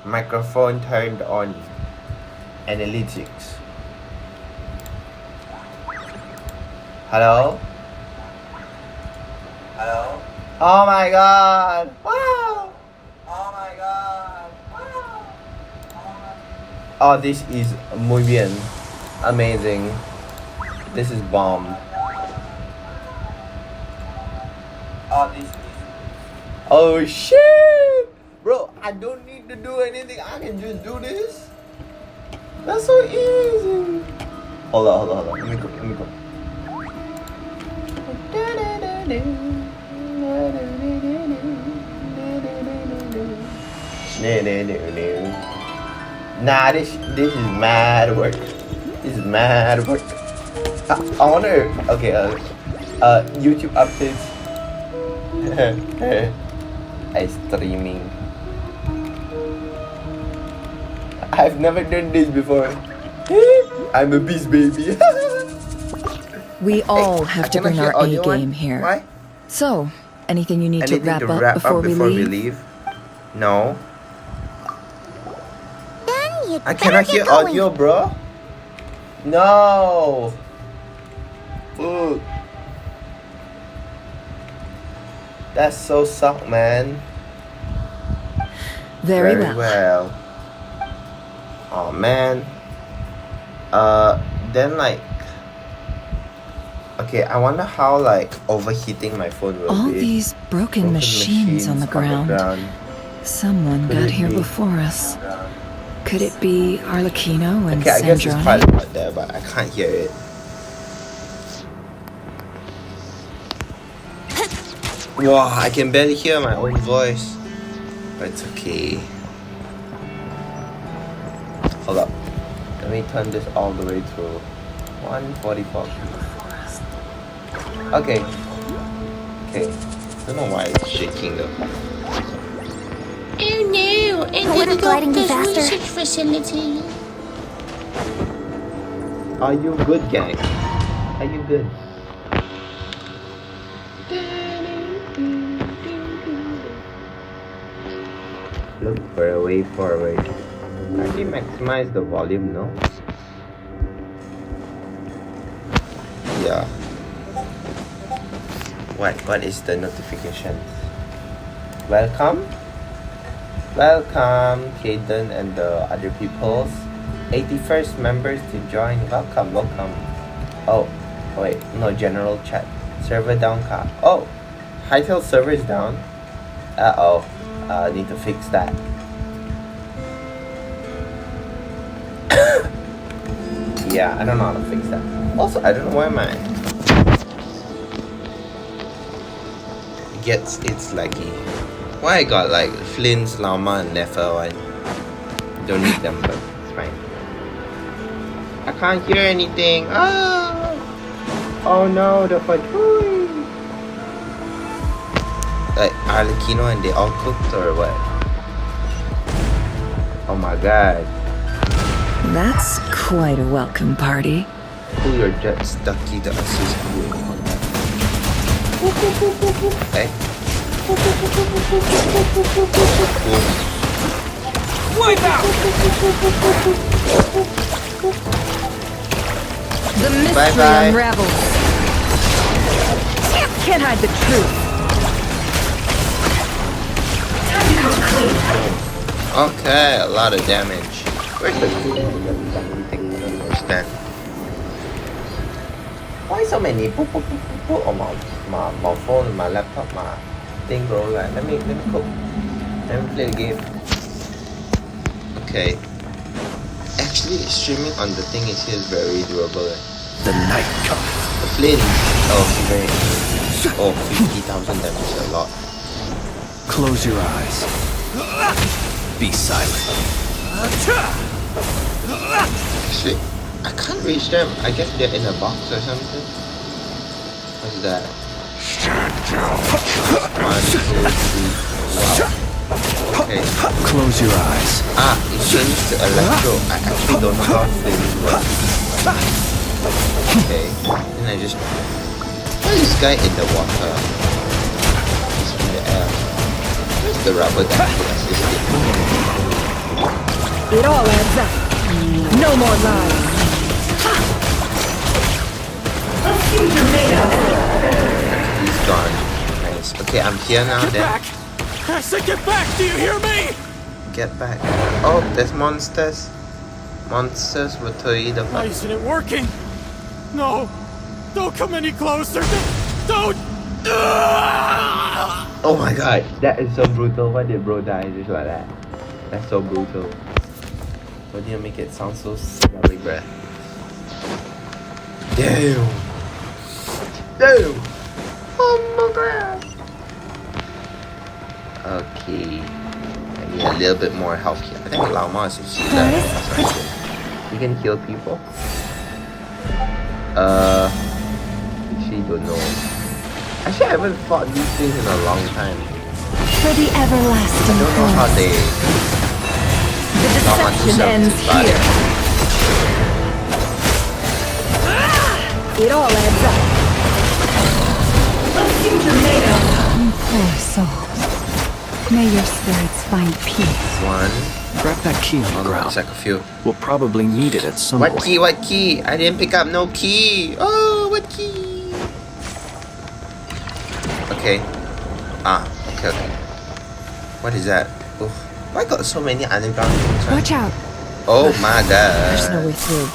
Microphone turned on. Analytics. Hello? Hello? Oh my god! Wow! Oh my god! Wow! Oh, this is muy bien. Amazing. This is bomb. Oh, this is... Oh shit! Bro, I don't need to do anything. I can just do this. That's so easy. Hold on. Let me go. Nah, this is mad work. This is mad work. I wonder. Okay. YouTube updates. I streaming. I've never done this before. I'm a beast baby. We all have to bring our A game here. Why? So, anything you need Anything to wrap up before we leave? No. Then you I cannot hear audio, bro. No. Ooh. That's so suck, man. Very well. Oh man. Then like. Okay, I wonder how like overheating my phone will All be. these broken machines on the ground. Someone got here before us. Could it be Arlecchino and Okay, I guess it's Sandrone? quite loud there, but I can't hear it. Wow, I can barely hear my own voice. But it's okay. Hold up. Let me turn this all the way to 144. Okay. Don't know why it's shaking though. Oh no! Enter the doctor's research facility. Are you good, gang? Are you good? Look for a way forward. Actually maximize the volume, no? Yeah. What is the notification? Welcome, Kaden and the other peoples. 81st members to join. Welcome. Oh, wait, no, general chat. Server down, car. Oh, Hightail server is down. Need to fix that. Yeah, I don't know how to fix that. Also, I don't know why my it's laggy. Why I got like Flynn's, Llama and Nefer one. Don't need them, but it's fine. I can't hear anything. Oh no, the fatui. Like Arlecchino and they all cooked or what? Oh my god. That's quite a welcome party. Pull your jet stucky to assist you. Okay. Wipe out! The mystery Bye-bye. unravels. Can't hide the truth. Okay, a lot of damage. Where's the food? I don't understand. Why so many? On my phone, my laptop, my thing, bro. Like, let me cook. Let me play the game. Okay. Actually, streaming on the thing is very doable. The night comes. The flame. Oh, 50,000 damage, a lot. Close your eyes. Be silent. Actually, I can't reach them. I guess they're in a box or something. What's that? 1, 2, 3. Wow. Okay. Close your eyes. It changed to electro. I actually don't know how flames work. Okay. Then I just... Why is this guy in the water? He's in the air. Where's the rubber that actually assisted? It all adds up. No more lies. He's gone. Nice. Okay, I'm here now Get then. back! I said get back! Do you hear me? Get back. Oh, there's monsters. Monsters will tell you the Why isn't it working? No! Don't come any closer! Don't! Oh my god, that is so brutal. Why did bro die just like that? That's so brutal. Why do you make it sound so scary, bruh? Damn! Damn! Oh my god! Okay. I need a little bit more health here. I think Lao Ma is actually you can heal people. Actually don't know. Actually I haven't fought these things in a long time. For the I everlasting don't know how cause. they The deception ends here. It all adds up. You poor souls. May your spirits find peace. One. Grab that key on the Hold on, ground. it's like a few. We'll probably need it at some What point. key? What key? I didn't pick up no key. Oh, what key? Okay. Okay. What is that? Oof. Why got so many underground things? Watch out. Oh my god. There's no way through.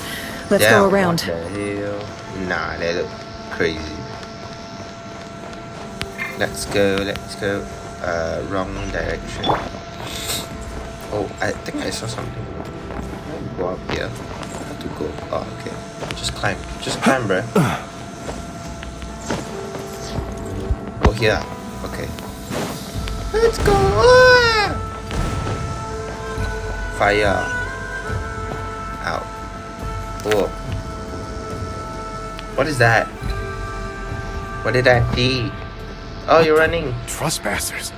Let's Damn, go around. What the hell? Nah, that look crazy. Let's go. Wrong direction. Oh, I think I saw something. Go up here. How to go? Oh, okay. Just climb, bruh. Go here. Okay. Let's go. Ah! Fire. Ow. Oh. What is that? What did I see? Oh, you're running. Trespassers?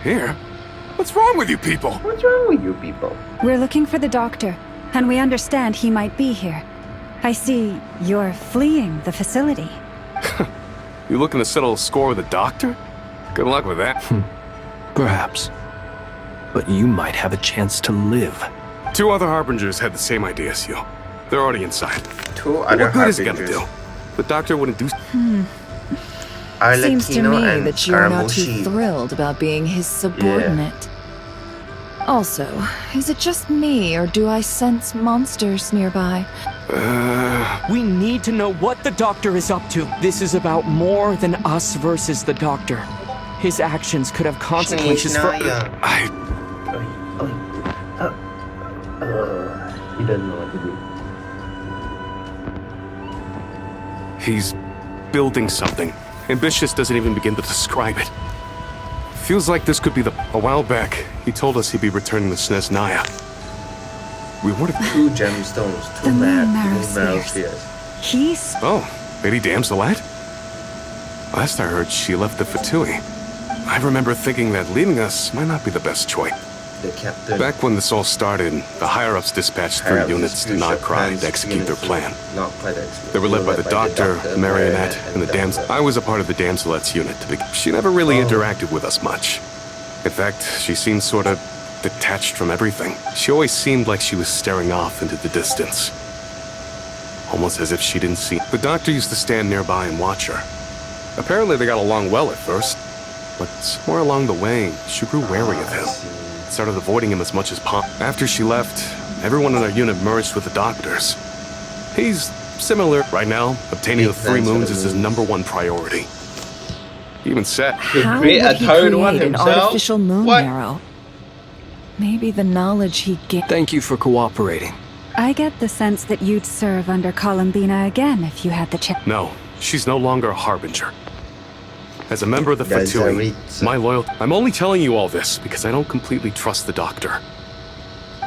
Here? What's wrong with you people? What's wrong with you people? We're looking for the doctor, and we understand he might be here. I see you're fleeing the facility. You looking to settle a score with the doctor? Good luck with that. Perhaps. But you might have a chance to live. Two other harbingers had the same idea as you. They're already inside. Two other What good is it gonna harbingers. do? The doctor wouldn't do. Seems to Arlecchino me and that you're not too Scaramucci. thrilled about being his subordinate. Also, is it just me, or do I sense monsters nearby? We need to know what the doctor is up to. This is about more than us versus the doctor. His actions could have consequences for... I... He doesn't know what to do. He's building something. Ambitious doesn't even begin to describe it. Feels like this could be the... A while back, he told us he'd be returning the SNES Naya. We would have... Two gemstones, two The moon marrow marrow spheres. spheres. He's... Oh, Lady Damselite? Last I heard, she left the Fatui. I remember thinking that leaving us might not be the best choice. The captain. Back when this all started, the higher-ups dispatched three units to Notcry to execute their plan. Not quite execute. They were led by the Doctor, Marionette, and the Damsel. I was a part of the Damselette's unit. She never really interacted with us much. In fact, she seemed sort of detached from everything. She always seemed like she was staring off into the distance. Almost as if she didn't see. The Doctor used to stand nearby and watch her. Apparently they got along well at first, but somewhere along the way, she grew wary of him. Started avoiding him as much as possible. After she left, everyone in our unit merged with the Doctor's. He's similar. Right now, obtaining the 3 moons is his #1 priority. He even said... How would create he a third one create an himself? artificial moon What? marrow? Maybe the knowledge he gained... Thank you for cooperating. I get the sense that you'd serve under Columbina again if you had the chance. No, she's no longer a harbinger. As a member of the That's Fatui, a reason. my loyalty... I'm only telling you all this because I don't completely trust the Doctor.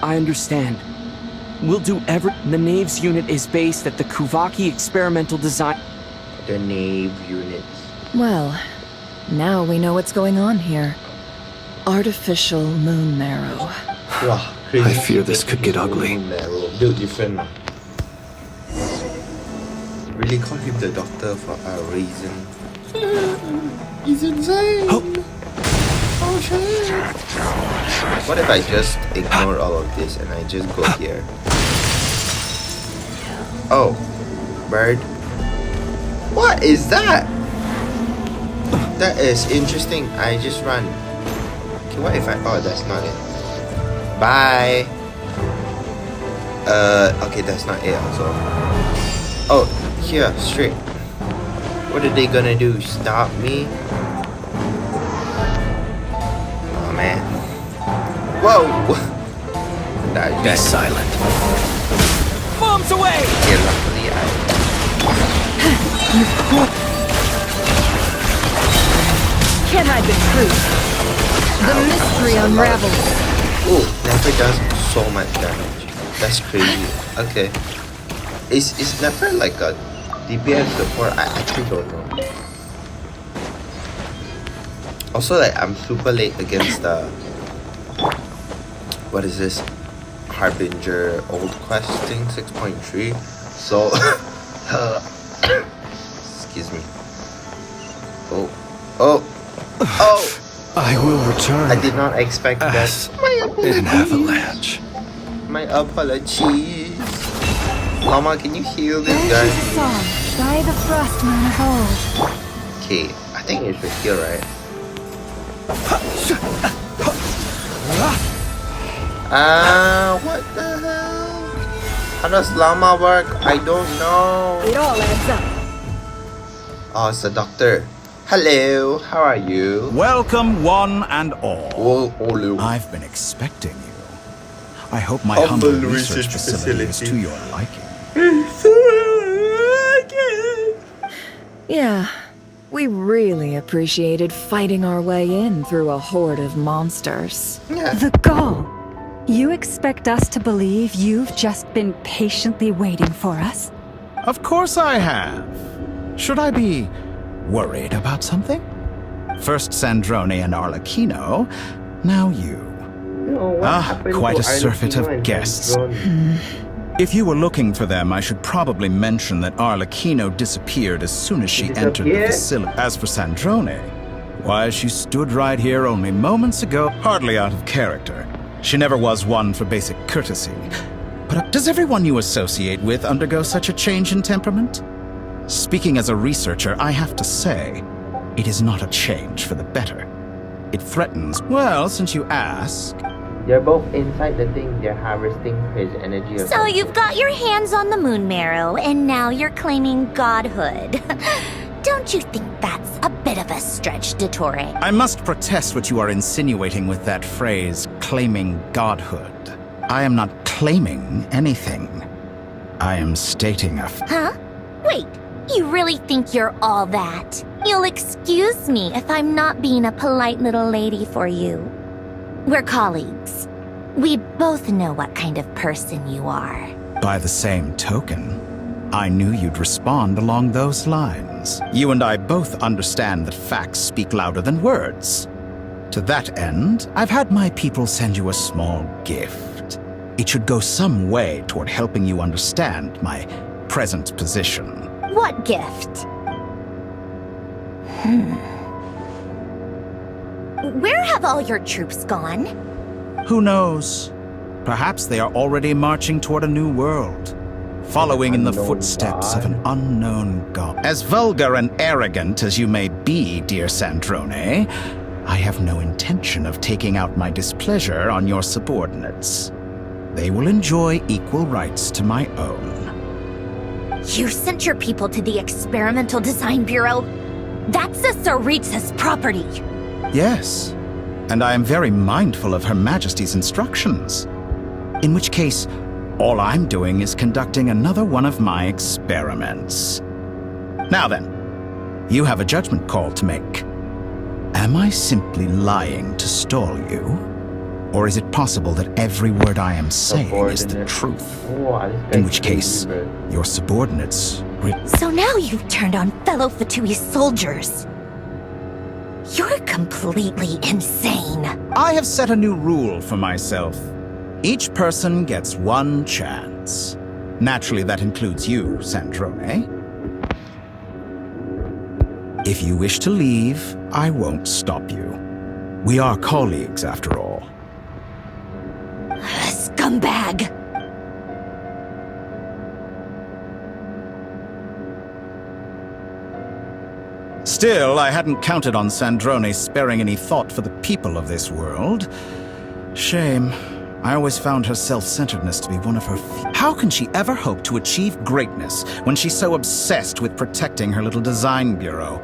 I understand. We'll do The Knave's unit is based at the Kuvaki experimental design... The Knave units. Well, now we know what's going on here. Artificial moon marrow. Wow, crazy. I fear this could get ugly. Marrow. Built different. Really call him the Doctor for a reason. He's insane. Oh What if I just ignore all of this and I just go here? Oh, bird. What is that? That is interesting. I just run. Okay, what if I... Oh, that's not it. Bye. Okay, that's not it also. Oh, here, straight. What are they gonna do? Stop me? Oh, man. Whoa! Be silent. Bombs away! Okay, luckily Can't hide the truth. The mystery unravels. Oh, Nefer does so much damage. That's crazy. Okay. Is Nefer like a DPS support? I actually don't know. Also, like, I'm super late against the... What is this? Harbinger Old Quest thing, 6.3. So... excuse me. Oh. Oh! Oh! I will return. I did not expect that. An avalanche. My apologies. Mama, can you heal this guy? Song by the frost moon of old. Okay, I think it should heal, right? What the hell? How does llama work? I don't know. It all adds up. Oh, it's the doctor. Hello, how are you? Welcome, one and all. Oh, hello. I've been expecting you. I hope my Humble humble research research facility is facility. to your liking. Yeah, we really appreciated fighting our way in through a horde of monsters. Yeah. The gall. You expect us to believe you've just been patiently waiting for us? Of course I have. Should I be worried about something? First Sandrone and Arlecchino, now you. Quite a surfeit of guests. If you were looking for them, I should probably mention that Arlecchino disappeared as soon as she entered the Disappeared? facility. As for Sandrone, why, she stood right here only moments ago, hardly out of character. She never was one for basic courtesy. But does everyone you associate with undergo such a change in temperament? Speaking as a researcher, I have to say, it is not a change for the better. It threatens, well, since you ask, They're both inside the thing. They're harvesting his energy. Or So something. you've got your hands on the moon marrow, and now you're claiming godhood. Don't you think that's a bit of a stretch, Dottore? I must protest what you are insinuating with that phrase, claiming godhood. I am not claiming anything. I am stating a Huh? Wait, you really think you're all that? You'll excuse me if I'm not being a polite little lady for you. We're colleagues. We both know what kind of person you are. By the same token, I knew you'd respond along those lines. You and I both understand that facts speak louder than words. To that end, I've had my people send you a small gift. It should go some way toward helping you understand my present position. What gift? Where have all your troops gone? Who knows? Perhaps they are already marching toward a new world, following in the Unknown footsteps of god. an unknown god. As vulgar and arrogant as you may be, dear Sandrone, I have no intention of taking out my displeasure on your subordinates. They will enjoy equal rights to my own. You sent your people to the Experimental Design Bureau? That's a Saritsa's property. Yes, and I am very mindful of Her Majesty's instructions. In which case, all I'm doing is conducting another one of my experiments. Now then, you have a judgment call to make. Am I simply lying to stall you? Or is it possible that every word I am saying is the Subordinate. truth? Wow, this guy's In which case, crazy, bro. your subordinates... So now you've turned on fellow Fatui's soldiers. You're completely insane. I have set a new rule for myself. Each person gets one chance. Naturally, that includes you, Sandrone. If you wish to leave, I won't stop you. We are colleagues, after all. Scumbag! Still, I hadn't counted on Sandrone sparing any thought for the people of this world. Shame. I always found her self-centeredness to be one of her How can she ever hope to achieve greatness when she's so obsessed with protecting her little design bureau?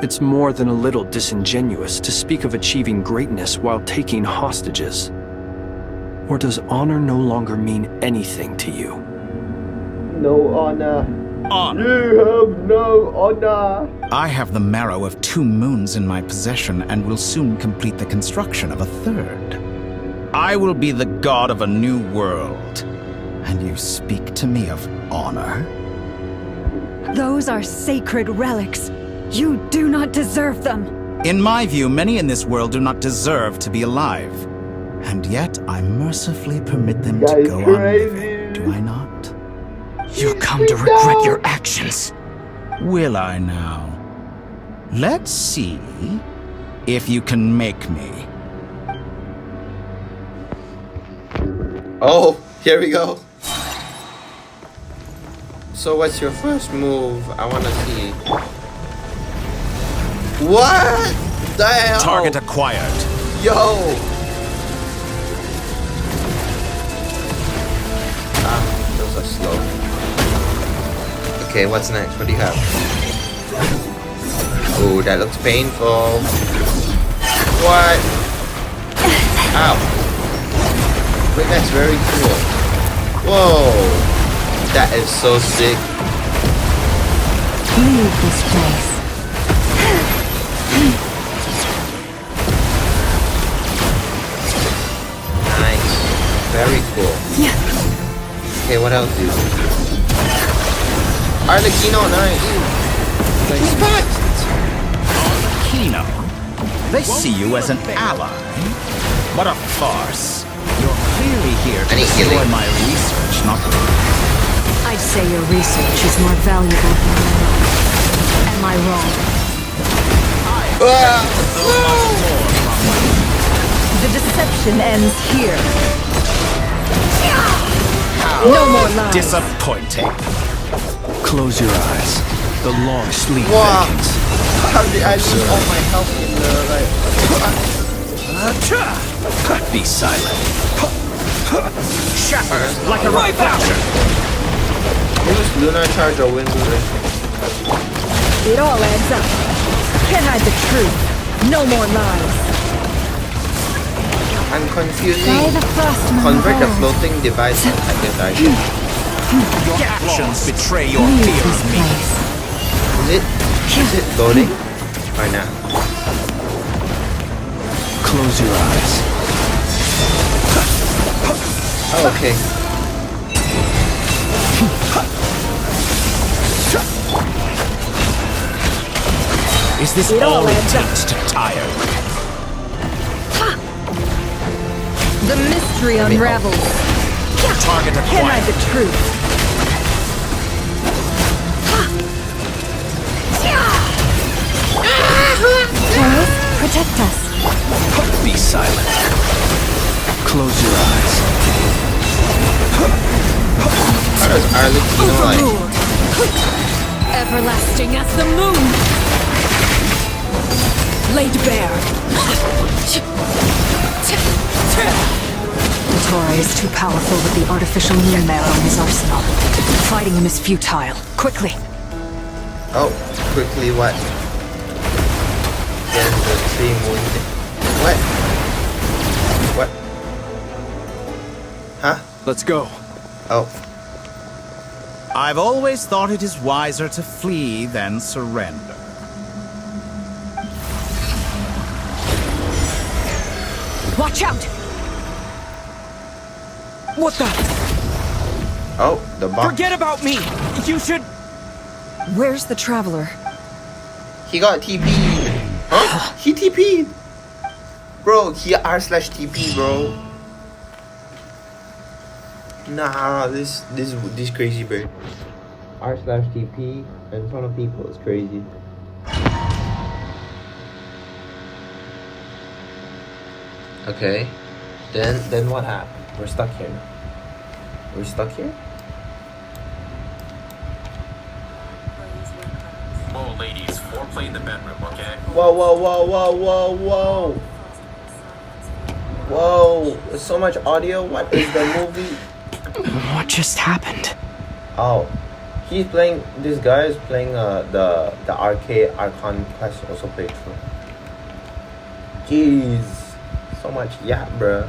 It's more than a little disingenuous to speak of achieving greatness while taking hostages. Or does honor no longer mean anything to you? No honor. Honor. You have no honor. I have the marrow of 2 moons in my possession and will soon complete the construction of a 3rd. I will be the god of a new world. And you speak to me of honor? Those are sacred relics. You do not deserve them. In my view, many in this world do not deserve to be alive. And yet, I mercifully permit them to go on living, do I not? You'll come to regret your actions. Will I now? Let's see if you can make me. Oh, here we go. So what's your first move? I wanna see. What the hell? Target acquired. Yo! Those are slow. Okay, what's next? What do you have? Oh, that looks painful. What? Ow. Wait, that's very cool. Whoa! That is so sick. Leave this place. Nice. Very cool. Okay, what else do you do? Arlecchino, nice. Arlecchino? They see you as an ally? What a farce. You're clearly here to destroy my research, not... I'd say your research is more valuable than your life. Am I wrong? The deception ends here. No more lies. Disappointing. Close your eyes. The long sleep Wow. beckons. How did I lose all my health in the Be silent. Shattered like a reflection. Use Lunar Charge or Wind Booster? It all adds up. Can't hide the truth. No more lies. I'm confusing. By the frost Convert the moon. floating device and active target. Your actions betray your Leave fear this of me. place. Is it loading? Or not? Close your eyes. Oh, okay. Is this all it takes to tire? The mystery unravels. Target Can't hide acquired. the truth. Taurus, protect us. Be silent. Close your eyes. How does Arlecchino like? Everlasting as the moon. Laid bare. Dottore is too powerful with the artificial moon marrow in his arsenal. Fighting him is futile. Quickly. Oh, quickly what? Get the 3 moon. What? What? Huh? Let's go. Oh. I've always thought it is wiser to flee than surrender. Watch out! What the? Oh, the box. Forget about me! You should... Where's the traveler? He got TP'd. Huh? He TP'd. Bro, he R/TP, bro. Nah, this crazy, bro. R/TP in front of people is crazy. Okay. Then what happened? We're stuck here now. We're stuck here? Oh, ladies, foreplay in the bedroom, okay? Whoa, whoa, whoa, whoa, whoa, whoa. Whoa, there's so much audio. What is the movie? What just happened? Oh, he's playing. This guy is playing the arcade Archon quest also played through. Jeez, so much bruh.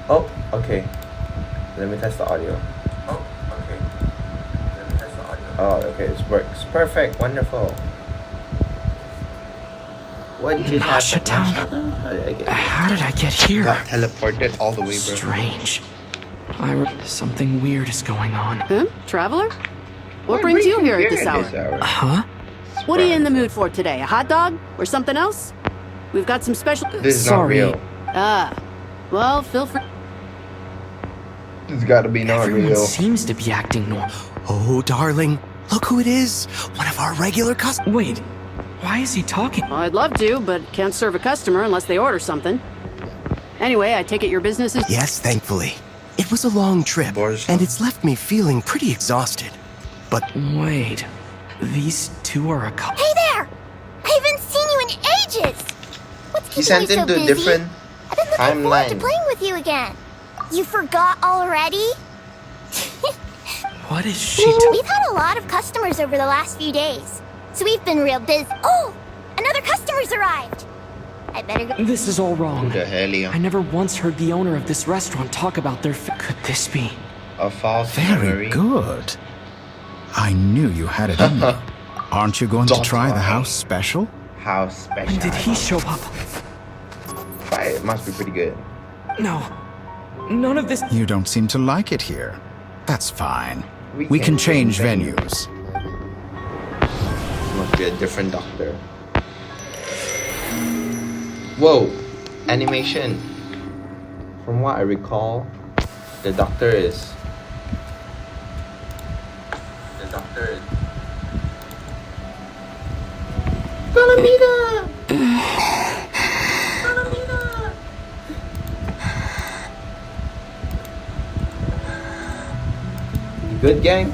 Oh, okay. Let me test the audio. Oh, okay. Let me test the audio. Oh, okay, it works. Perfect, wonderful. What just happened? How did I get here? Got teleported all the way, bro. Strange. Something weird is going on. Huh? Traveler? What brings you here at this hour? Huh? What are you in the mood for today? A hot dog? Or something else? We've got some special... This is not real. Ah. Well, feel free... It's gotta be not Everyone real. seems to be acting normal. Oh, darling, look who it is. One of our regular customers. Wait, why is he talking? Well, I'd love to, but can't serve a customer unless they order something. Anyway, I take it your business is... Yes, thankfully. It was a long trip, and it's left me feeling pretty exhausted. But Wait, these two are a couple. Hey there! I haven't seen you in ages! What's He keeping sent you so him to a busy? different I've been looking forward to timeline. playing with you again. You forgot already? What is she We've had a lot of customers over the last few days, so we've been real busy. Oh! Another customer's arrived! I better go. This is all wrong. Who the hell, Leon? I never once heard the owner of this restaurant talk about their Could this be? A false Very memory. good. I knew you had it in you. Aren't you going to try the Dottore. house special? How special. When did he show up? Try it. It must be pretty good. No. None of this. You don't seem to like it here. That's fine. We can change venues. Must be a different doctor. Whoa! Animation. From what I recall, the doctor is. Columbina! Columbina! You good, gang?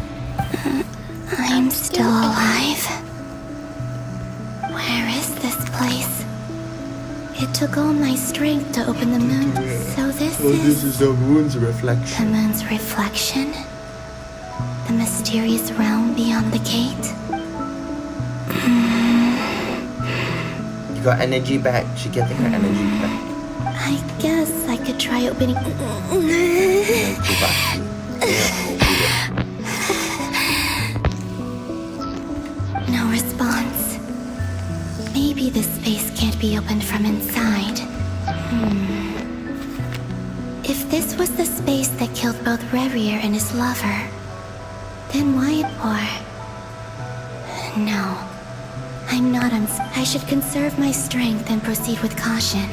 I'm still alive. Where is this place? It took all my strength to open the moon, so this is the moon's the reflection. moon's reflection? The mysterious realm beyond the gate? You got energy back. She getting her energy back. I guess I could try opening... Energy back. No response. Maybe this space can't be opened from inside. If this was the space that killed both Revier and his lover, then why pour? No. I'm not I should conserve my strength and proceed with caution.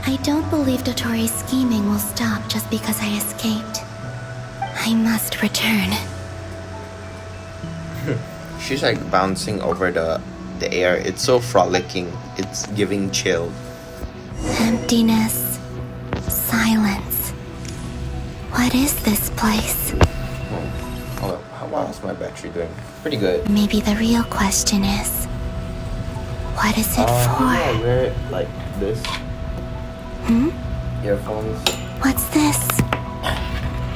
I don't believe Dottore's scheming will stop just because I escaped. I must return. She's like bouncing over the air. It's so frolicking. It's giving chill. Emptiness. Silence. What is this place? Oh, how's my battery doing? Pretty good. Maybe the real question is, what is it for? Yeah, wear it like this. Earphones. What's this?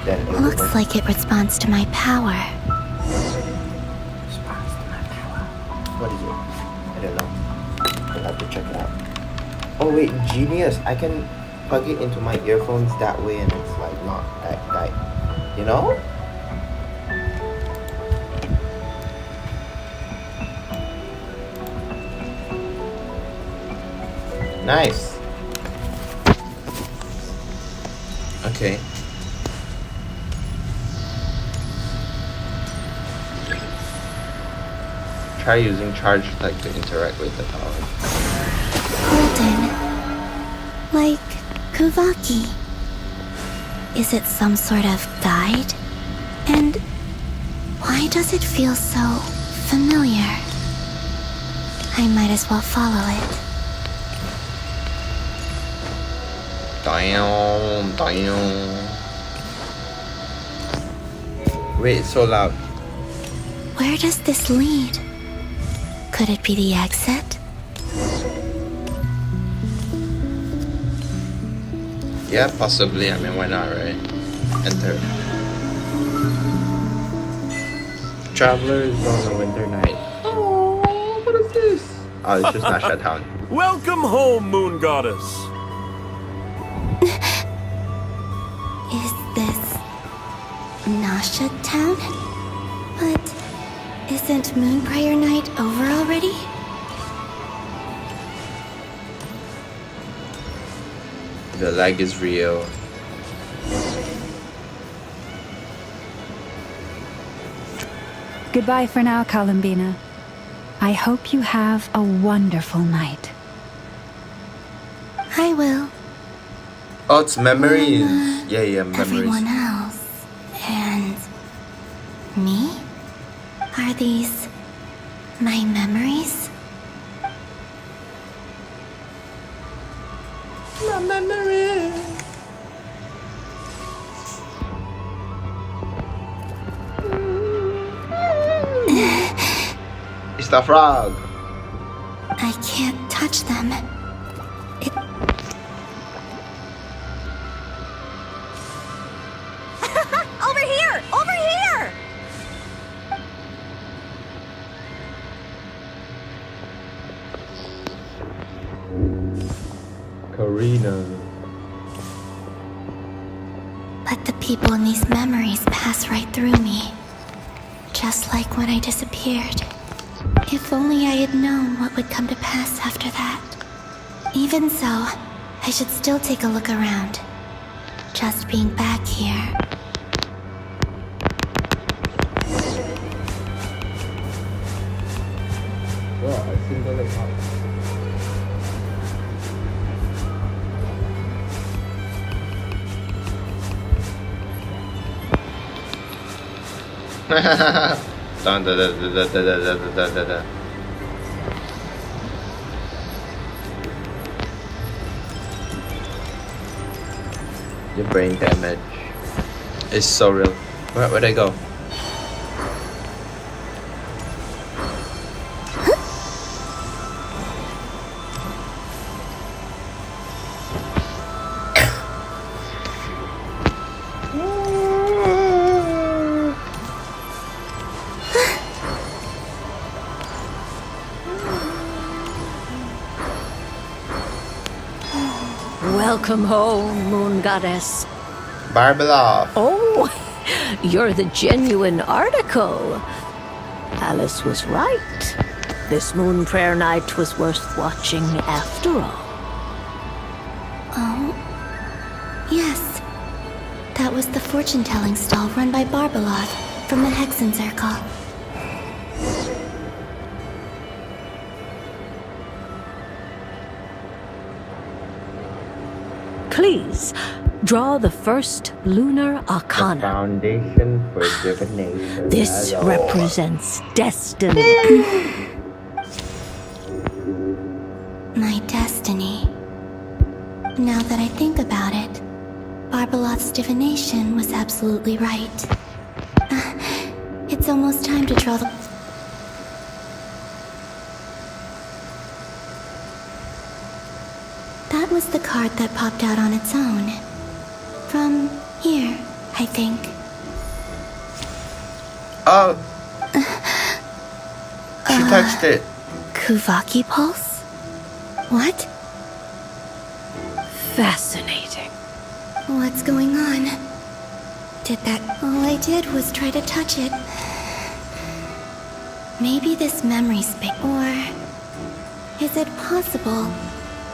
Then it Looks works. like it responds to my power. Responds to my power. What is it? I don't know. I'll have to check it out. Oh wait, genius! I can plug it into my earphones that way, and it's like not that, you know? Nice. Okay. Try using charge tech to interact with the tower. Golden. Like Kuvaki. Is it some sort of guide? And Why does it feel so familiar? I might as well follow it. Damn, damn. Wait, it's so loud. Where does this lead? Could it be the exit? Yeah, possibly. I mean, why not, right? Enter. Travelers on a winter night. Oh, what is this? Oh, it's just Nasha Town. Welcome home, Moon Goddess. Is this Nasha Town? But isn't Moon Prayer Night over already? The lag is real. Goodbye for now, Columbina. I hope you have a wonderful night. I will. Oh, it's memories. Yeah, memories. Everyone else. And me? Are these my memories? My memory. It's the frog. I can't touch them. It... Over here! Over here! Karina. But the people in these memories pass right through me. Just like when I disappeared. If only I had known what would come to pass after that. Even so, I should still take a look around. Just being back here. Dun, da, da, da, da, da, da, da, da, da. Your brain damage is so real. Where'd I go? Welcome home, Moon Goddess. Barbala. Oh, you're the genuine article. Alice was right. This Moon Prayer Night was worth watching after all. Oh, yes. That was the fortune-telling stall run by Barbalov from the Hexen Circle. Please, draw the first lunar arcana. Foundation for divination. This represents destiny. My destiny. Now that I think about it, Barbalov's divination was absolutely right. It's almost time to draw the... That was the card that popped out on its own. From here, I think. Oh. She touched it. Kuvaki Pulse? What? Fascinating. What's going on? Did that... All I did was try to touch it. Maybe this memory space... Or... Is it possible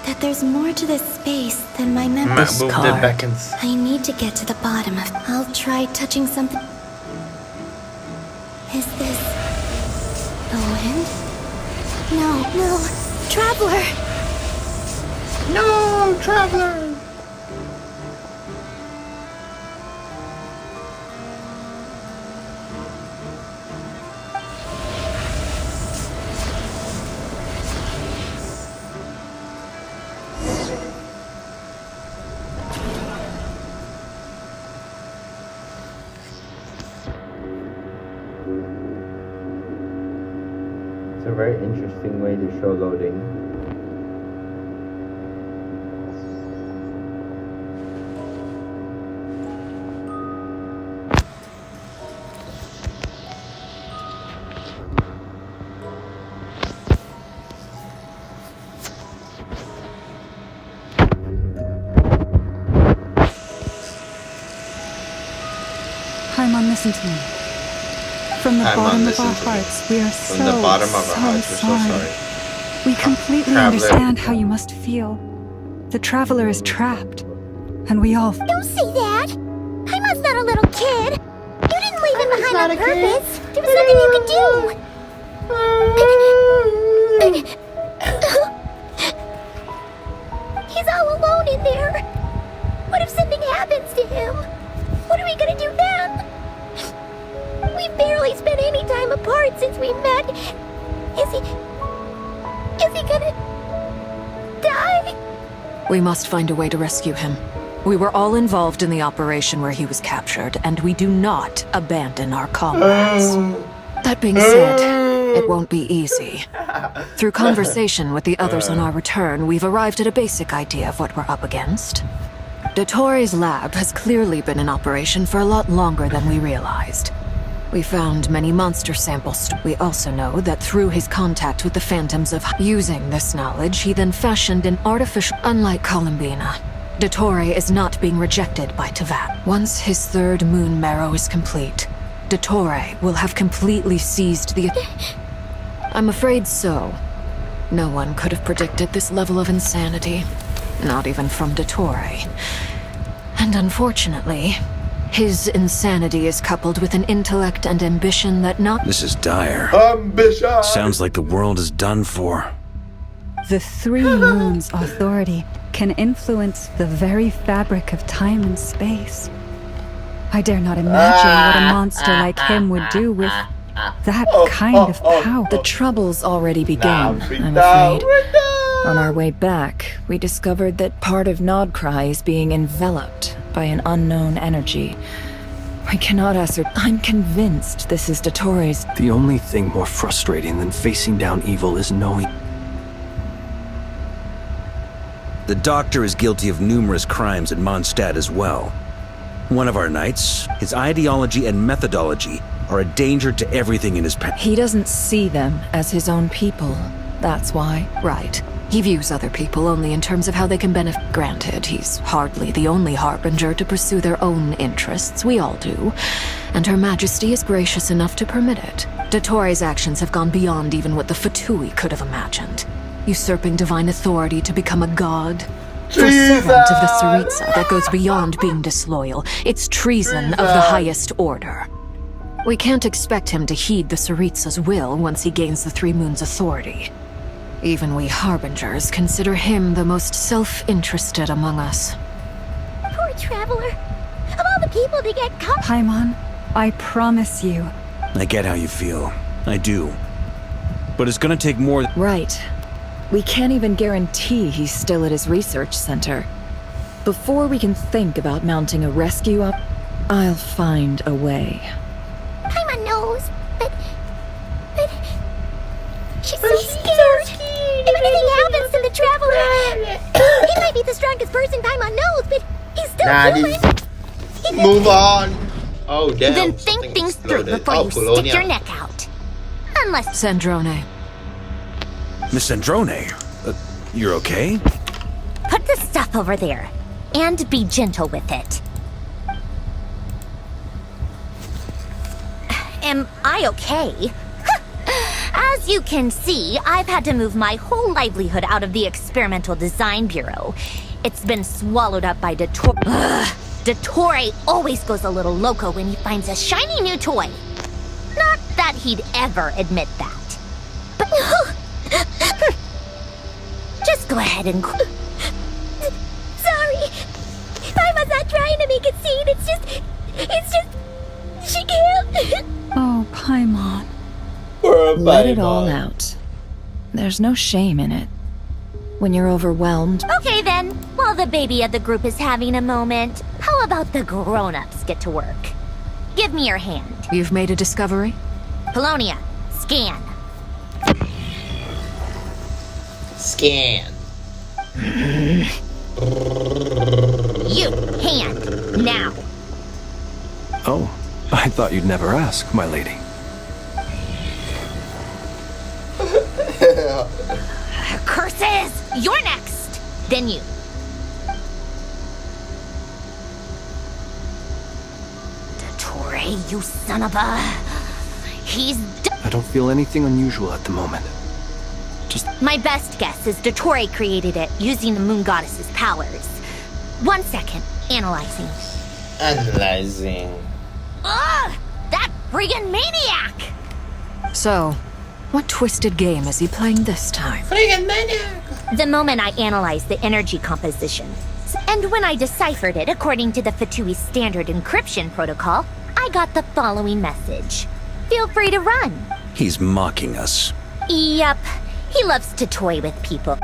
that there's more to this space than my memories? This card beckons. I need to get to the bottom of... I'll try touching something... Is this... the wind? No. Traveler! No, Traveler! It's a very interesting way to show loading. Paimon, listen to me. From the bottom of our listen to me. hearts, we are From the bottom of our hearts, we're so sorry. We completely Traveler. understand how you must feel. The traveler is trapped, and we all... Don't say that! Paimon's not a little kid! You didn't leave him behind on purpose! There was nothing you could do! He's all alone in there! What if something happens to him? What are we gonna do then? We've barely spent any time apart since we met. Is he gonna die? We must find a way to rescue him. We were all involved in the operation where he was captured, and we do not abandon our comrades. That being said, it won't be easy. Through conversation with the others on our return, we've arrived at a basic idea of what we're up against. Dottore's lab has clearly been in operation for a lot longer than we realized. We found many monster samples. We also know that through his contact with the phantoms of using this knowledge, he then fashioned an artificial... Unlike Columbina, Dottore is not being rejected by Teyvat. Once his third moon marrow is complete, Dottore will have completely seized the... I'm afraid so. No one could have predicted this level of insanity. Not even from Dottore. And unfortunately, his insanity is coupled with an intellect and ambition that not... This is dire. Ambition! Sounds like the world is done for. The three moons' authority can influence the very fabric of time and space. I dare not imagine what a monster like him would do with that kind of power. The trouble's already begun, I'm afraid. On our way back, we discovered that part of Nodcry is being enveloped by an unknown energy. We cannot ascertain. I'm convinced this is Dottore's. The only thing more frustrating than facing down evil is knowing... The Doctor is guilty of numerous crimes at Mondstadt as well. One of our knights, his ideology and methodology are a danger to everything in his path. He doesn't see them as his own people. That's why. Right. He views other people only in terms of how they can benefit. Granted, he's hardly the only harbinger to pursue their own interests. We all do. And Her Majesty is gracious enough to permit it. Dottore's actions have gone beyond even what the Fatui could have imagined. Usurping divine authority to become a god. For a servant of the Tsaritsa, that goes beyond being disloyal. It's treason of the highest order. We can't expect him to heed the Tsaritsa's will once he gains the Three Moons' authority. Even we Harbingers consider him the most self-interested among us. Poor traveler. Of all the people to get caught... Paimon, I promise you. I get how you feel. I do. But it's gonna take more... Right. We can't even guarantee he's still at his research center. Before we can think about mounting a rescue up, I'll find a way. Paimon knows, but she's so scared. If anything happens to the traveler, he might be the strongest person Paimon knows, but he's still human. Move on. Oh damn. Then think things through before you stick your neck out. Unless... Sandrone. Miss Sandrone, you're okay? Put the stuff over there, and be gentle with it. Am I okay? As you can see, I've had to move my whole livelihood out of the Experimental Design Bureau. It's been swallowed up by Dottore. Dottore always goes a little loco when he finds a shiny new toy. Not that he'd ever admit that. But... Just go ahead and... Sorry. Paimon's not trying to make it seem. It's just... She can't... Oh, Paimon. Let it all out. There's no shame in it. When you're overwhelmed... Okay then, while the baby of the group is having a moment, how about the grown-ups get to work? Give me your hand. You've made a discovery? Colonia, scan. Scan. You, hand, now. Oh, I thought you'd never ask, my lady. Curses! You're next! Then you. Dottore, you son of a... He's... I don't feel anything unusual at the moment. Just... My best guess is Dottore created it using the moon goddess's powers. 1 second. Analyzing. Analyzing. Ugh! That friggin' maniac! So, what twisted game is he playing this time? Friggin' maniac! The moment I analyzed the energy composition, and when I deciphered it according to the Fatui standard encryption protocol, I got the following message. Feel free to run. He's mocking us. Yup. He loves to toy with people.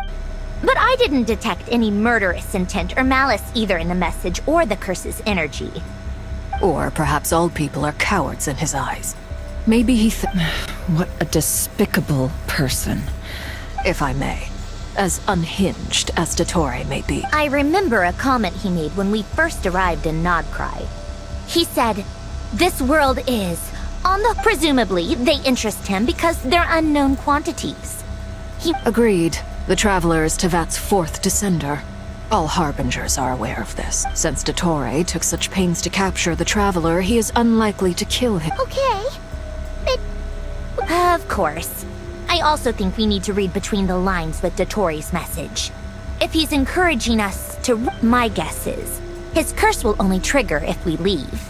But I didn't detect any murderous intent or malice either in the message or the curse's energy. Or perhaps all people are cowards in his eyes. Maybe he What a despicable person. If I may. As unhinged as Dottore may be. I remember a comment he made when we first arrived in Nodcry. He said, "This world is, presumably, they interest him because they're unknown quantities." He agreed. The Traveler is Tevat's 4th descender. All Harbingers are aware of this. Since Dottore took such pains to capture the Traveler, he is unlikely to kill him. Okay. Of course. I also think we need to read between the lines with Dottore's message. If he's encouraging us to... My guess is, his curse will only trigger if we leave.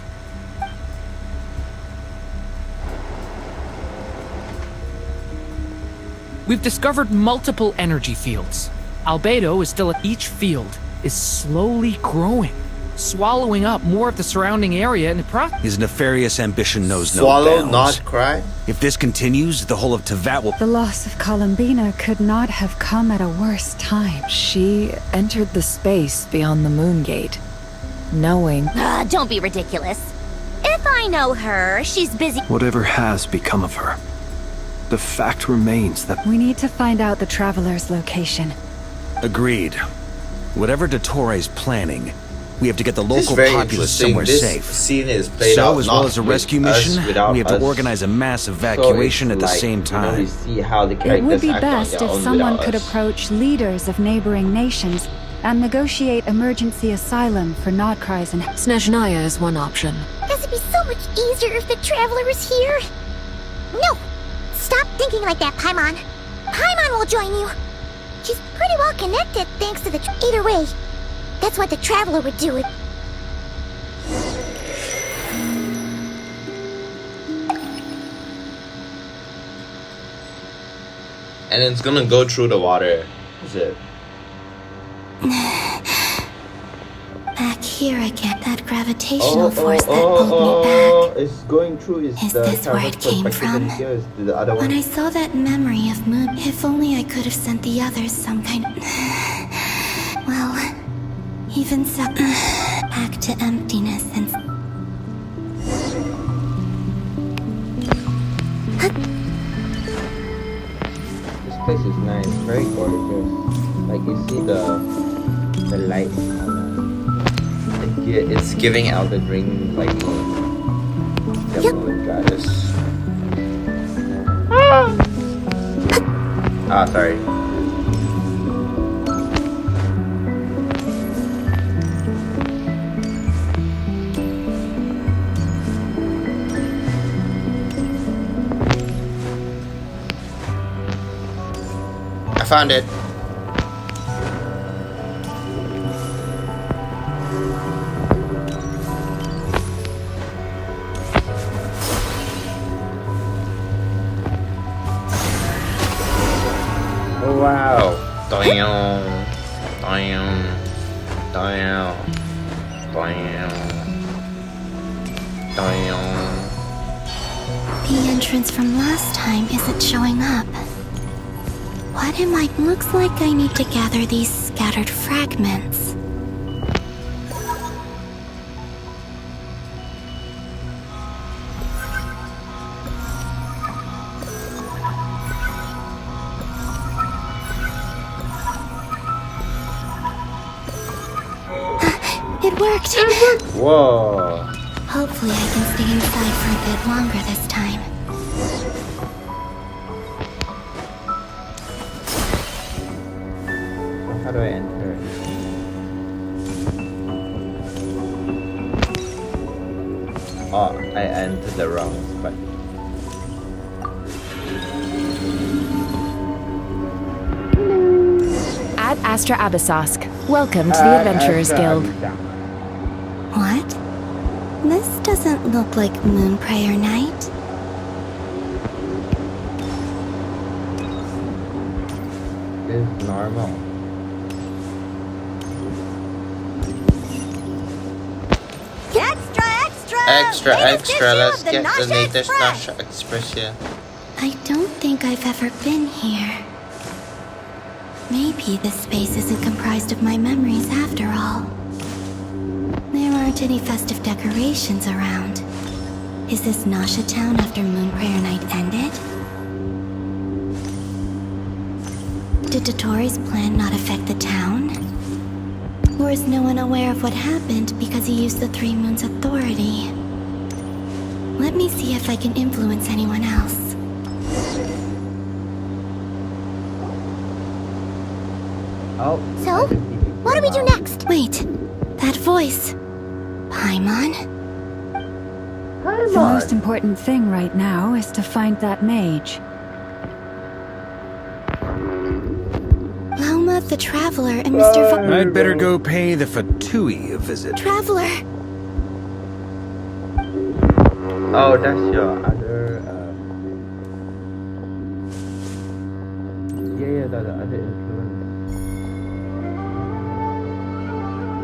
We've discovered multiple energy fields. Albedo is still at each field, is slowly growing, swallowing up more of the surrounding area in the process. His nefarious ambition knows no Swallow, bounds. not cry. If this continues, the whole of Tevat will... The loss of Columbina could not have come at a worse time. She entered the space beyond the moon gate, knowing... Don't be ridiculous. If I know her, she's busy... Whatever has become of her, the fact remains that... We need to find out the Traveler's location. Agreed. Whatever Dottore's planning, we have to get the local very populace interesting. somewhere This safe. Scene is played So, out as well not as a with rescue us, mission, without we have to us. organize a mass So evacuation it's at the like, same we time. see how the It characters would be act on best their if own someone without could us. approach leaders of neighboring nations and negotiate emergency asylum for Nodcries and... Snezhnaya is one option. This would be so much easier if the Traveler was here. No! Stop thinking like that, Paimon. Paimon will join you. She's pretty well connected thanks to the... Either way, that's what the Traveler would do. And it's gonna go through the water. Is it? Back here again. That gravitational force that pulled me back. It's going through. Is this where it came from? Here is the other When one. I saw that memory of Moon, if only I could have sent the others some kind of... Well, even so... Back to emptiness and... This place is nice, very gorgeous. Like you see the light. It's giving Elden Ring like the moon goddess. Ah, sorry. I found it. Oh wow. Damn. Damn. Damn. Damn. Damn. The entrance from last time isn't showing up. What am I... Looks like I need to gather these scattered fragments. worked! Whoa. Hopefully I can stay inside for a bit longer this time. How do I enter? Oh, I entered the wrong spot. Ad Astra Abyssosk. Welcome to the Adventurers Guild. What? This doesn't look like Moon Prayer Night. This is normal. Extra, let's get the latest Nasha Express here. I don't think I've ever been here. Maybe this space isn't comprised of my memories after all. There aren't any festive decorations around. Is this Nasha Town after Moon Prayer Night ended? Did Dottore's plan not affect the town? Or is no one aware of what happened because he used the Three Moons' authority? Let me see if I can influence anyone else. Oh. So, what do we do next? Wait, that voice. Paimon? The most important thing right now is to find that mage. Lauma the Traveler and Mr. I'd better go pay the Fatui a visit. Traveler! Oh, that's your other, yeah, the other influence.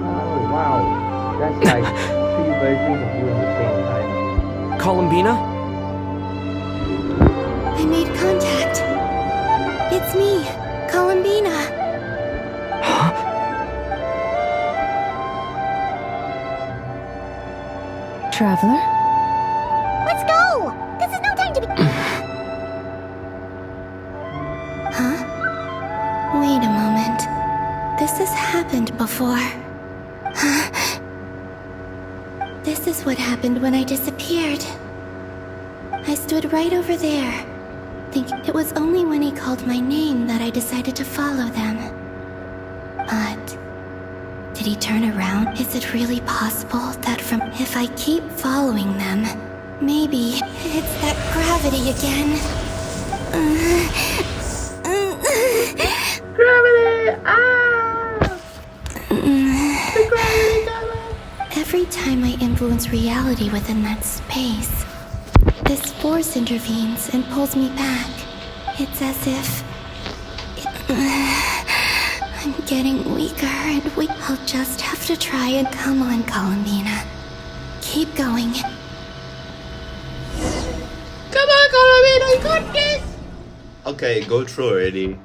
Oh, wow. That's like 3 versions of you at the same time. Columbina? I made contact. It's me, Columbina. Traveler? Let's go! This is no time to be... Huh? Wait a moment. This has happened before. This is what happened when I disappeared. I stood right over there, thinking it was only when he called my name that I decided to follow them. But... did he turn around? Is it really possible that if I keep following them, maybe it's that gravity again? Gravity! Ah! Every time I influence reality within that space, this force intervenes and pulls me back. It's as if... I'm getting weaker and weak. I'll just have to try and come on, Columbina. Keep going. Come on, Columbina, you got this! Okay, go through already.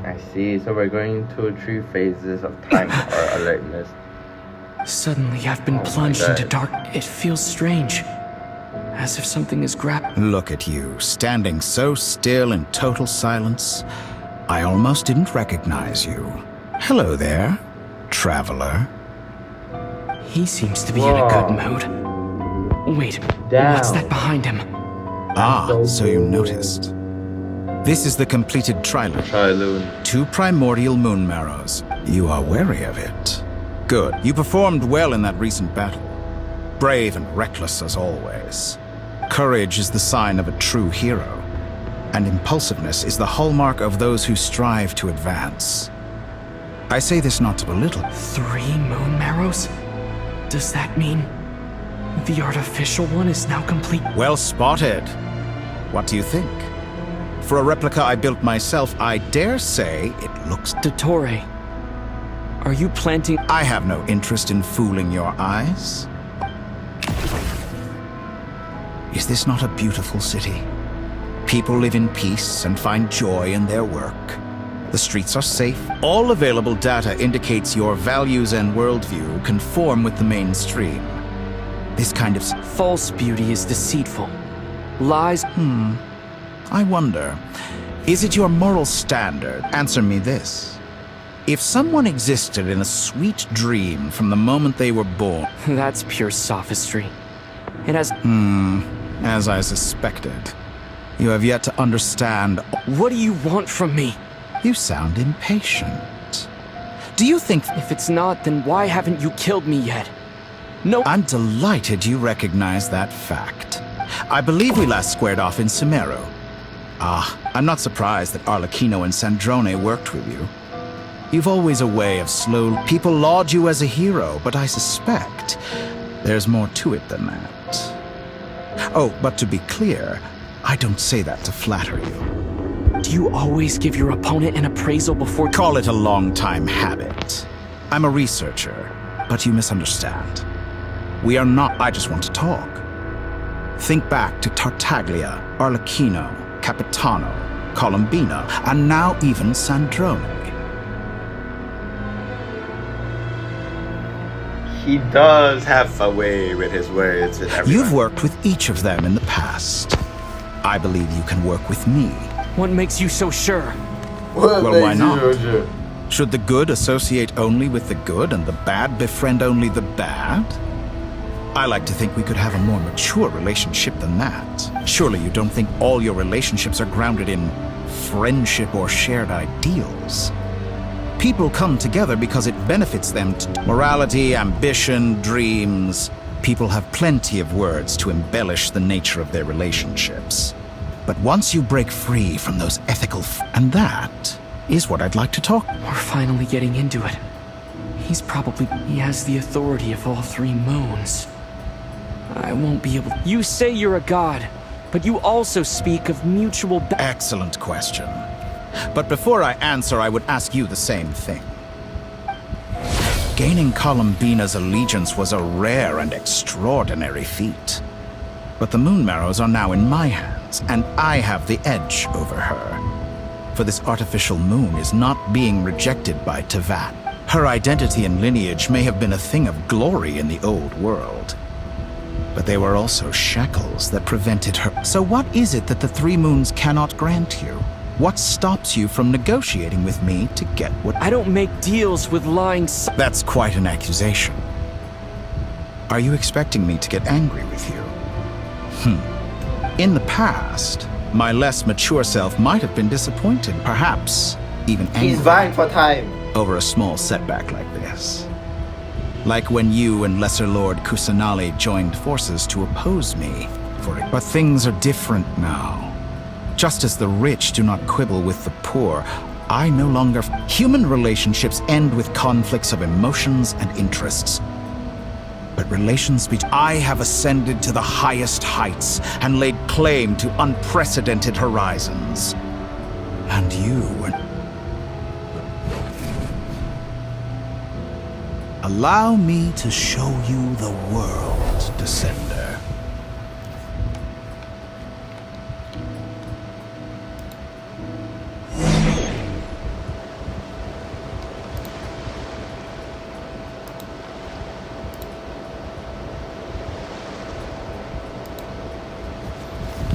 I see, so we're going through 3 phases of time or alertness. Suddenly, I've been plunged into dark. It feels strange. As if something is grabbing. Look at you, standing so still in total silence. I almost didn't recognize you. Hello there, traveler. He seems to be in a good mood. Wait, what's that behind him? Ah, so you noticed. This is the completed Trilune. 2 primordial moon marrows. You are wary of it. Good. You performed well in that recent battle. Brave and reckless as always. Courage is the sign of a true hero. And impulsiveness is the hallmark of those who strive to advance. I say this not to belittle. 3 moon marrows? Does that mean the artificial one is now complete? Well spotted. What do you think? For a replica I built myself, I dare say it looks... Dottore, are you planting... I have no interest in fooling your eyes. Is this not a beautiful city? People live in peace and find joy in their work. The streets are safe. All available data indicates your values and worldview conform with the mainstream. This kind of... False beauty is deceitful. Lies... I wonder, is it your moral standard? Answer me this. If someone existed in a sweet dream from the moment they were born... That's pure sophistry. It has... as I suspected. You have yet to understand... What do you want from me? You sound impatient. Do you think... If it's not, then why haven't you killed me yet? No... I'm delighted you recognize that fact. I believe we last squared off in Sumeru. I'm not surprised that Arlecchino and Sandrone worked with you. You've always a way of slow... People laud you as a hero, but I suspect there's more to it than that. Oh, but to be clear, I don't say that to flatter you. Do you always give your opponent an appraisal before... Call it a long-time habit. I'm a researcher, but you misunderstand. We are not... I just want to talk. Think back to Tartaglia, Arlecchino, Capitano, Columbina, and now even Sandrone. He does have a way with his words and everything. You've worked with each of them in the past. I believe you can work with me. What makes you so sure? Well, why not? Should the good associate only with the good and the bad befriend only the bad? I like to think we could have a more mature relationship than that. Surely you don't think all your relationships are grounded in friendship or shared ideals? People come together because it benefits them to morality, ambition, dreams. People have plenty of words to embellish the nature of their relationships. But once you break free from those ethical and that is what I'd like to talk. We're finally getting into it. He has the authority of all three moons. I won't be able... You say you're a god, but you also speak of mutual... Excellent question. But before I answer, I would ask you the same thing. Gaining Columbina's allegiance was a rare and extraordinary feat. But the Moon Marrows are now in my hands, and I have the edge over her. For this artificial moon is not being rejected by Tevat. Her identity and lineage may have been a thing of glory in the old world. But they were also shackles that prevented her. So what is it that the Three Moons cannot grant you? What stops you from negotiating with me to get what... I don't make deals with lying... That's quite an accusation. Are you expecting me to get angry with you? In the past, my less mature self might have been disappointed, perhaps even angry. He's vying for time. Over a small setback like this. Like when you and Lesser Lord Kusanali joined forces to oppose me for it. But things are different now. Just as the rich do not quibble with the poor, I no longer... Human relationships end with conflicts of emotions and interests. But relations between... I have ascended to the highest heights and laid claim to unprecedented horizons. And you... Allow me to show you the world, Descender.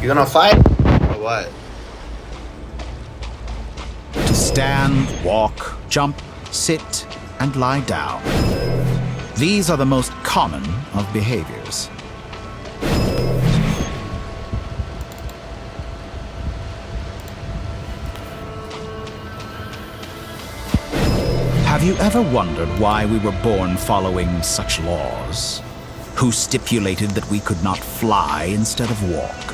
You gonna fight? Or what? To stand, walk, jump, sit, and lie down. These are the most common of behaviors. Have you ever wondered why we were born following such laws? Who stipulated that we could not fly instead of walk?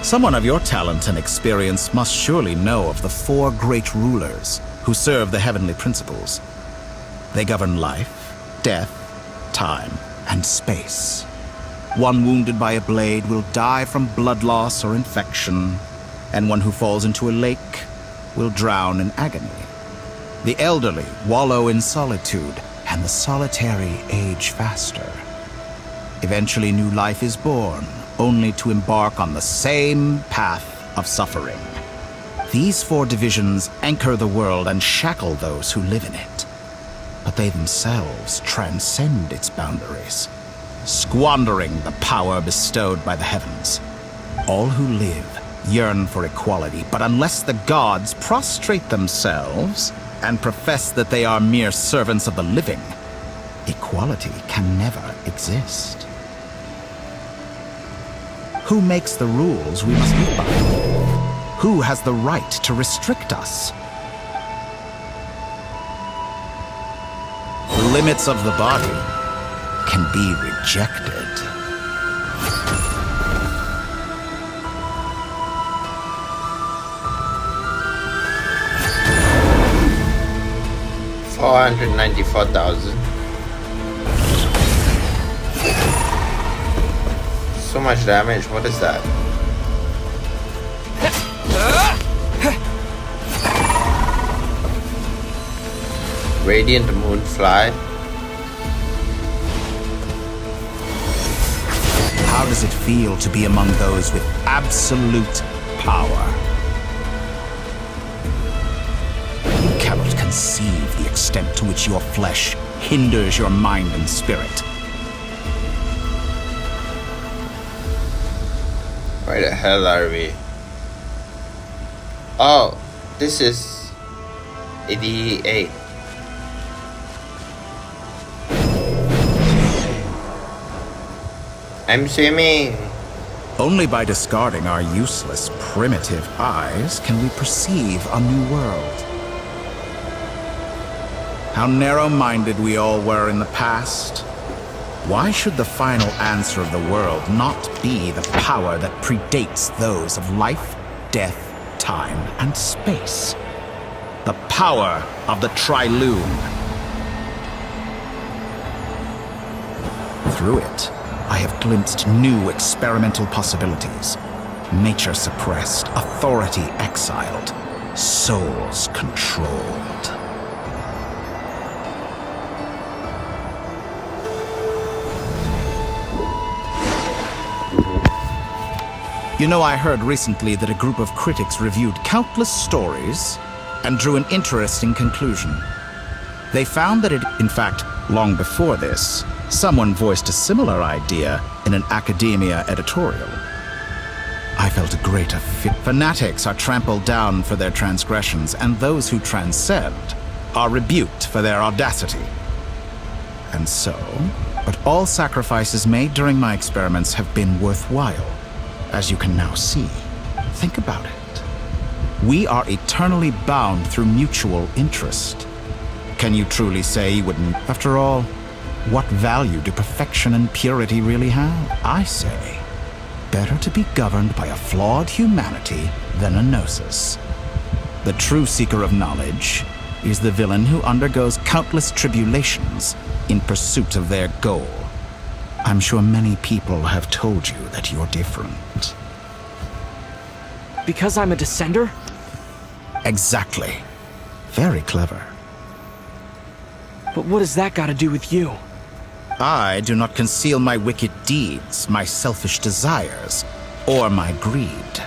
Someone of your talent and experience must surely know of the 4 great rulers who serve the heavenly principles. They govern life, death, time, and space. One wounded by a blade will die from blood loss or infection, and one who falls into a lake will drown in agony. The elderly wallow in solitude, and the solitary age faster. Eventually, new life is born, only to embark on the same path of suffering. These 4 divisions anchor the world and shackle those who live in it. But they themselves transcend its boundaries, squandering the power bestowed by the heavens. All who live yearn for equality, but unless the gods prostrate themselves and profess that they are mere servants of the living, equality can never exist. Who makes the rules we must live by? Who has the right to restrict us? The limits of the body can be rejected. $494,000. So much damage. What is that? Radiant Moonfly. How does it feel to be among those with absolute power? You cannot conceive the extent to which your flesh hinders your mind and spirit. Where the hell are we? Oh, this is 88. I'm swimming. Only by discarding our useless, primitive eyes can we perceive a new world. How narrow-minded we all were in the past. Why should the final answer of the world not be the power that predates those of life, death, time, and space? The power of the Trilune. Through it, I have glimpsed new experimental possibilities. Nature suppressed, authority exiled, souls controlled. You know, I heard recently that a group of critics reviewed countless stories and drew an interesting conclusion. They found that in fact, long before this, someone voiced a similar idea in an academia editorial. I felt a greater fear. Fanatics are trampled down for their transgressions, and those who transcend are rebuked for their audacity. And so, but all sacrifices made during my experiments have been worthwhile. As you can now see, think about it. We are eternally bound through mutual interest. Can you truly say you wouldn't? After all, what value do perfection and purity really have? I say, better to be governed by a flawed humanity than a gnosis. The true seeker of knowledge is the villain who undergoes countless tribulations in pursuit of their goal. I'm sure many people have told you that you're different. Because I'm a descender? Exactly. Very clever. But what does that got to do with you? I do not conceal my wicked deeds, my selfish desires, or my greed.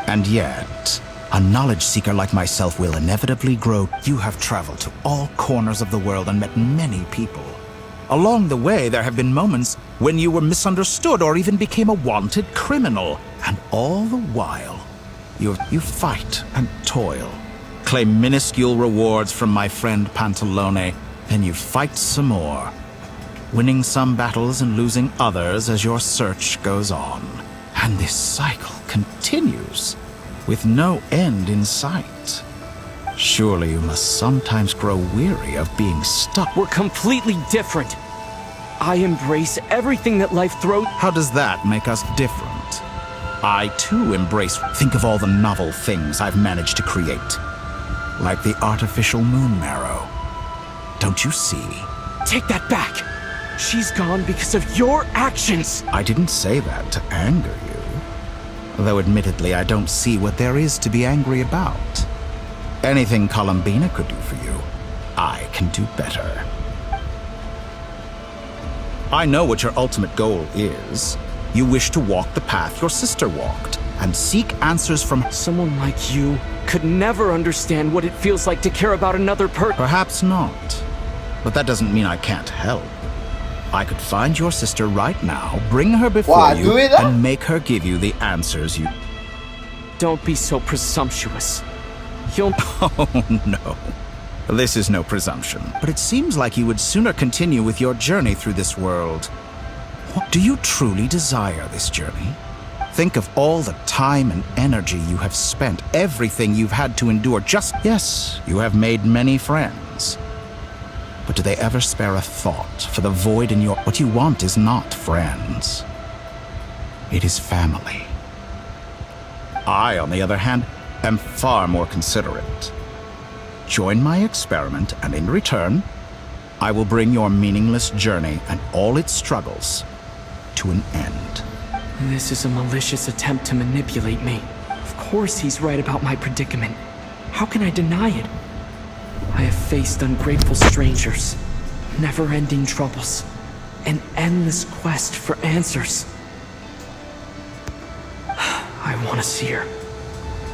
And yet, a knowledge seeker like myself will inevitably grow. You have traveled to all corners of the world and met many people. Along the way, there have been moments when you were misunderstood or even became a wanted criminal. And all the while, you fight and toil, claim minuscule rewards from my friend Pantalone, then you fight some more, winning some battles and losing others as your search goes on. And this cycle continues, with no end in sight. Surely you must sometimes grow weary of being stuck. We're completely different. I embrace everything that life throws. How does that make us different? I too embrace. Think of all the novel things I've managed to create. Like the artificial moon marrow. Don't you see? Take that back! She's gone because of your actions! I didn't say that to anger you. Though admittedly, I don't see what there is to be angry about. Anything Columbina could do for you, I can do better. I know what your ultimate goal is. You wish to walk the path your sister walked, and seek answers from... Someone like you could never understand what it feels like to care about another person. Perhaps not. But that doesn't mean I can't help. I could find your sister right now, bring her before you, and make her give you the answers you... Don't be so presumptuous. You'll... Oh, no. This is no presumption, but it seems like you would sooner continue with your journey through this world. Do you truly desire this journey? Think of all the time and energy you have spent, everything you've had to endure just... Yes, you have made many friends. But do they ever spare a thought for the void in your... What you want is not friends. It is family. I, on the other hand, am far more considerate. Join my experiment, and in return, I will bring your meaningless journey and all its struggles to an end. This is a malicious attempt to manipulate me. Of course he's right about my predicament. How can I deny it? I have faced ungrateful strangers, never-ending troubles, an endless quest for answers. I want to see her.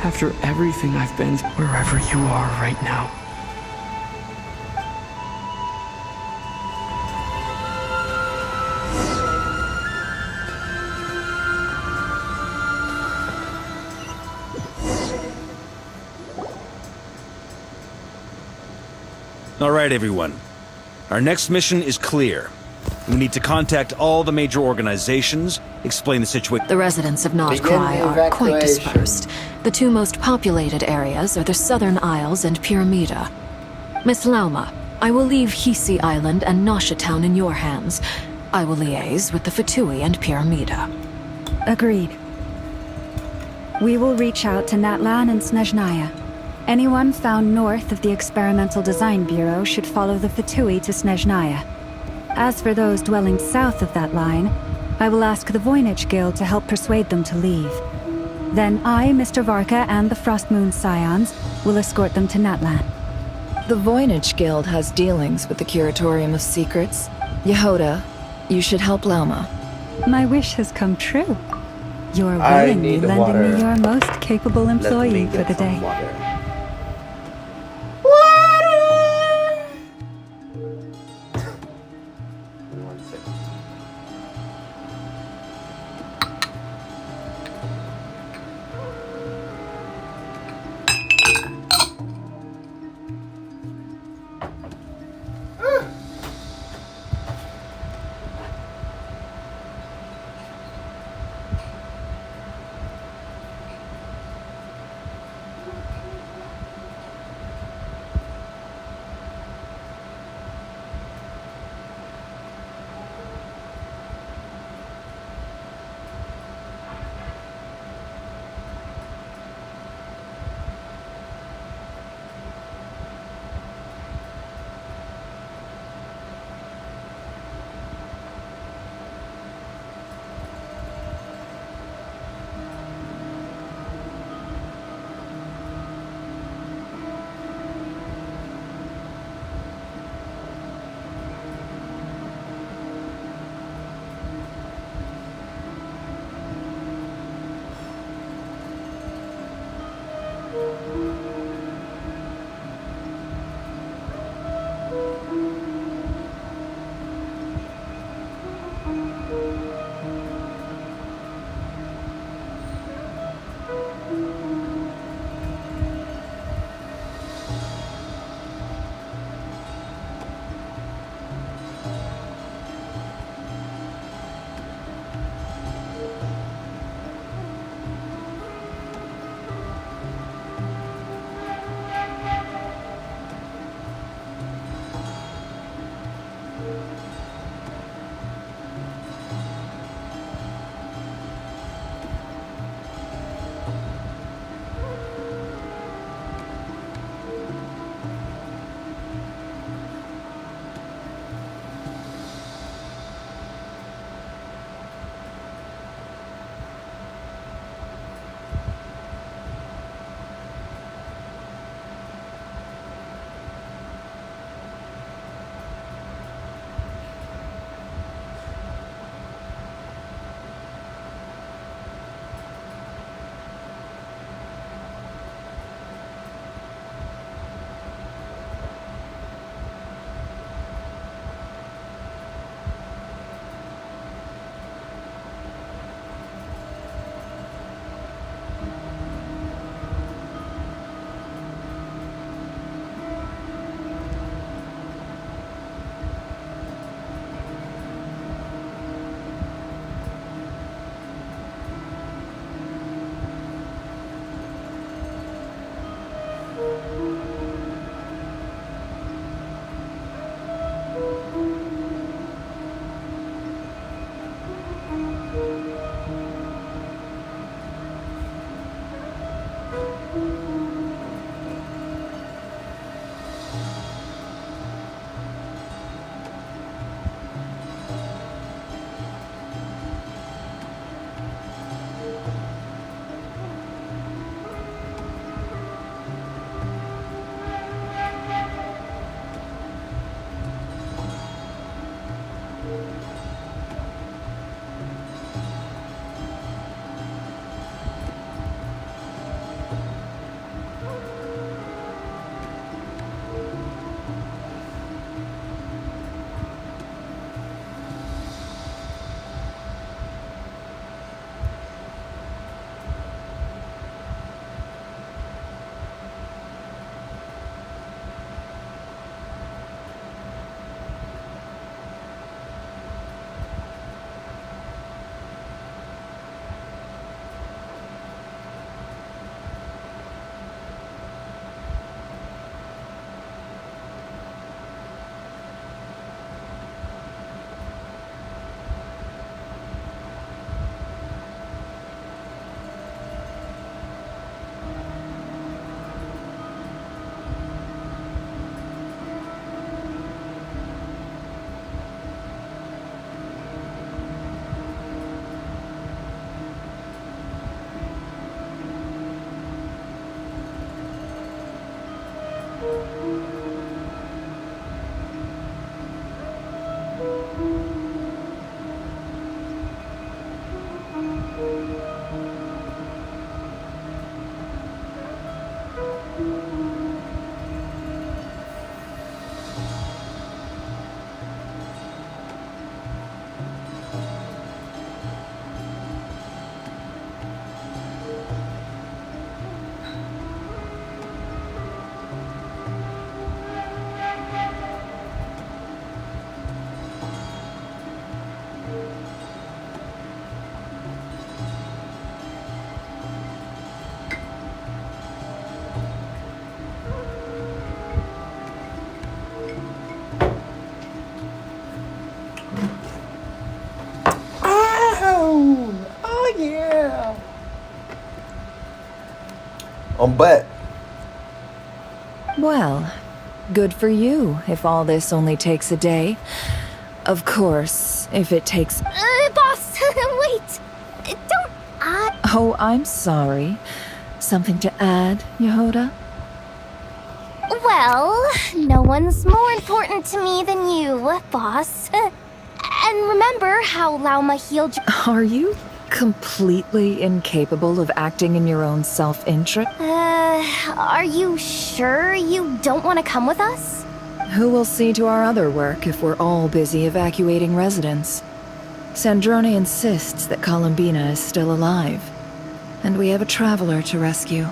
After everything I've been through, wherever you are right now. All right, everyone. Our next mission is clear. We need to contact all the major organizations, explain the situation. The residents of Not Cry are quite dispersed. The two most populated areas are the Southern Isles and Pyramida. Miss Lauma, I will leave Hisi Island and Nasha Town in your hands. I will liaise with the Fatui and Pyramida. Agreed. We will reach out to Natlan and Snezhnaya. Anyone found north of the Experimental Design Bureau should follow the Fatui to Snezhnaya. As for those dwelling south of that line, I will ask the Voynich Guild to help persuade them to leave. Then I, Mr. Varka, and the Frostmoon Scions will escort them to Natlan. The Voynich Guild has dealings with the Curatorium of Secrets. Yehoda, you should help Lauma. My wish has come true. You're willingly lending me your most capable employee for the day. On butt. Well, good for you if all this only takes a day. Of course, if it takes... Boss, wait! Don't add... Oh, I'm sorry. Something to add, Yehoda? Well, no one's more important to me than you, boss. And remember how Lauma healed you? Are you completely incapable of acting in your own self-interest? Are you sure you don't want to come with us? Who will see to our other work if we're all busy evacuating residents? Sandrone insists that Columbina is still alive, and we have a traveler to rescue.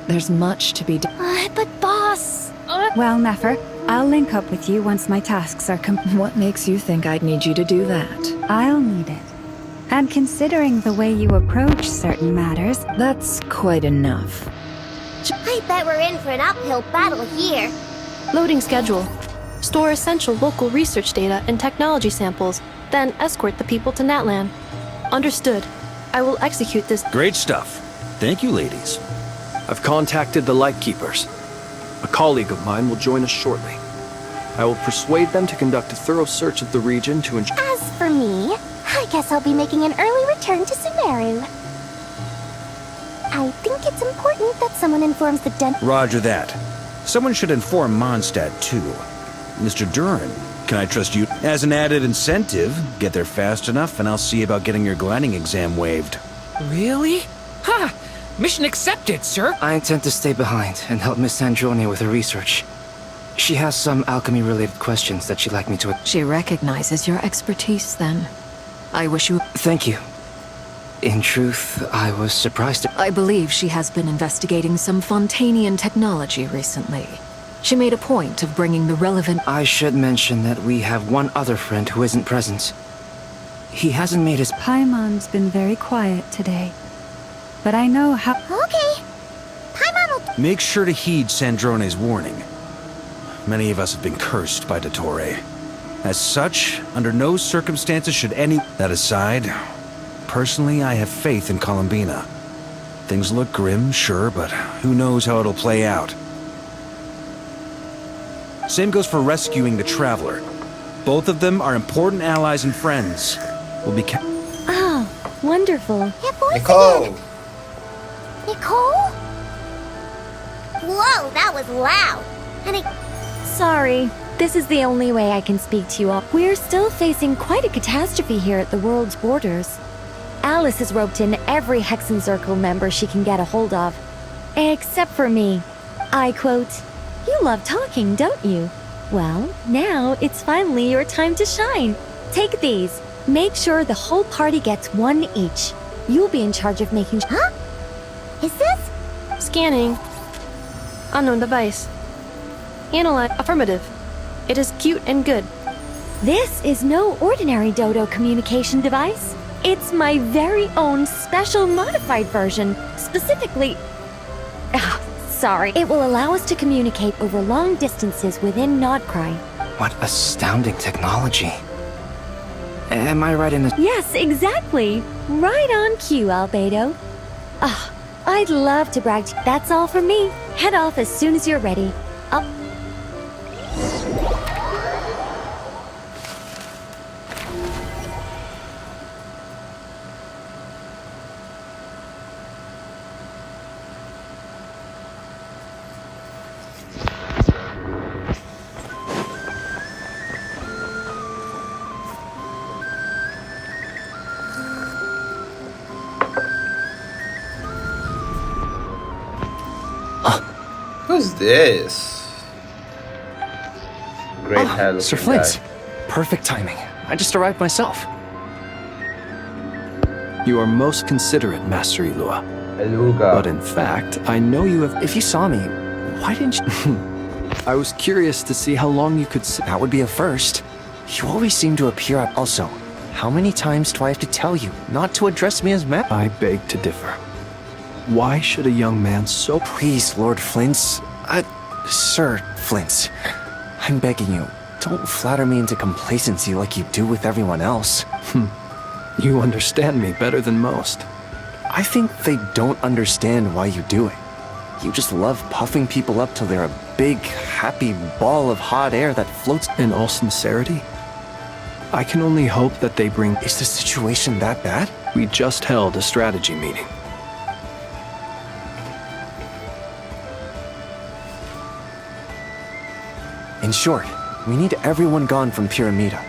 There's much to be done. But boss... Well, Nefer, I'll link up with you once my tasks are What makes you think I'd need you to do that? I'll need it. And considering the way you approach certain matters... That's quite enough. I bet we're in for an uphill battle here. Loading schedule. Store essential local research data and technology samples, then escort the people to Natlan. Understood. I will execute this. Great stuff. Thank you, ladies. I've contacted the Lightkeepers. A colleague of mine will join us shortly. I will persuade them to conduct a thorough search of the region to ensure... As for me, I guess I'll be making an early return to Sumeru. I think it's important that someone informs the Roger that. Someone should inform Mondstadt, too. Mr. Duran, can I trust you? As an added incentive, get there fast enough and I'll see about getting your gliding exam waived. Really? Ha! Mission accepted, sir. I intend to stay behind and help Miss Sandrone with her research. She has some alchemy-related questions that she'd like me to... She recognizes your expertise, then. I wish you... Thank you. In truth, I was surprised I believe she has been investigating some Fontanian technology recently. She made a point of bringing the relevant... I should mention that we have one other friend who isn't present. He hasn't made his... Paimon's been very quiet today. But I know how... Okay. Paimon will... Make sure to heed Sandrone's warning. Many of us have been cursed by Dottore. As such, under no circumstances should any... That aside, personally I have faith in Columbina. Things look grim, sure, but who knows how it'll play out. Same goes for rescuing the Traveler. Both of them are important allies and friends. We'll be Oh, wonderful. Nicole! Nicole? Whoa, that was loud. And Sorry, this is the only way I can speak to you all. We're still facing quite a catastrophe here at the world's borders. Alice has roped in every Hexen Circle member she can get a hold of. Except for me. I quote, "You love talking, don't you? Well, now it's finally your time to shine. Take these. Make sure the whole party gets one each. You'll be in charge of making Huh? Is this? Scanning. Unknown device. Analyze. Affirmative. It is cute and good. This is no ordinary Dodo communication device. It's my very own special modified version, specifically... sorry. It will allow us to communicate over long distances within Nodcry. What astounding technology. Am I right in the... Yes, exactly. Right on cue, Albedo. I'd love to brag to you. That's all from me. Head off as soon as you're ready. Who's this? Great hair Sir looking Flint. Perfect timing. I just arrived myself. You are most considerate, Master Ilua. Eluga. But in fact, I know you have... If you saw me, why didn't you... I was curious to see how long you could sit. That would be a first. You always seem to appear at... Also, how many times do I have to tell you not to address me as Matt? I beg to differ. Why should a young man so... Please, Lord Flint's... Sir Flint's. I'm begging you, don't flatter me into complacency like you do with everyone else. You understand me better than most. I think they don't understand why you do it. You just love puffing people up till they're a big, happy ball of hot air that floats... In all sincerity, I can only hope that they bring... Is the situation that bad? We just held a strategy meeting. In short, we need everyone gone from Pyramida.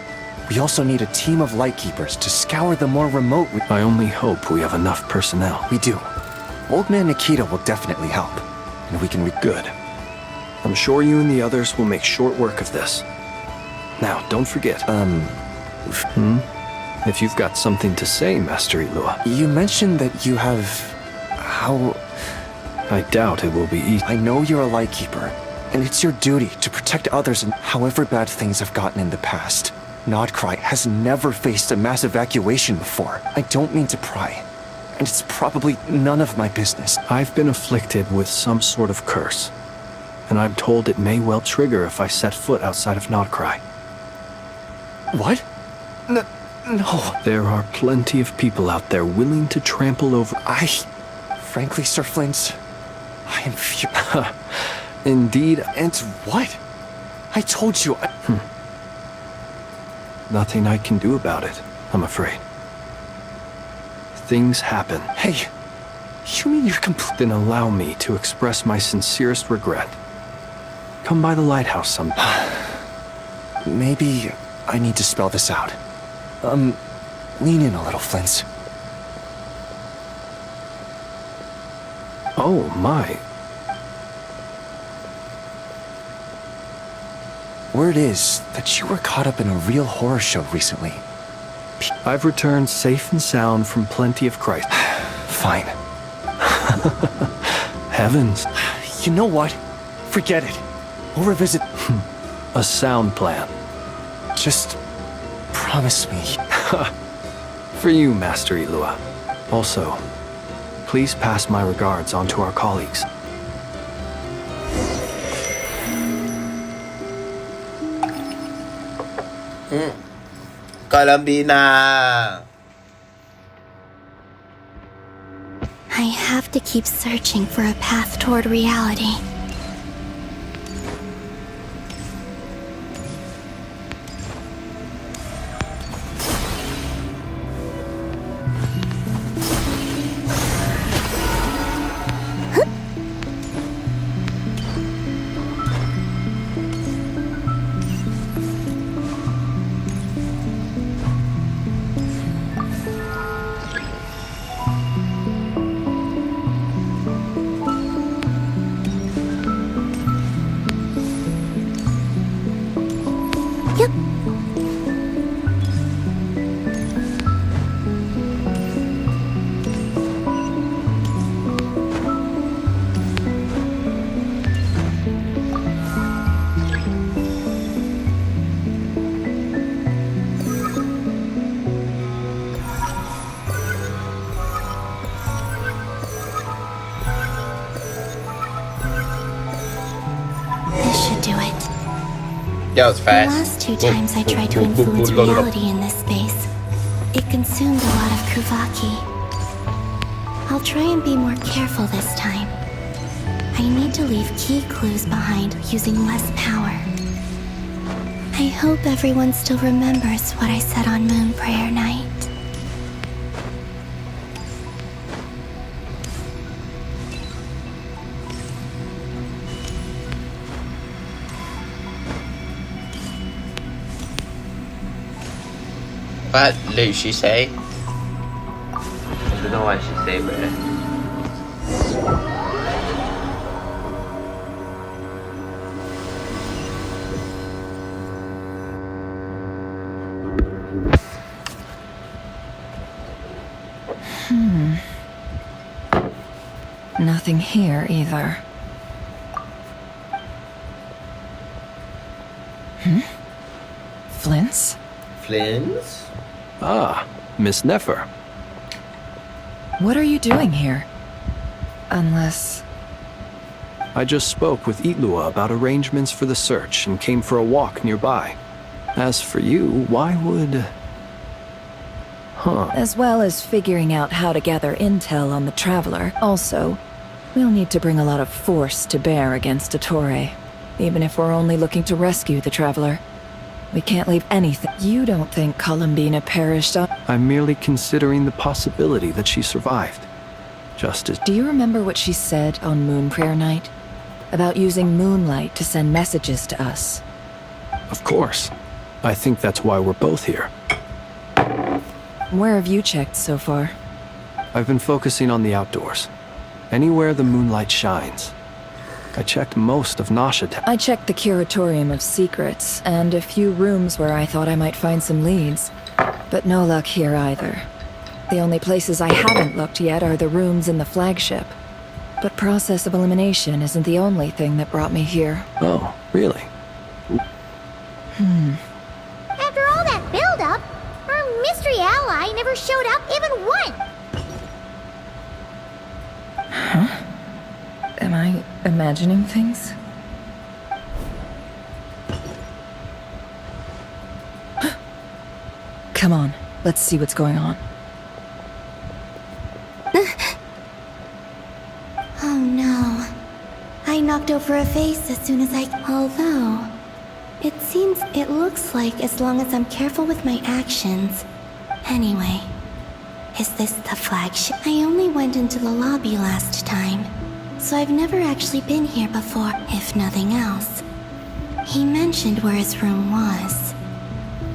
We also need a team of Lightkeepers to scour the more remote... I only hope we have enough personnel. We do. Old Man Nikita will definitely help. And we can... Good. I'm sure you and the others will make short work of this. Now, don't forget. If you've got something to say, Master Ilua. You mentioned that you have... How... I doubt it will be easy. I know you're a Lightkeeper. And it's your duty to protect others, and however bad things have gotten in the past. Nodcry has never faced a mass evacuation before. I don't mean to pry, and it's probably none of my business. I've been afflicted with some sort of curse, and I'm told it may well trigger if I set foot outside of Nodcry. What? No. There are plenty of people out there willing to trample over... Frankly, Sir Flint, I am Indeed. And what? I told you Nothing I can do about it, I'm afraid. Things happen. Hey, you mean you're Then allow me to express my sincerest regret. Come by the lighthouse sometime. Maybe I need to spell this out. Lean in a little, Flint. Oh, my. Word is that you were caught up in a real horror show recently. I've returned safe and sound from plenty of crisis. Fine. Heavens. You know what? Forget it. We'll revisit... A sound plan. Just... promise me. For you, Master Ilua. Also, please pass my regards on to our colleagues. Columbina! I have to keep searching for a path toward reality. it. That was The fast. last two times I tried to influence reality in this space, it consumed a lot of Kuvaki. I'll try and be more careful this time. I need to leave key clues behind using less power. I hope everyone still remembers what I said on Moon Prayer Night. What did she say? I don't know what she say, brother. Nothing here either. Flints? Flints? Ah, Miss Nefer. What are you doing here? Unless... I just spoke with Itlua about arrangements for the search and came for a walk nearby. As for you, why would... Huh. As well as figuring out how to gather intel on the Traveler. Also, we'll need to bring a lot of force to bear against Dottore. Even if we're only looking to rescue the Traveler. We can't leave anything. You don't think Columbina perished on... I'm merely considering the possibility that she survived. Just as... Do you remember what she said on Moon Prayer Night? About using moonlight to send messages to us? Of course. I think that's why we're both here. Where have you checked so far? I've been focusing on the outdoors. Anywhere the moonlight shines. I checked most of Nasha. I checked the Curatorium of Secrets, and a few rooms where I thought I might find some leads. But no luck here either. The only places I haven't looked yet are the rooms in the flagship. But process of elimination isn't the only thing that brought me here. Oh, really? After all that build-up, our mystery ally never showed up even once! Huh? Am I imagining things? Come on, let's see what's going on. Oh no. I knocked over a vase as soon as Although, it looks like as long as I'm careful with my actions. Anyway, is this the flagship? I only went into the lobby last time, so I've never actually been here before, if nothing else. He mentioned where his room was.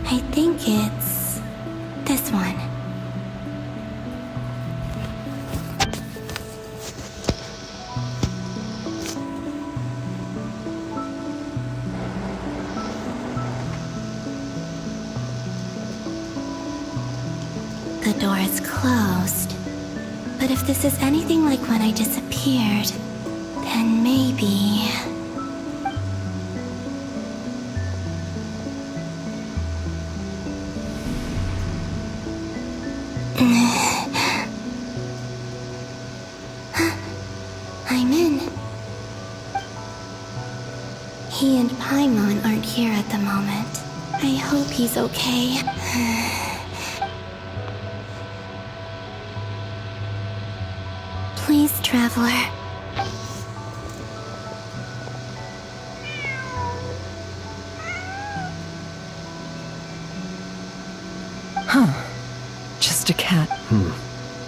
I think it's... this one. The door is closed. But if this is anything like when I disappeared, then maybe... I'm in. He and Paimon aren't here at the moment. I hope he's okay. Please, Traveler. Huh. Just a cat.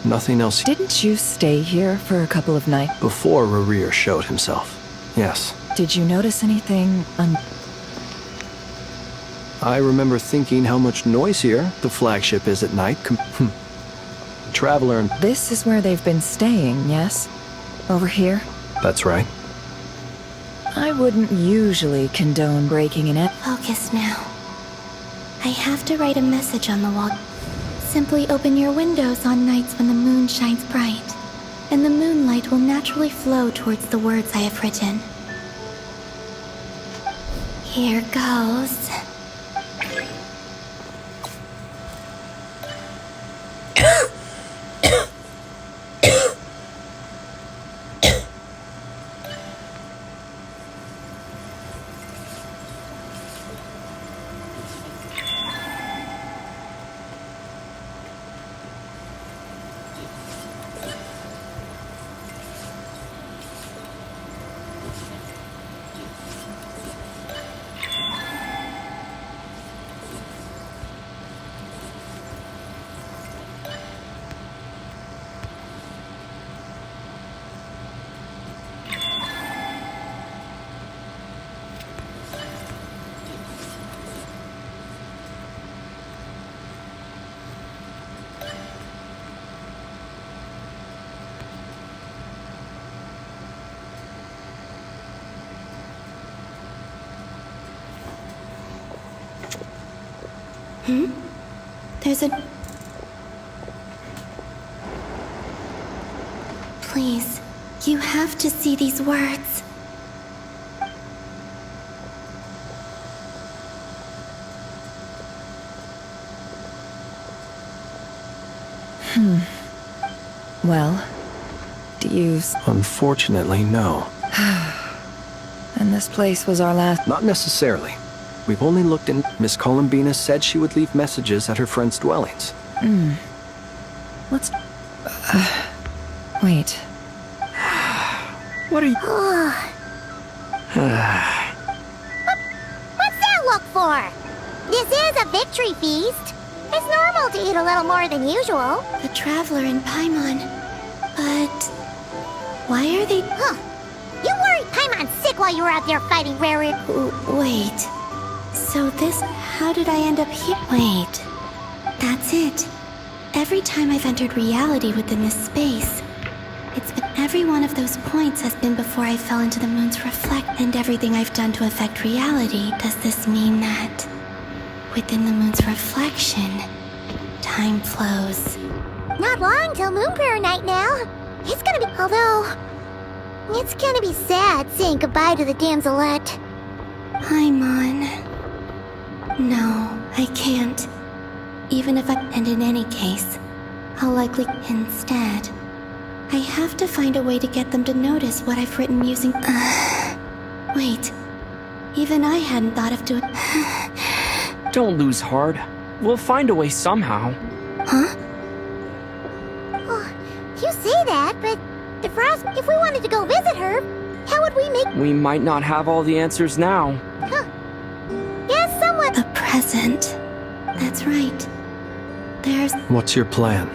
Nothing else. Didn't you stay here for a couple of nights? Before Rarir showed himself. Yes. Did you notice anything I remember thinking how much noisier the flagship is at night. Traveler and... This is where they've been staying, yes? Over here? That's right. I wouldn't usually condone breaking in it. Focus now. I have to write a message on the wall. Simply open your windows on nights when the moon shines bright, and the moonlight will naturally flow towards the words I have written. Here goes. There's a... Please, you have to see these words. Well, do you... Unfortunately, no. And this place was our last... Not necessarily. We've only looked in. Miss Columbina said she would leave messages at her friends' dwellings. Let's... wait. What are you... What's that look for? This is a victory feast. It's normal to eat a little more than usual. The Traveler and Paimon. But... why are they... Huh. You worried Paimon's sick while you were out there fighting Rary. Wait. So this... how did I end up here? Wait. That's it. Every time I've entered reality within this space, it's been... every one of those points has been before I fell into the moon's reflect, and everything I've done to affect reality. Does this mean that... within the moon's reflection, time flows? Not long till Moon Prayer Night now. It's gonna be... although... it's gonna be sad saying goodbye to the damselette. Paimon. No, I can't. Even if I... and in any case, I'll likely... instead, I have to find a way to get them to notice what I've written using... wait. Even I hadn't thought of doing... Don't lose heart. We'll find a way somehow. Huh? Oh, you say that, but... if we wanted to go visit her, how would we make... We might not have all the answers now. Huh. Yes, someone... A present. That's right. There's... What's your plan?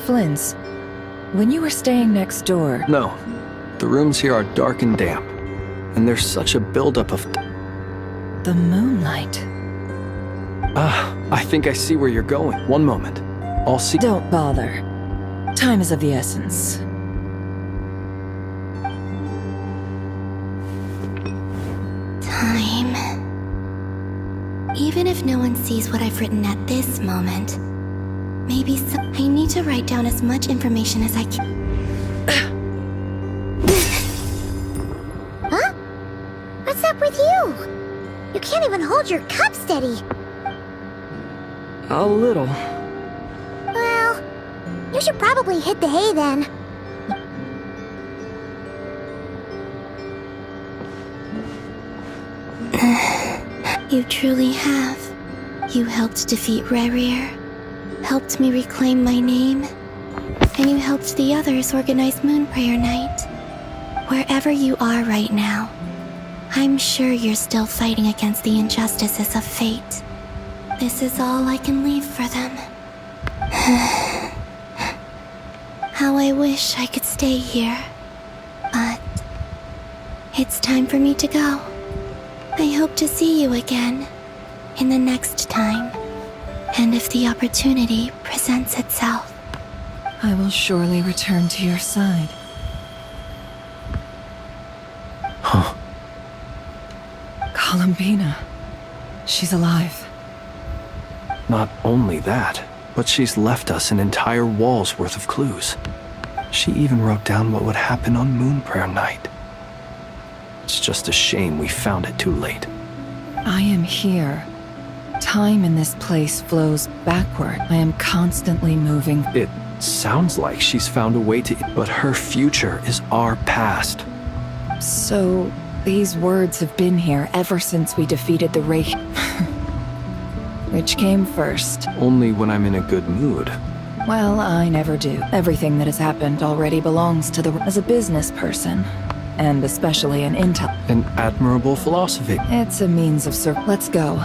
Flynn's. When you were staying next door... No. The rooms here are dark and damp. And there's such a buildup of... the moonlight. I think I see where you're going. One moment. I'll see... Don't bother. Time is of the essence. Time. Even if no one sees what I've written at this moment, maybe I need to write down as much information as I can. Huh? What's up with you? You can't even hold your cup steady. A little. Well, you should probably hit the hay then. You truly have. You helped defeat Rerir, helped me reclaim my name, and you helped the others organize Moon Prayer Night. Wherever you are right now, I'm sure you're still fighting against the injustices of fate. This is all I can leave for them. How I wish I could stay here. But it's time for me to go. I hope to see you again in the next time. And if the opportunity presents itself. I will surely return to your side. Huh. Columbina. She's alive. Not only that, but she's left us an entire wall's worth of clues. She even wrote down what would happen on Moon Prayer Night. It's just a shame we found it too late. I am here. Time in this place flows backward. I am constantly moving. It sounds like she's found a way to... but her future is our past. So, these words have been here ever since we defeated the Reich. Which came first? Only when I'm in a good mood. Well, I never do. Everything that has happened already belongs to the... as a business person. And especially an intel... An admirable philosophy. It's a means of Let's go.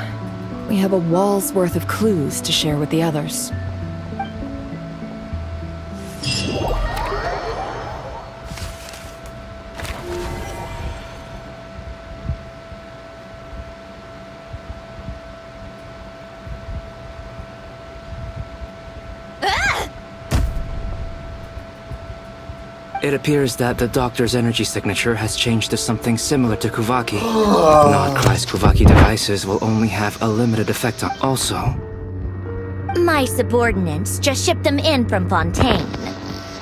We have a wall's worth of clues to share with the others. It appears that the doctor's energy signature has changed to something similar to Kuvaki. Not-Christ Kuvaki devices will only have a limited effect on... Also, My subordinates just shipped them in from Fontaine.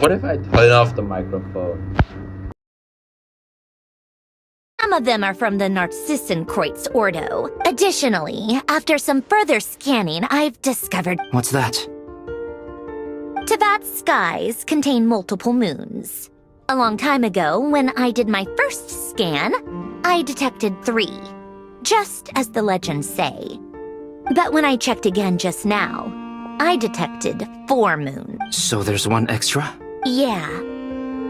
What if I turn off the microphone? Some of them are from the Narcissenkreuz Ordo. Additionally, after some further scanning, I've discovered what's that? Tevat's skies contain multiple moons. A long time ago, when I did my first scan, I detected 3, just as the legends say. But when I checked again just now, I detected 4 moons. So there's one extra? Yeah.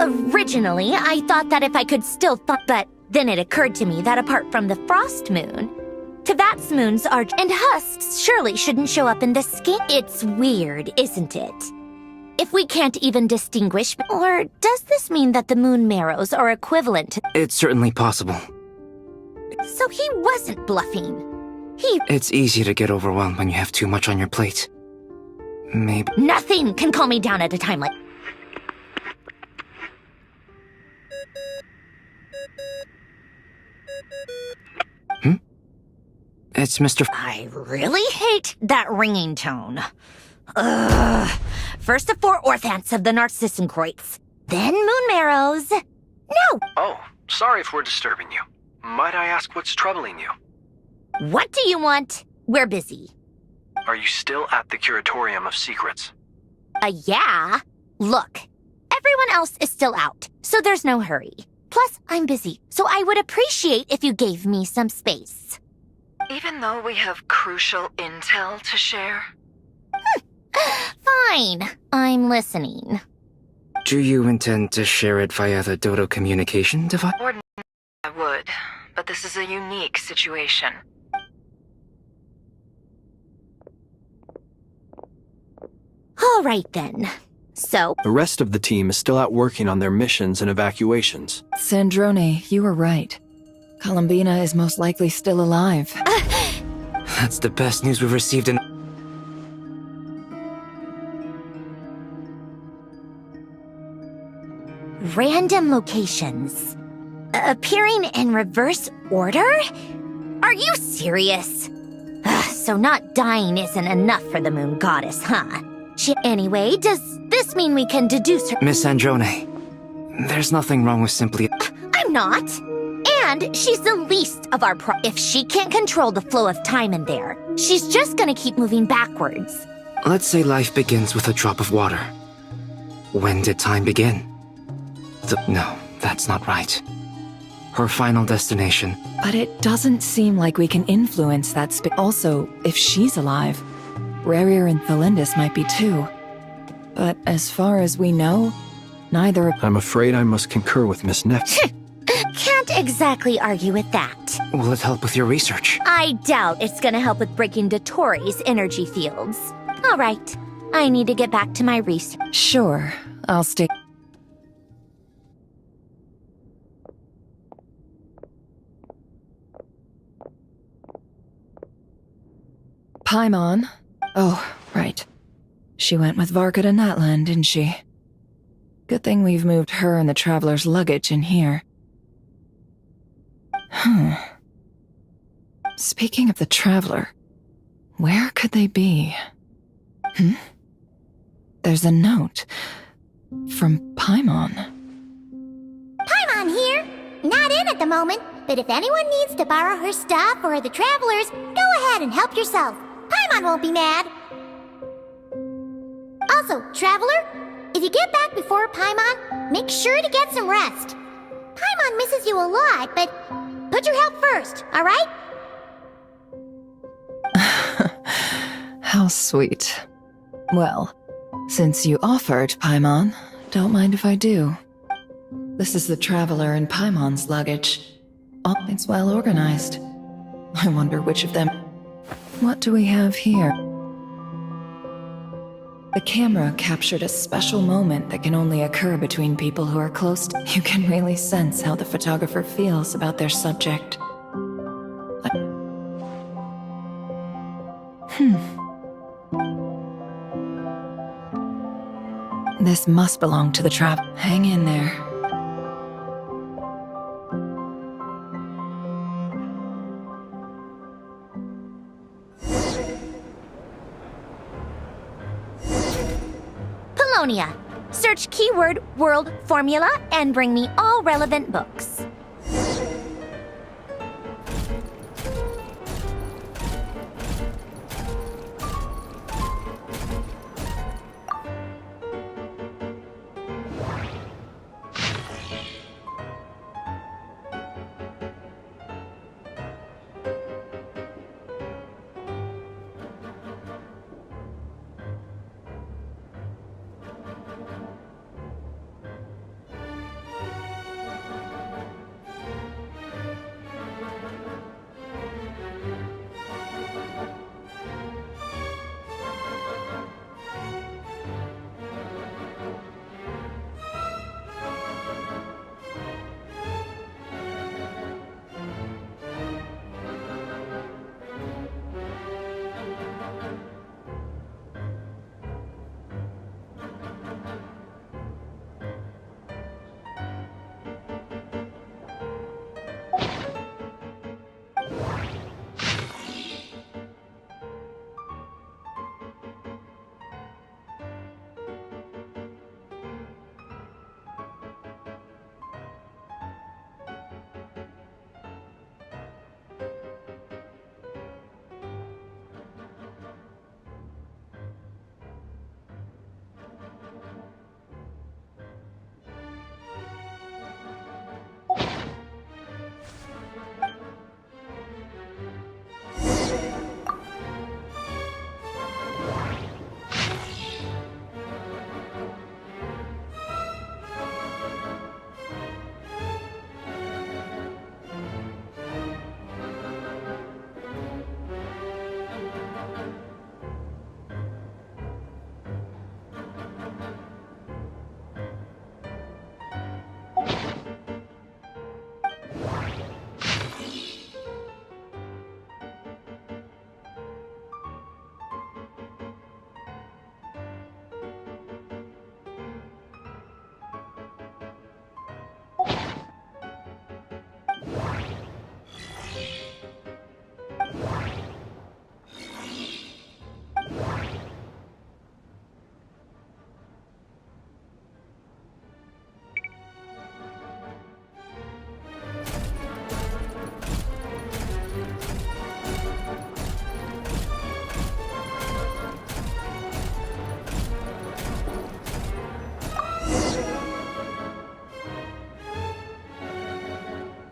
Originally, I thought that if I could still but then it occurred to me that apart from the frost moon, Tevat's moons are and husks surely shouldn't show up in the scan. It's weird, isn't it? If we can't even distinguish, or does this mean that the moon marrows are equivalent to... It's certainly possible. So he wasn't bluffing. It's easy to get overwhelmed when you have too much on your plate. Maybe... Nothing can calm me down at a time like... It's Mr. I really hate that ringing tone. Ugh. First the 4 orthants of the Narcissenkreuz, then moon marrows. No! Oh, sorry if we're disturbing you. Might I ask what's troubling you? What do you want? We're busy. Are you still at the Curatorium of Secrets? Yeah. Look, everyone else is still out, so there's no hurry. Plus, I'm busy, so I would appreciate if you gave me some space. Even though we have crucial intel to share? Fine, I'm listening. Do you intend to share it via the Dodo communication device? Ordinarily, I would, but this is a unique situation. All right then. So, The rest of the team is still out working on their missions and evacuations. Sandrone, you were right. Columbina is most likely still alive. That's the best news we've received in... random locations. Appearing in reverse order? Are you serious? So not dying isn't enough for the moon goddess, huh? Anyway, does this mean we can deduce her— Miss Androne, there's nothing wrong with simply... I'm not! And she's the least of our If she can't control the flow of time in there, she's just gonna keep moving backwards. Let's say life begins with a drop of water. When did time begin? No, that's not right. Her final destination. But it doesn't seem like we can influence that Also, if she's alive, Rarier and Thalindus might be too. But as far as we know, neither... I'm afraid I must concur with Miss Neff. Can't exactly argue with that. Will it help with your research? I doubt it's gonna help with breaking Dottore's energy fields. All right, I need to get back to my research. Sure, I'll stay... Paimon. Oh, right. She went with Varka to Natlan, didn't she? Good thing we've moved her and the Traveler's luggage in here. Speaking of the Traveler, where could they be? There's a note from Paimon. Paimon here. Not in at the moment, but if anyone needs to borrow her stuff or the Travelers, go ahead and help yourself. Paimon won't be mad. Also, Traveler, if you get back before Paimon, make sure to get some rest. Paimon misses you a lot, but put your health first, alright? How sweet. Well, since you offered, Paimon, don't mind if I do. This is the Traveler and Paimon's luggage. Oh, it's well organized. I wonder which of them... What do we have here? The camera captured a special moment that can only occur between people who are close to... You can really sense how the photographer feels about their subject. This must belong to the trap. Hang in there. Polonia. Search keyword world formula and bring me all relevant books.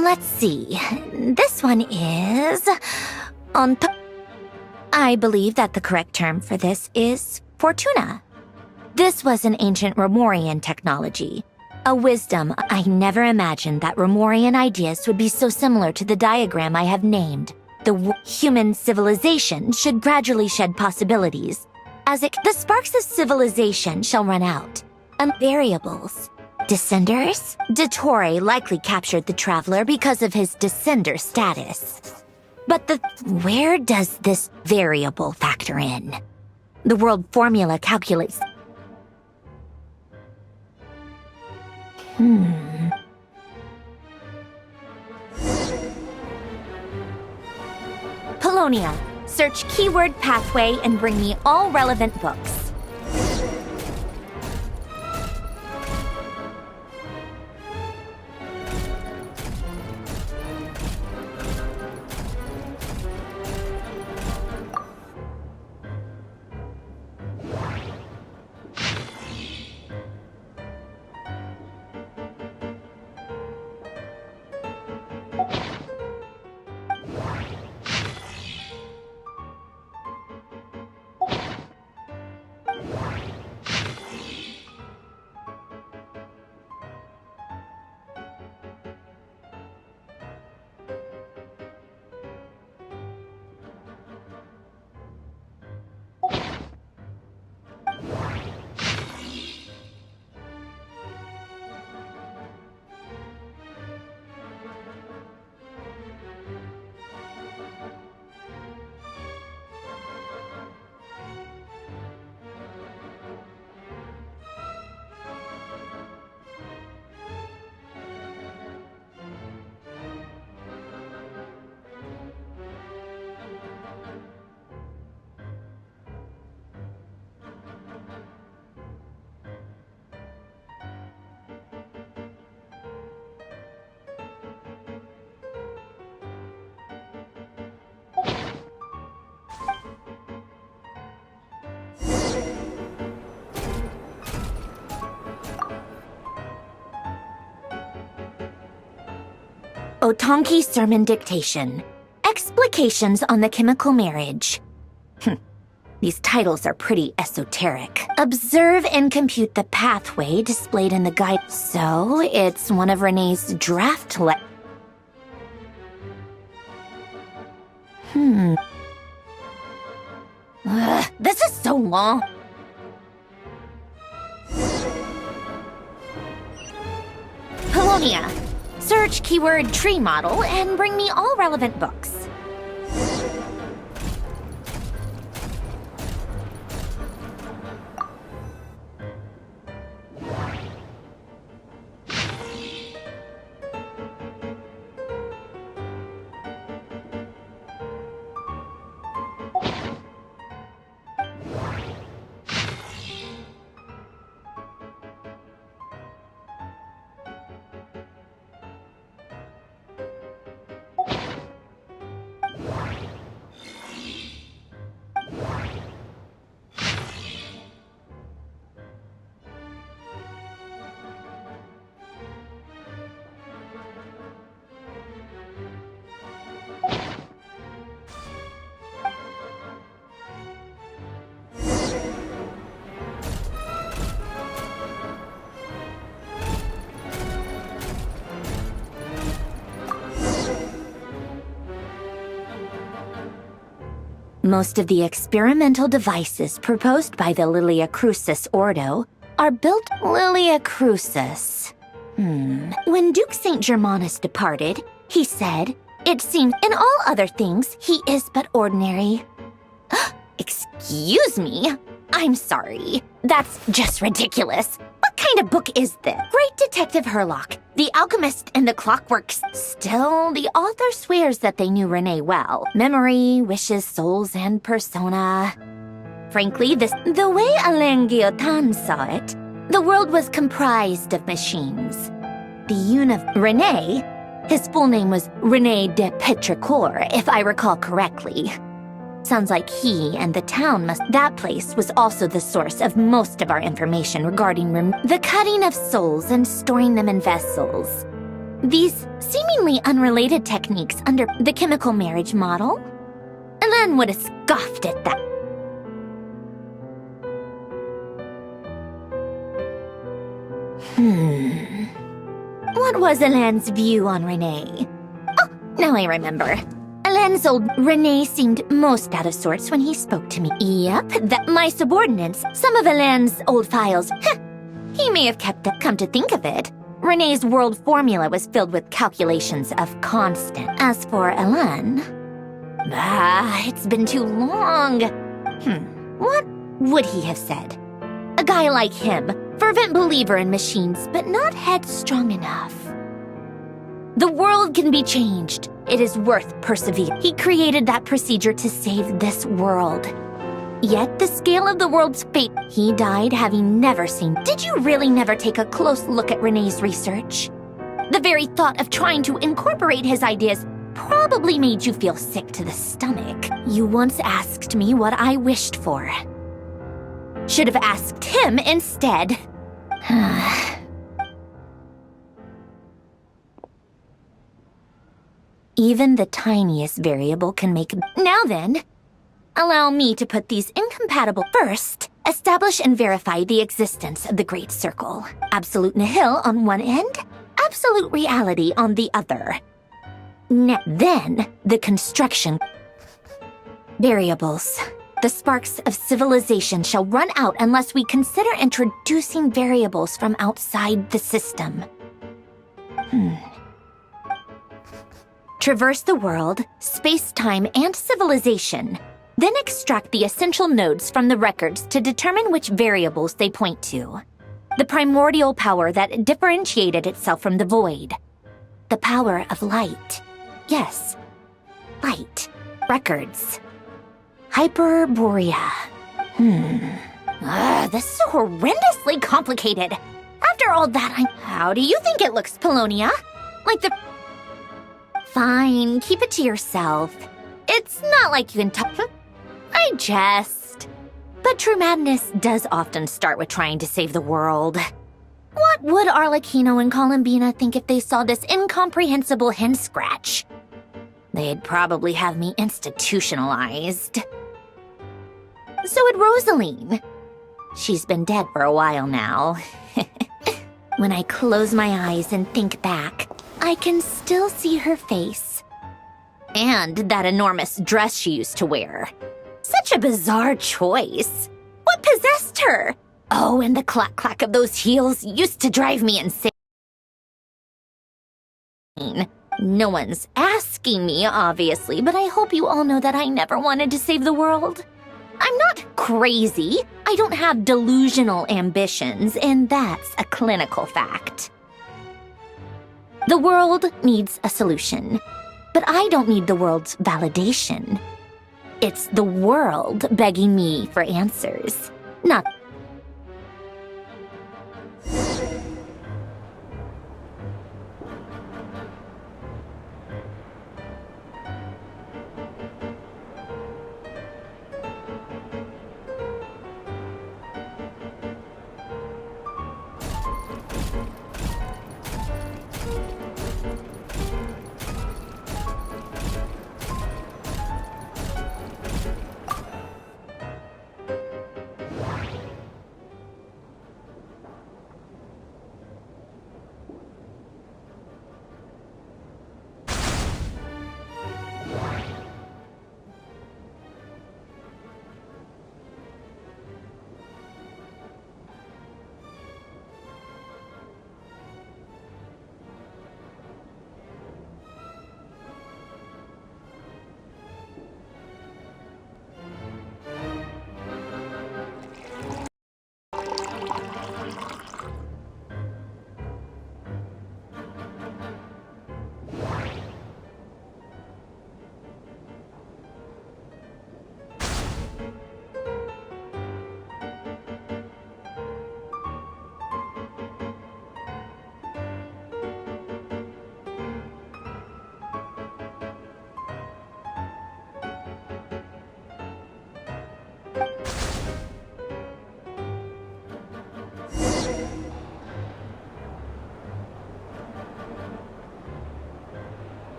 Let's see. This one is... on top. I believe that the correct term for this is Fortuna. This was an ancient Romorian technology. A wisdom I never imagined that Romorian ideas would be so similar to the diagram I have named. The human civilization should gradually shed possibilities. The sparks of civilization shall run out. Variables. Descenders? Dottore likely captured the traveler because of his descender status. But where does this variable factor in? The world formula calculates... Polonia. Search keyword pathway and bring me all relevant books. Otonki Sermon Dictation. Explications on the Chemical Marriage. These titles are pretty esoteric. Observe and compute the pathway displayed in the guide. So, it's one of Renee's draft this is so long. Polonia. Search keyword tree model and bring me all relevant books. Most of the experimental devices proposed by the Lilia Crucis Ordo are built Lilia Crucis. When Duke St. Germanus departed, he said, "It seems in all other things he is but ordinary." Excuse me? I'm sorry. That's just ridiculous. What kind of book is this? Great Detective Herlock, The Alchemist and the Clockworks. Still, the author swears that they knew Renee well. Memory, wishes, souls, and persona. Frankly, the way Alain Guillotin saw it, the world was comprised of machines. Renee, his full name was René de Petrichor, if I recall correctly. Sounds like he and the town that place was also the source of most of our information regarding the cutting of souls and storing them in vessels. These seemingly unrelated techniques under the chemical marriage model? Alain would have scoffed at that. What was Alain's view on Renee? Oh, now I remember. Alain's old Renee seemed most out of sorts when he spoke to me. Yep, that my subordinates, some of Alain's old files. He may have come to think of it. Renee's world formula was filled with calculations of constant. As for Alain, it's been too long. What would he have said? A guy like him, fervent believer in machines, but not headstrong enough. The world can be changed. It is worth persevering. He created that procedure to save this world. Yet the scale of the world's fate, he died having never seen. Did you really never take a close look at Renee's research? The very thought of trying to incorporate his ideas probably made you feel sick to the stomach. You once asked me what I wished for. Should have asked him instead. Even the tiniest variable can make... Now then, allow me to put these incompatible... First, establish and verify the existence of the Great Circle. Absolute nihil on one end, absolute reality on the other. Then, the construction... Variables. The sparks of civilization shall run out unless we consider introducing variables from outside the system. Traverse the world, space-time, and civilization. Then extract the essential nodes from the records to determine which variables they point to. The primordial power that differentiated itself from the void. The power of light. Yes, light. Records. Hyperborea. This is so horrendously complicated. After all that, How do you think it looks, Polonia? Like the... Fine, keep it to yourself. It's not like you can talk... I jest. But true madness does often start with trying to save the world. What would Arlecchino and Columbina think if they saw this incomprehensible hen scratch? They'd probably have me institutionalized. So would Rosaline. She's been dead for a while now. When I close my eyes and think back, I can still see her face. And that enormous dress she used to wear. Such a bizarre choice. What possessed her? Oh, and the clack-clack of those heels used to drive me insane. No one's asking me, obviously, but I hope you all know that I never wanted to save the world. I'm not crazy. I don't have delusional ambitions, and that's a clinical fact. The world needs a solution, but I don't need the world's validation. It's the world begging me for answers, not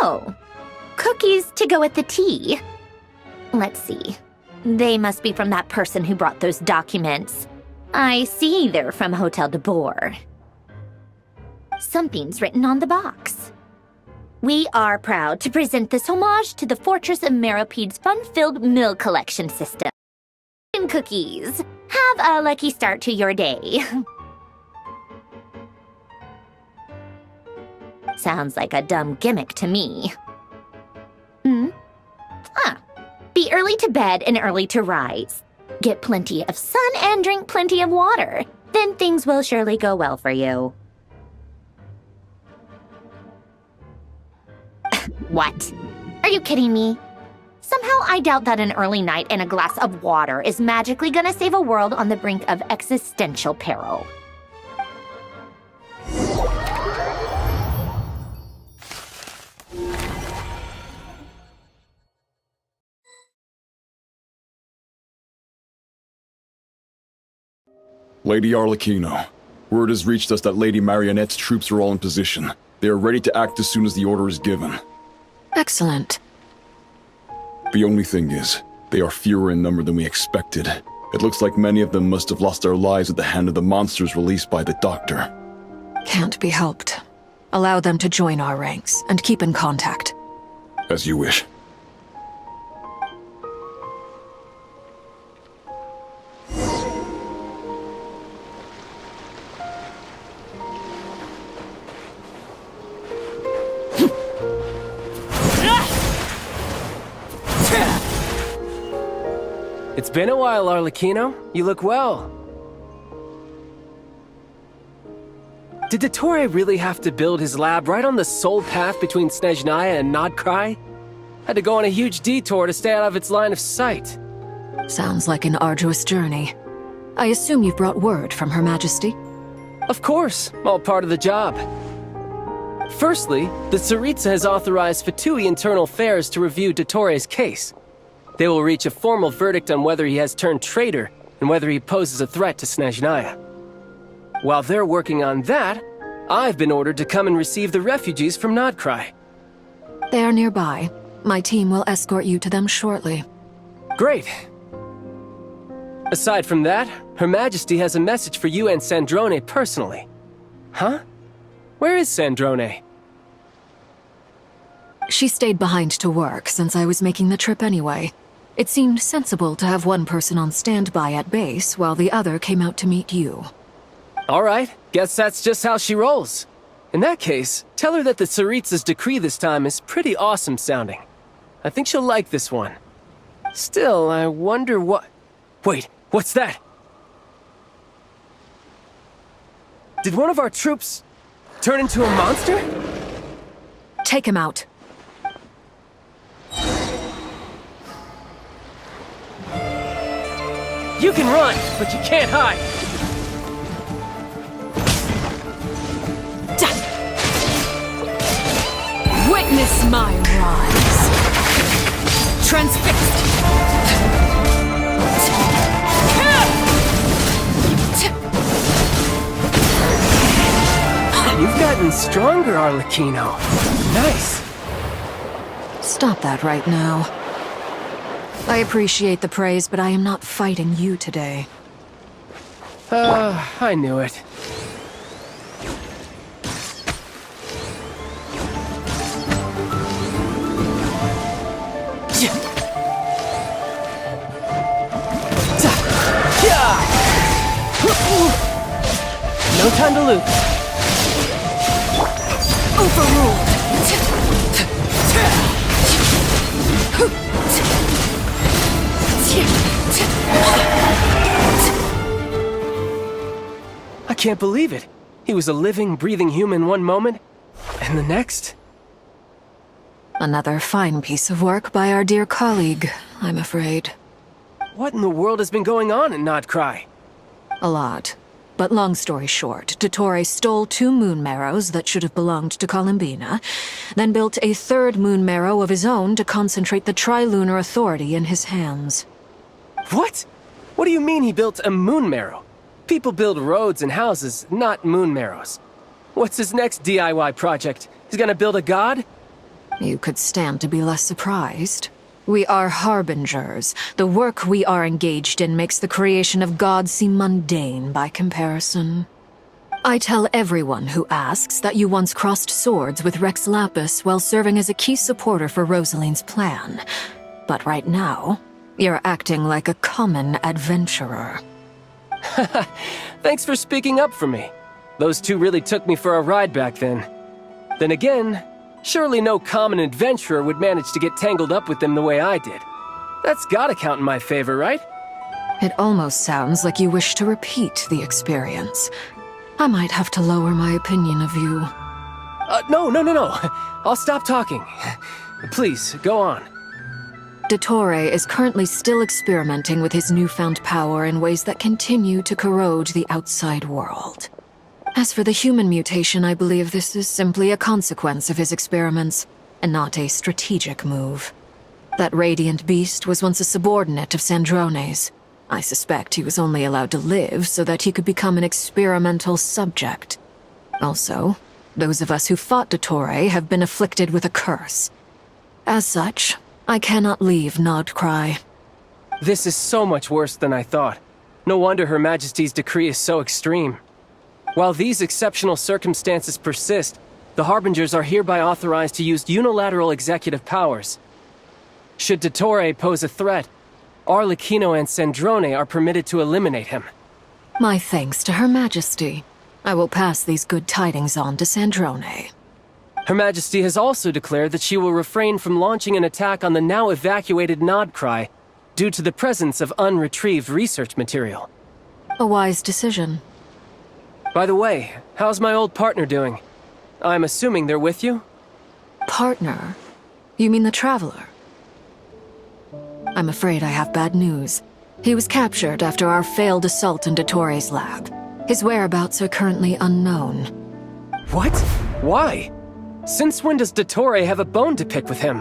Oh, cookies to go with the tea. Let's see. They must be from that person who brought those documents. I see they're from Hotel de Boer. Something's written on the box. We are proud to present this homage to the Fortress of Meropede's fun-filled mill collection system. And cookies. Have a lucky start to your day. Sounds like a dumb gimmick to me. Be early to bed and early to rise. Get plenty of sun and drink plenty of water. Then things will surely go well for you. What? Are you kidding me? Somehow I doubt that an early night and a glass of water is magically gonna save a world on the brink of existential peril. Lady Arlecchino, word has reached us that Lady Marionette's troops are all in position. They are ready to act as soon as the order is given. Excellent. The only thing is, they are fewer in number than we expected. It looks like many of them must have lost their lives at the hand of the monsters released by the Doctor. Can't be helped. Allow them to join our ranks and keep in contact. As you wish. It's been a while, Arlecchino. You look well. Did Dottore really have to build his lab right on the sole path between Snezhnaya and Nodcry? Had to go on a huge detour to stay out of its line of sight. Sounds like an arduous journey. I assume you've brought word from Her Majesty? Of course, all part of the job. Firstly, the Tsaritsa has authorized Fatui Internal Affairs to review Dottore's case. They will reach a formal verdict on whether he has turned traitor and whether he poses a threat to Snezhnaya. While they're working on that, I've been ordered to come and receive the refugees from Nodcry. They are nearby. My team will escort you to them shortly. Great. Aside from that, Her Majesty has a message for you and Sandrone personally. Huh? Where is Sandrone? She stayed behind to work since I was making the trip anyway. It seemed sensible to have one person on standby at base while the other came out to meet you. All right, guess that's just how she rolls. In that case, tell her that the Tsaritsa's decree this time is pretty awesome sounding. I think she'll like this one. Still, I wonder what... Wait, what's that? Did one of our troops turn into a monster? Take him out. You can run, but you can't hide. Witness my rise. Transfixed. You've gotten stronger, Arlecchino. Nice. Stop that right now. I appreciate the praise, but I am not fighting you today. I knew it. No time to lose. Overruled. I can't believe it. He was a living, breathing human one moment, and the next... Another fine piece of work by our dear colleague, I'm afraid. What in the world has been going on in Nodcry? A lot. But long story short, Dottore stole 2 moon marrows that should have belonged to Columbina, then built a 3rd moon marrow of his own to concentrate the Trilunar Authority in his hands. What? What do you mean he built a moon marrow? People build roads and houses, not moon marrows. What's his next DIY project? He's gonna build a god? You could stand to be less surprised. We are harbingers. The work we are engaged in makes the creation of gods seem mundane by comparison. I tell everyone who asks that you once crossed swords with Rex Lapis while serving as a key supporter for Rosaline's plan. But right now, you're acting like a common adventurer. Thanks for speaking up for me. Those two really took me for a ride back then. Then again, surely no common adventurer would manage to get tangled up with them the way I did. That's gotta count in my favor, right? It almost sounds like you wish to repeat the experience. I might have to lower my opinion of you. No. I'll stop talking. Please, go on. Dottore is currently still experimenting with his newfound power in ways that continue to corrode the outside world. As for the human mutation, I believe this is simply a consequence of his experiments, and not a strategic move. That radiant beast was once a subordinate of Sandrone's. I suspect he was only allowed to live so that he could become an experimental subject. Also, those of us who fought Dottore have been afflicted with a curse. As such, I cannot leave Nodcry. This is so much worse than I thought. No wonder Her Majesty's decree is so extreme. While these exceptional circumstances persist, the Harbingers are hereby authorized to use unilateral executive powers. Should Dottore pose a threat, Arlecchino and Sandrone are permitted to eliminate him. My thanks to Her Majesty. I will pass these good tidings on to Sandrone. Her Majesty has also declared that she will refrain from launching an attack on the now evacuated Nodcry due to the presence of unretrieved research material. A wise decision. By the way, how's my old partner doing? I'm assuming they're with you? Partner? You mean the Traveler? I'm afraid I have bad news. He was captured after our failed assault in Dottore's lab. His whereabouts are currently unknown. What? Why? Since when does Dottore have a bone to pick with him?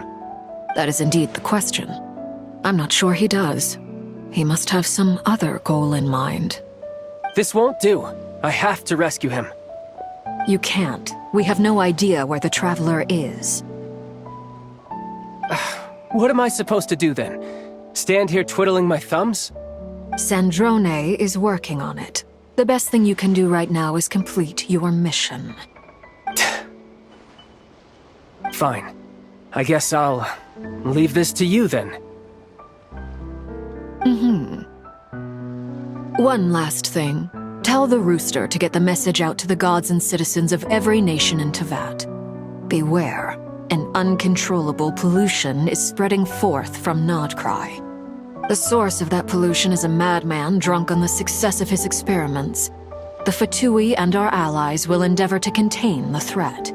That is indeed the question. I'm not sure he does. He must have some other goal in mind. This won't do. I have to rescue him. You can't. We have no idea where the Traveler is. What am I supposed to do then? Stand here twiddling my thumbs? Sandrone is working on it. The best thing you can do right now is complete your mission. Fine. I guess I'll leave this to you then. One last thing. Tell the Rooster to get the message out to the gods and citizens of every nation in Tevat. Beware. An uncontrollable pollution is spreading forth from Nodcry. The source of that pollution is a madman drunk on the success of his experiments. The Fatui and our allies will endeavor to contain the threat.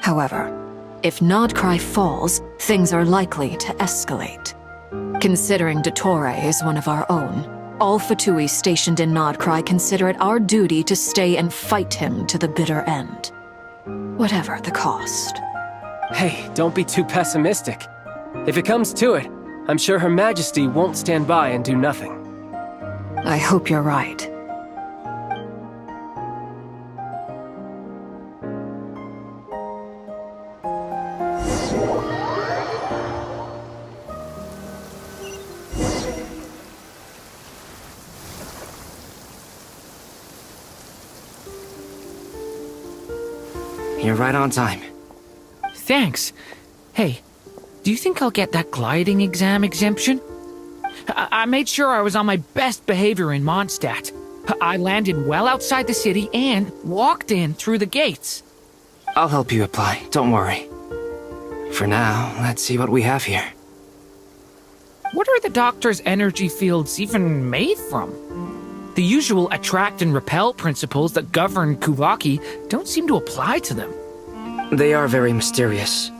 However, if Nodcry falls, things are likely to escalate. Considering Dottore is one of our own, all Fatui stationed in Nodcry consider it our duty to stay and fight him to the bitter end. Whatever the cost. Hey, don't be too pessimistic. If it comes to it, I'm sure Her Majesty won't stand by and do nothing. I hope you're right. You're right on time. Thanks. Hey, do you think I'll get that gliding exam exemption? I made sure I was on my best behavior in Mondstadt. I landed well outside the city and walked in through the gates. I'll help you apply, don't worry. For now, let's see what we have here. What are the Doctor's energy fields even made from? The usual attract and repel principles that govern Kuvaki don't seem to apply to them. They are very mysterious,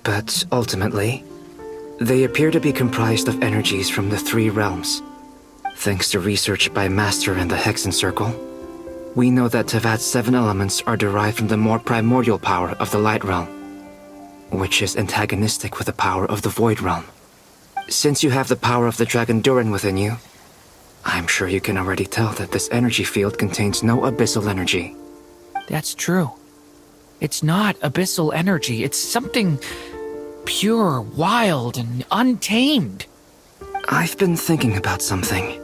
but ultimately, they appear to be comprised of energies from the three realms. Thanks to research by Master in the Hexen Circle, we know that Tevat's 7 elements are derived from the more primordial power of the Light Realm, which is antagonistic with the power of the Void Realm. Since you have the power of the Dragon Durin within you, I'm sure you can already tell that this energy field contains no abyssal energy. That's true. It's not abyssal energy, it's something pure, wild, and untamed. I've been thinking about something.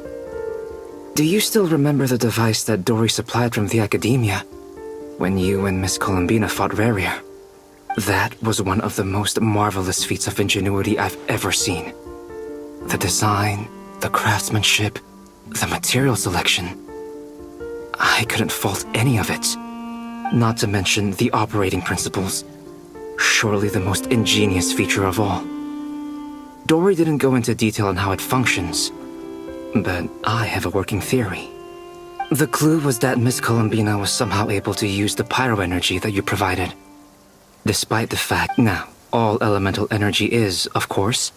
Do you still remember the device that Dory supplied from the Academia when you and Miss Columbina fought Raria? That was one of the most marvelous feats of ingenuity I've ever seen. The design, the craftsmanship, the material selection. I couldn't fault any of it. Not to mention the operating principles. Surely the most ingenious feature of all. Dory didn't go into detail on how it functions, but I have a working theory. The clue was that Miss Columbina was somehow able to use the pyro energy that you provided. Despite the fact, now, all elemental energy is, of course,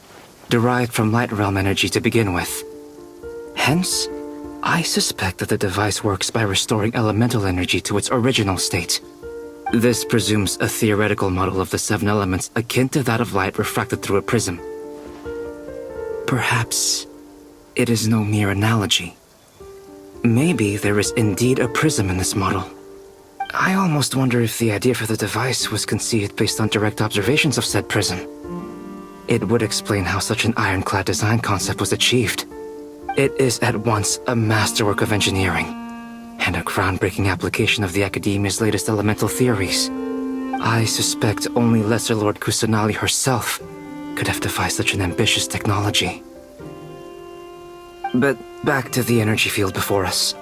derived from light realm energy to begin with. Hence, I suspect that the device works by restoring elemental energy to its original state. This presumes a theoretical model of the seven elements akin to that of light refracted through a prism. Perhaps it is no mere analogy. Maybe there is indeed a prism in this model. I almost wonder if the idea for the device was conceived based on direct observations of said prism. It would explain how such an ironclad design concept was achieved. It is at once a masterwork of engineering and a groundbreaking application of the Academia's latest elemental theories. I suspect only Lesser Lord Kusanali herself could have devised such an ambitious technology. But back to the energy field before us.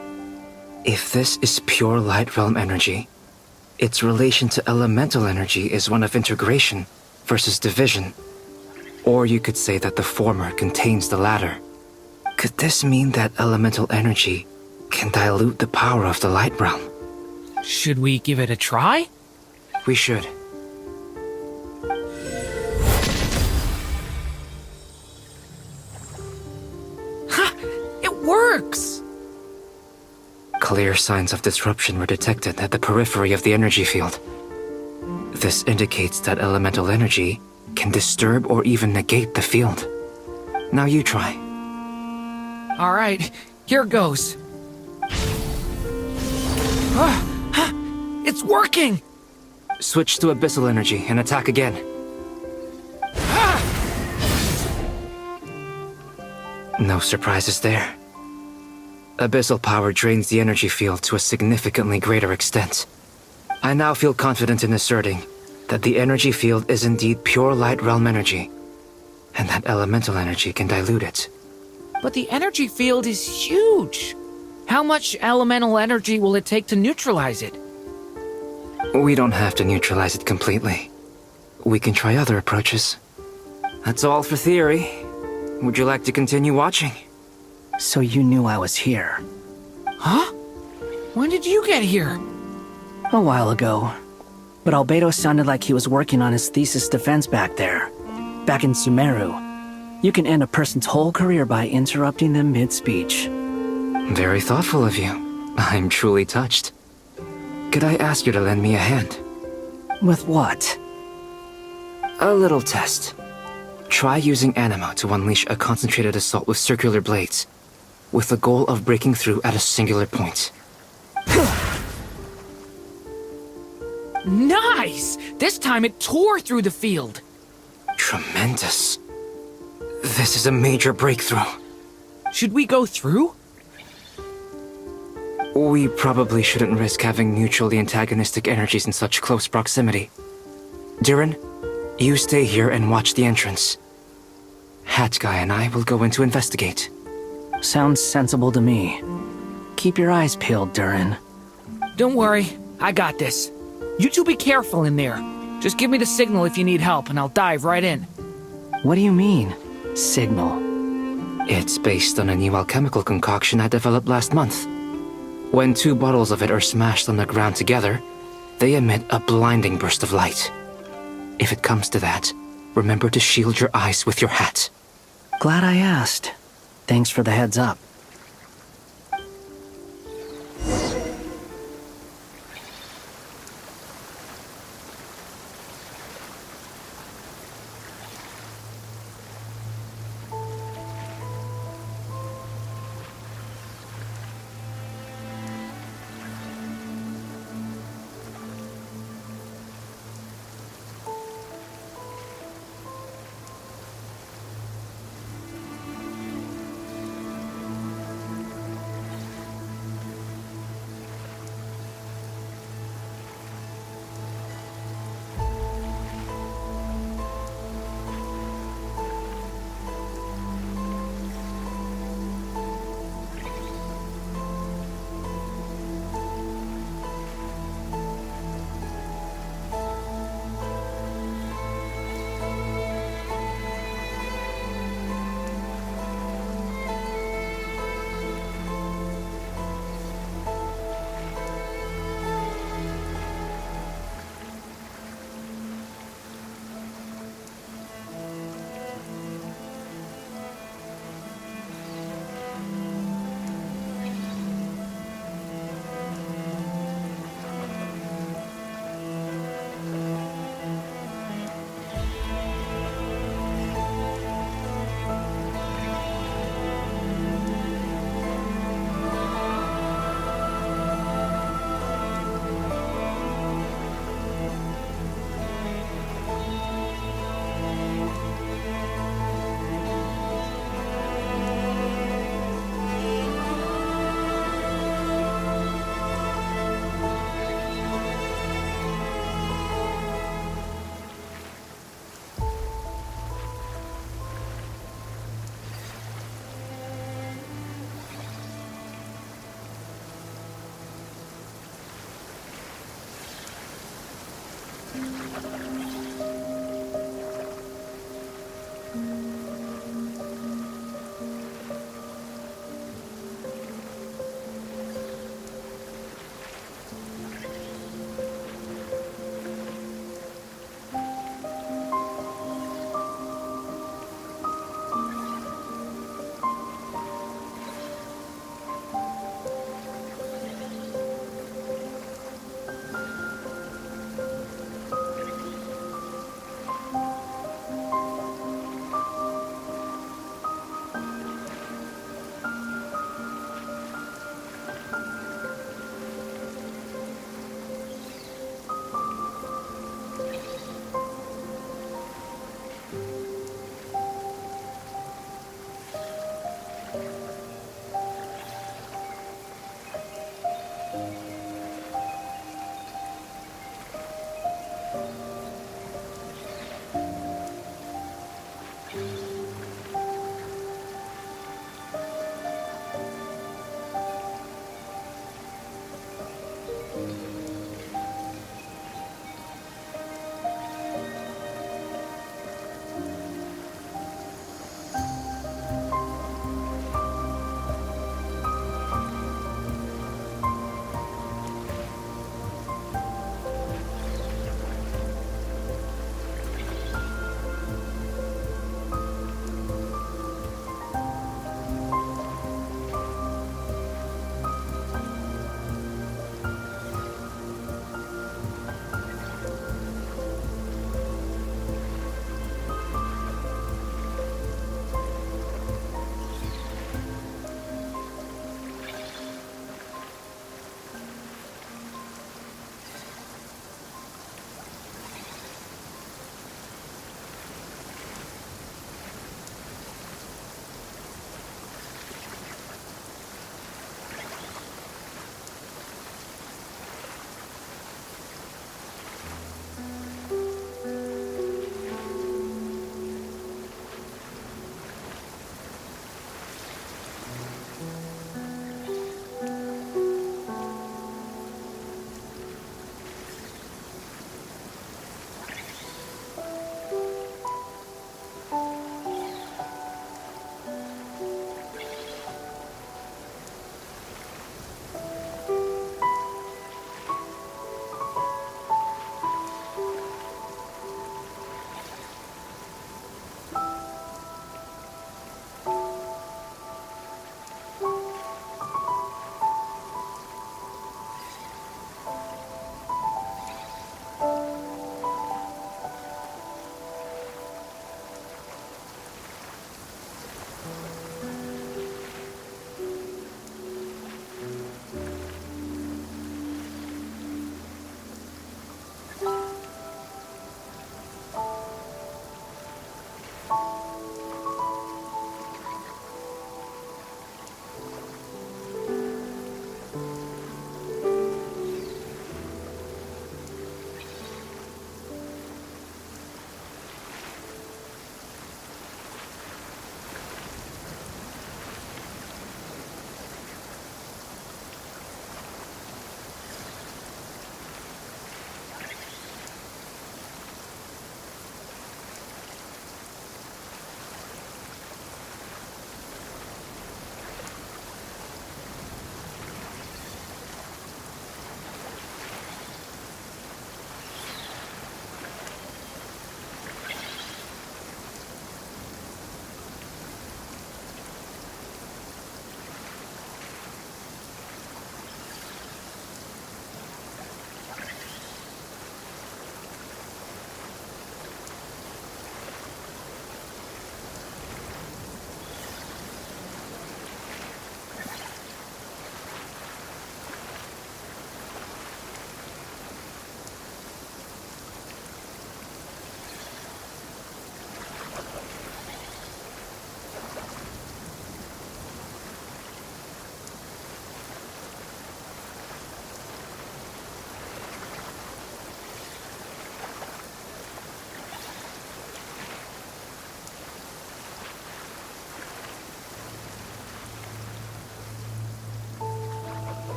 If this is pure light realm energy, its relation to elemental energy is one of integration versus division. Or you could say that the former contains the latter. Could this mean that elemental energy can dilute the power of the light realm? Should we give it a try? We should. Ha! It works! Clear signs of disruption were detected at the periphery of the energy field. This indicates that elemental energy can disturb or even negate the field. Now you try. All right, here goes. It's working! Switch to abyssal energy and attack again. No surprises there. Abyssal power drains the energy field to a significantly greater extent. I now feel confident in asserting that the energy field is indeed pure light realm energy, and that elemental energy can dilute it. But the energy field is huge. How much elemental energy will it take to neutralize it? We don't have to neutralize it completely. We can try other approaches. That's all for theory. Would you like to continue watching? So you knew I was here. Huh? When did you get here? A while ago. But Albedo sounded like he was working on his thesis defense back there. Back in Sumeru. You can end a person's whole career by interrupting them mid-speech. Very thoughtful of you. I'm truly touched. Could I ask you to lend me a hand? With what? A little test. Try using Anima to unleash a concentrated assault with circular blades, with the goal of breaking through at a singular point. Nice! This time it tore through the field. Tremendous. This is a major breakthrough. Should we go through? We probably shouldn't risk having mutually antagonistic energies in such close proximity. Durin, you stay here and watch the entrance. Hat Guy and I will go in to investigate. Sounds sensible to me. Keep your eyes peeled, Durin. Don't worry, I got this. You two be careful in there. Just give me the signal if you need help and I'll dive right in. What do you mean, signal? It's based on a new alchemical concoction I developed last month. When 2 bottles of it are smashed on the ground together, they emit a blinding burst of light. If it comes to that, remember to shield your eyes with your hat. Glad I asked. Thanks for the heads up.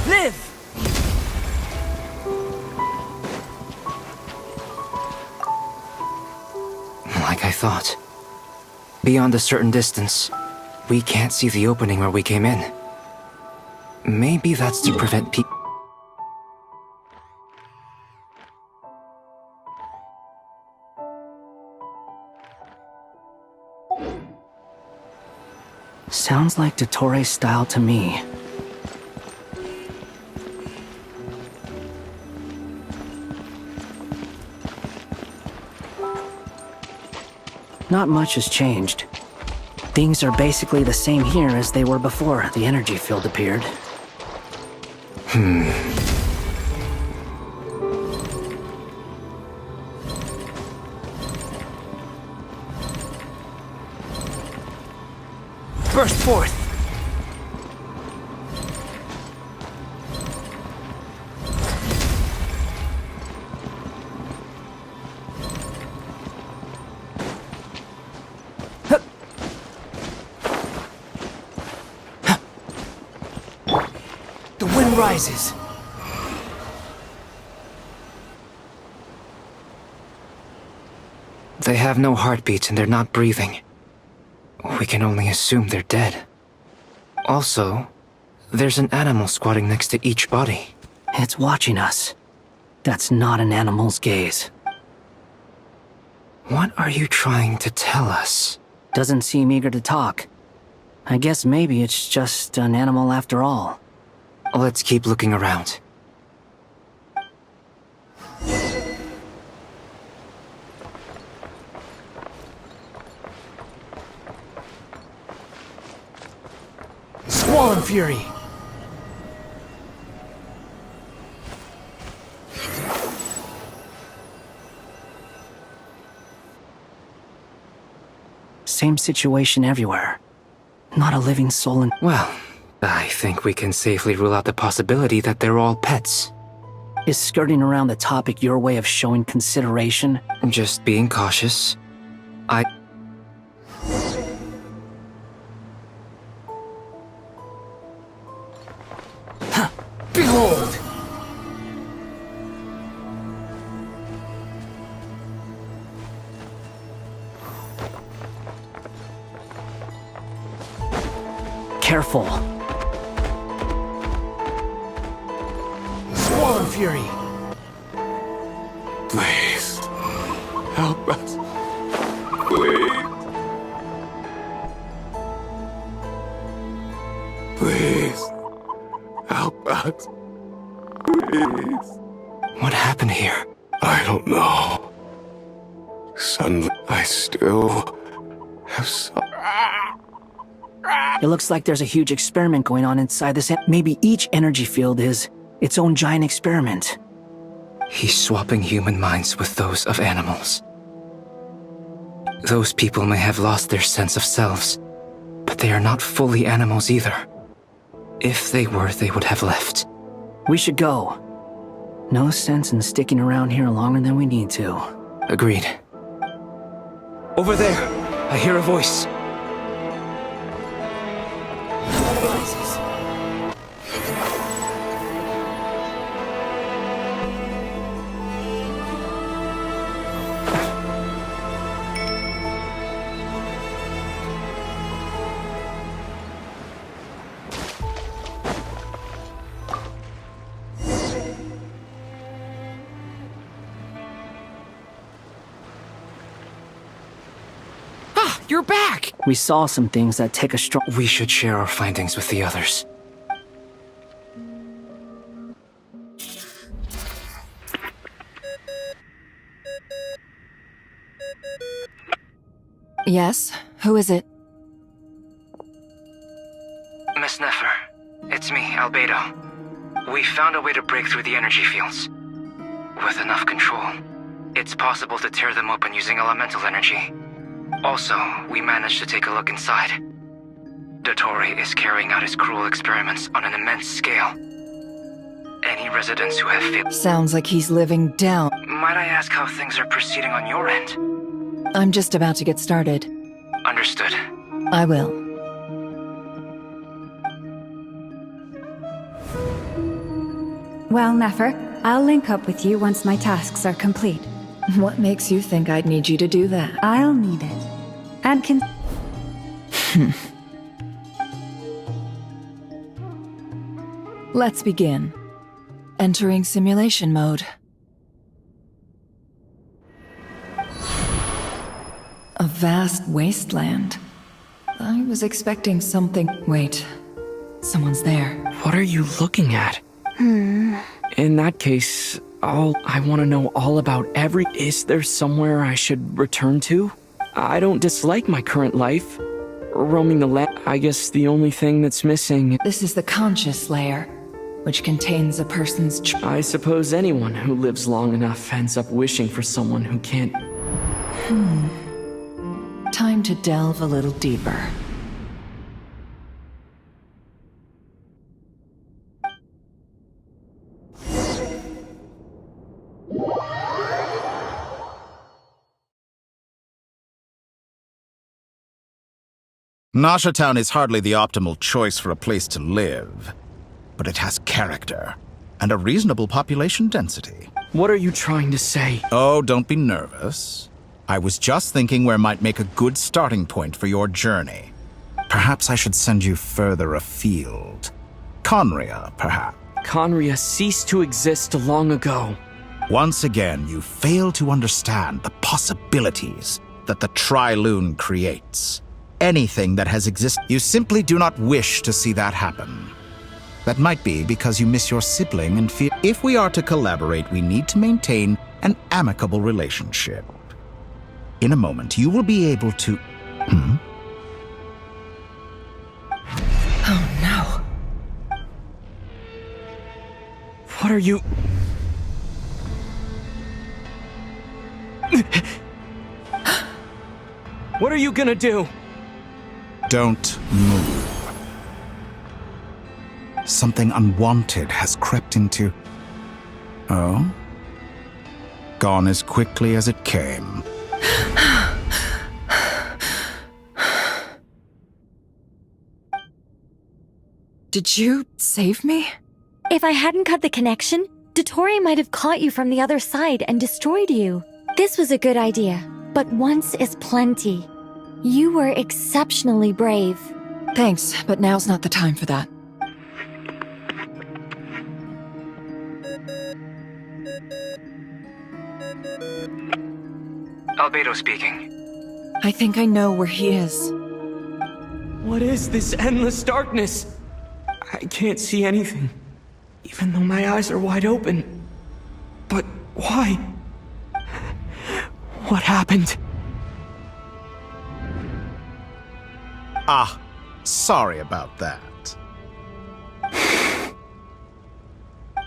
Live! Like I thought. Beyond a certain distance, we can't see the opening where we came in. Maybe that's to prevent people. Sounds like Dottore's style to me. Not much has changed. Things are basically the same here as they were before the energy field appeared. Burst forth! The wind rises. They have no heartbeats and they're not breathing. We can only assume they're dead. Also, there's an animal squatting next to each body. It's watching us. That's not an animal's gaze. What are you trying to tell us? Doesn't seem eager to talk. I guess maybe it's just an animal after all. Let's keep looking around. Squall and Fury! Same situation everywhere. Not a living soul in... Well, I think we can safely rule out the possibility that they're all pets. Is skirting around the topic your way of showing consideration? Just being cautious. Behold! Careful. Squall and Fury! Please. Help us. Please. Please. Help us. Please. What happened here? I don't know. Suddenly, I still have some... It looks like there's a huge experiment going on inside this. Maybe each energy field is its own giant experiment. He's swapping human minds with those of animals. Those people may have lost their sense of selves, but they are not fully animals either. If they were, they would have left. We should go. No sense in sticking around here longer than we need to. Agreed. Over there, I hear a voice. You're back! We saw some things that take a strong... We should share our findings with the others. Yes? Who is it? Miss Nefer, it's me, Albedo. We found a way to break through the energy fields. With enough control, it's possible to tear them open using elemental energy. Also, we managed to take a look inside. Dottore is carrying out his cruel experiments on an immense scale. Any residents who have failed... Sounds like he's living down. Might I ask how things are proceeding on your end? I'm just about to get started. Understood. I will. Well, Nefer, I'll link up with you once my tasks are complete. What makes you think I'd need you to do that? I'll need it. And can... Let's begin. Entering simulation mode. A vast wasteland. I was expecting something... Wait. Someone's there. What are you looking at? In that case, I want to know all about every... Is there somewhere I should return to? I don't dislike my current life. Roaming the land, I guess the only thing that's missing... This is the conscious layer, which contains a person's... I suppose anyone who lives long enough ends up wishing for someone who can't... Time to delve a little deeper. Nasha Town is hardly the optimal choice for a place to live, but it has character and a reasonable population density. What are you trying to say? Oh, don't be nervous. I was just thinking where might make a good starting point for your journey. Perhaps I should send you further afield. Conria, perhaps. Conria ceased to exist long ago. Once again, you fail to understand the possibilities that the Tri-Lune creates. Anything that has existed, you simply do not wish to see that happen. That might be because you miss your sibling and fear. If we are to collaborate, we need to maintain an amicable relationship. In a moment, you will be able to... Oh no. What are you... What are you gonna do? Don't move. Something unwanted has crept into... Oh? Gone as quickly as it came. Did you save me? If I hadn't cut the connection, Dottore might have caught you from the other side and destroyed you. This was a good idea, but once is plenty. You were exceptionally brave. Thanks, but now's not the time for that. Albedo speaking. I think I know where he is. What is this endless darkness? I can't see anything, even though my eyes are wide open. But why? What happened? Ah, sorry about that.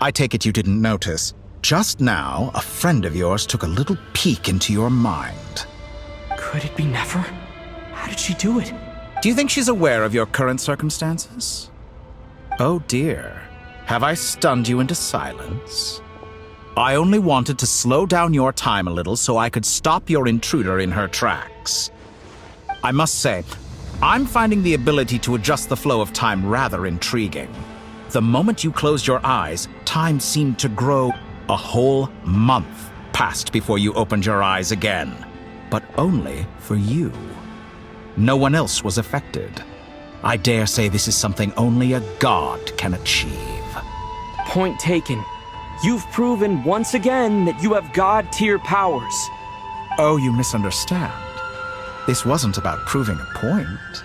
I take it you didn't notice. Just now, a friend of yours took a little peek into your mind. Could it be Nefer? How did she do it? Do you think she's aware of your current circumstances? Oh dear. Have I stunned you into silence? I only wanted to slow down your time a little so I could stop your intruder in her tracks. I must say, I'm finding the ability to adjust the flow of time rather intriguing. The moment you closed your eyes, time seemed to grow. A whole month passed before you opened your eyes again. But only for you. No one else was affected. I dare say this is something only a god can achieve. Point taken. You've proven once again that you have god-tier powers. Oh, you misunderstand. This wasn't about proving a point.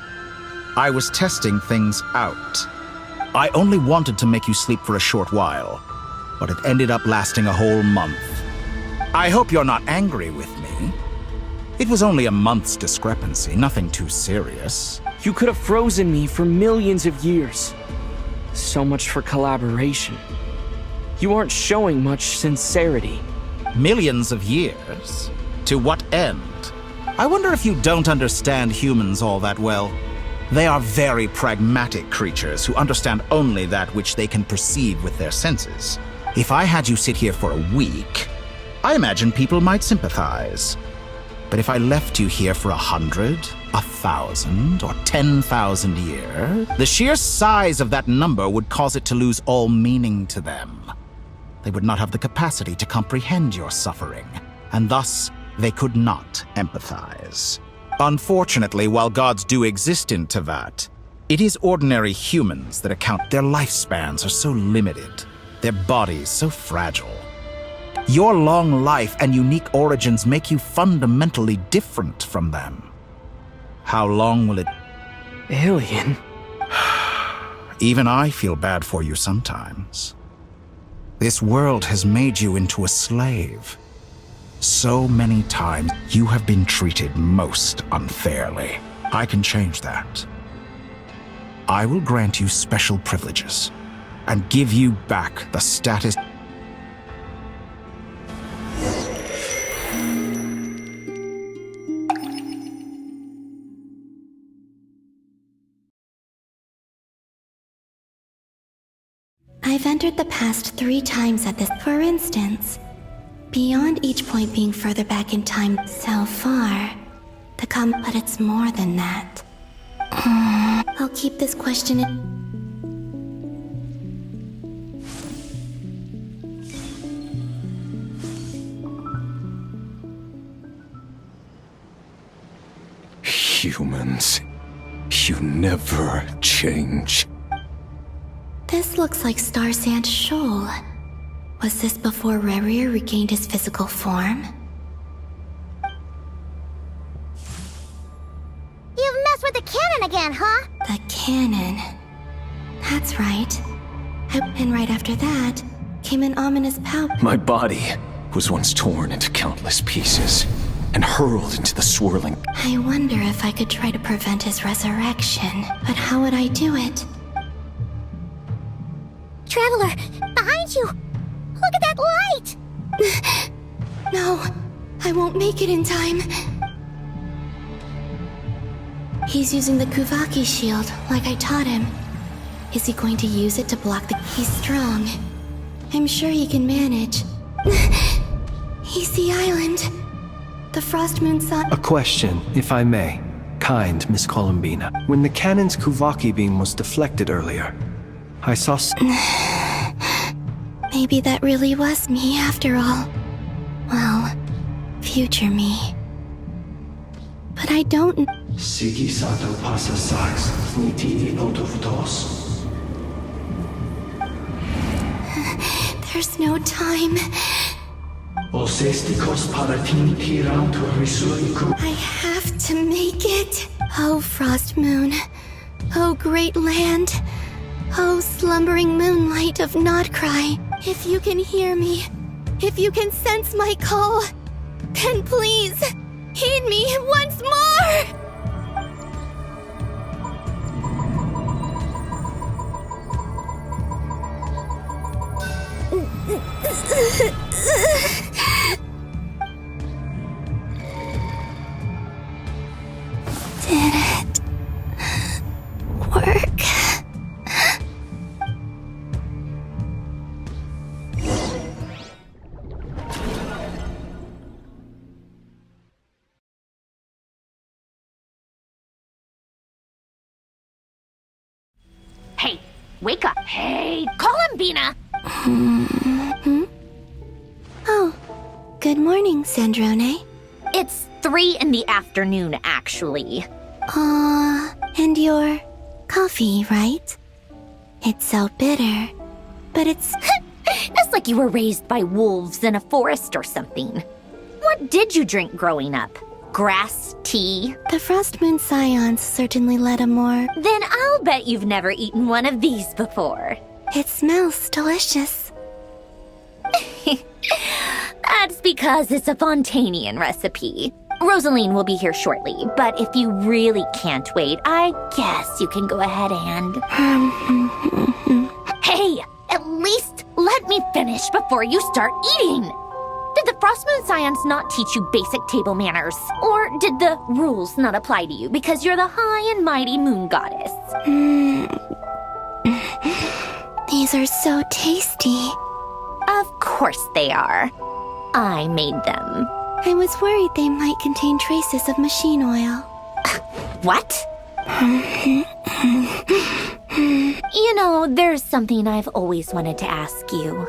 I was testing things out. I only wanted to make you sleep for a short while, but it ended up lasting a whole month. I hope you're not angry with me. It was only a month's discrepancy, nothing too serious. You could have frozen me for millions of years. So much for collaboration. You aren't showing much sincerity. Millions of years? To what end? I wonder if you don't understand humans all that well. They are very pragmatic creatures who understand only that which they can perceive with their senses. If I had you sit here for a week, I imagine people might sympathize. But if I left you here for 100, 1,000, or 10,000 years, the sheer size of that number would cause it to lose all meaning to them. They would not have the capacity to comprehend your suffering, and thus they could not empathize. Unfortunately, while gods do exist in Tevat, it is ordinary humans that account. Their lifespans are so limited, their bodies so fragile. Your long life and unique origins make you fundamentally different from them. How long will it... Alien? Even I feel bad for you sometimes. This world has made you into a slave. So many times you have been treated most unfairly. I can change that. I will grant you special privileges and give you back the status... I've entered the past 3 times at this. For instance, beyond each point being further back in time so far, but it's more than that. I'll keep this question in... Humans, you never change. This looks like Star Sand Shoal. Was this before Rerir regained his physical form? You've messed with the cannon again, huh? The cannon. That's right. And right after that, came an ominous pout. My body was once torn into countless pieces and hurled into the swirling... I wonder if I could try to prevent his resurrection, but how would I do it? Traveler, behind you! Look at that light! No, I won't make it in time. He's using the Kuvaki shield, like I taught him. Is he going to use it to block the... He's strong. I'm sure he can manage. He's the island. The Frost Moon Sun... A question, if I may. Kind Miss Columbina. When the cannon's Kuvaki beam was deflected earlier, I saw... Maybe that really was me after all. Well, future me. But I don't... Siki sato pasa sax, niti ipotovtos. There's no time. I have to make it. Oh, Frost Moon. Oh, great land. Oh, slumbering moonlight of Nodcry. If you can hear me, if you can sense my call, then please, heed me once more! Did it work? Hey, wake up. Hey, Columbina! Oh, good morning, Sandrone. It's 3 in the afternoon, actually. And your coffee, right? It's so bitter, but it's... It's like you were raised by wolves in a forest or something. What did you drink growing up? Grass tea? The Frost Moon Scions certainly led a more... Then I'll bet you've never eaten one of these before. It smells delicious. That's because it's a Fontanian recipe. Rosaline will be here shortly, but if you really can't wait, I guess you can go ahead and... Hey, at least let me finish before you start eating! Did the the Frost Moon Scions not teach you basic table manners? Or did the rules not apply to you because you're the high and mighty moon goddess? These are so tasty. Of course they are. I made them. I was worried they might contain traces of machine oil. What? You know, there's something I've always wanted to ask you.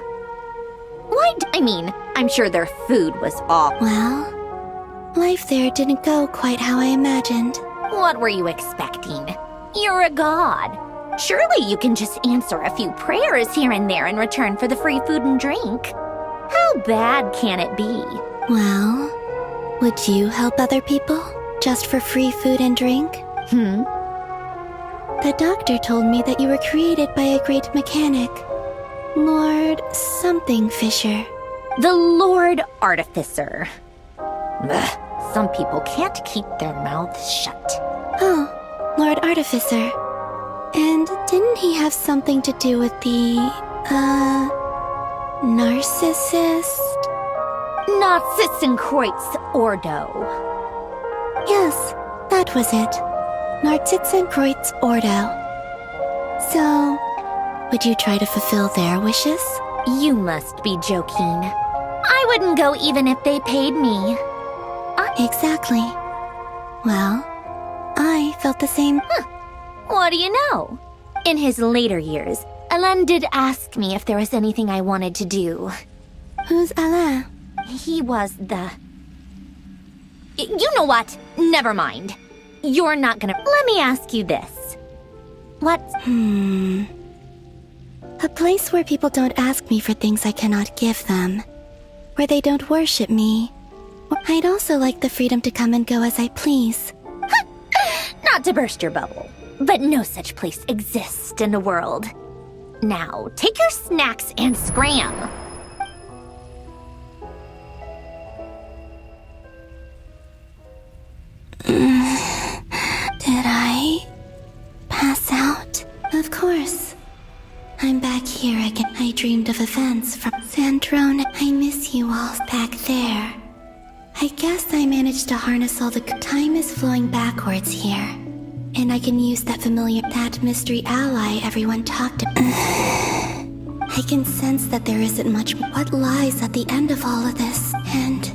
I'm sure their food was awful. Well, life there didn't go quite how I imagined. What were you expecting? You're a god. Surely you can just answer a few prayers here and there in return for the free food and drink. How bad can it be? Well, would you help other people just for free food and drink? The doctor told me that you were created by a great mechanic, Lord something Fisher. The Lord Artificer. Ugh, some people can't keep their mouths shut. Oh, Lord Artificer. And didn't he have something to do with the, narcissist? Narcissenkreuz Ordo. Yes, that was it. Narcissenkreuz Ordo. So, would you try to fulfill their wishes? You must be joking. I wouldn't go even if they paid me. Exactly. Well, I felt the same. What do you know? In his later years, Alain did ask me if there was anything I wanted to do. Who's Alain? He was the... You know what? Never mind. You're not gonna... Let me ask you this. What... A place where people don't ask me for things I cannot give them. Where they don't worship me. I'd also like the freedom to come and go as I please. Not to burst your bubble, but no such place exists in the world. Now, take your snacks and scram. Did I pass out? Of course. I'm back here again. I dreamed of events from Sandrone. I miss you all back there. I guess I managed to harness all the time is flowing backwards here. And I can use that mystery ally everyone talked about. I can sense that there isn't much what lies at the end of all of this, and...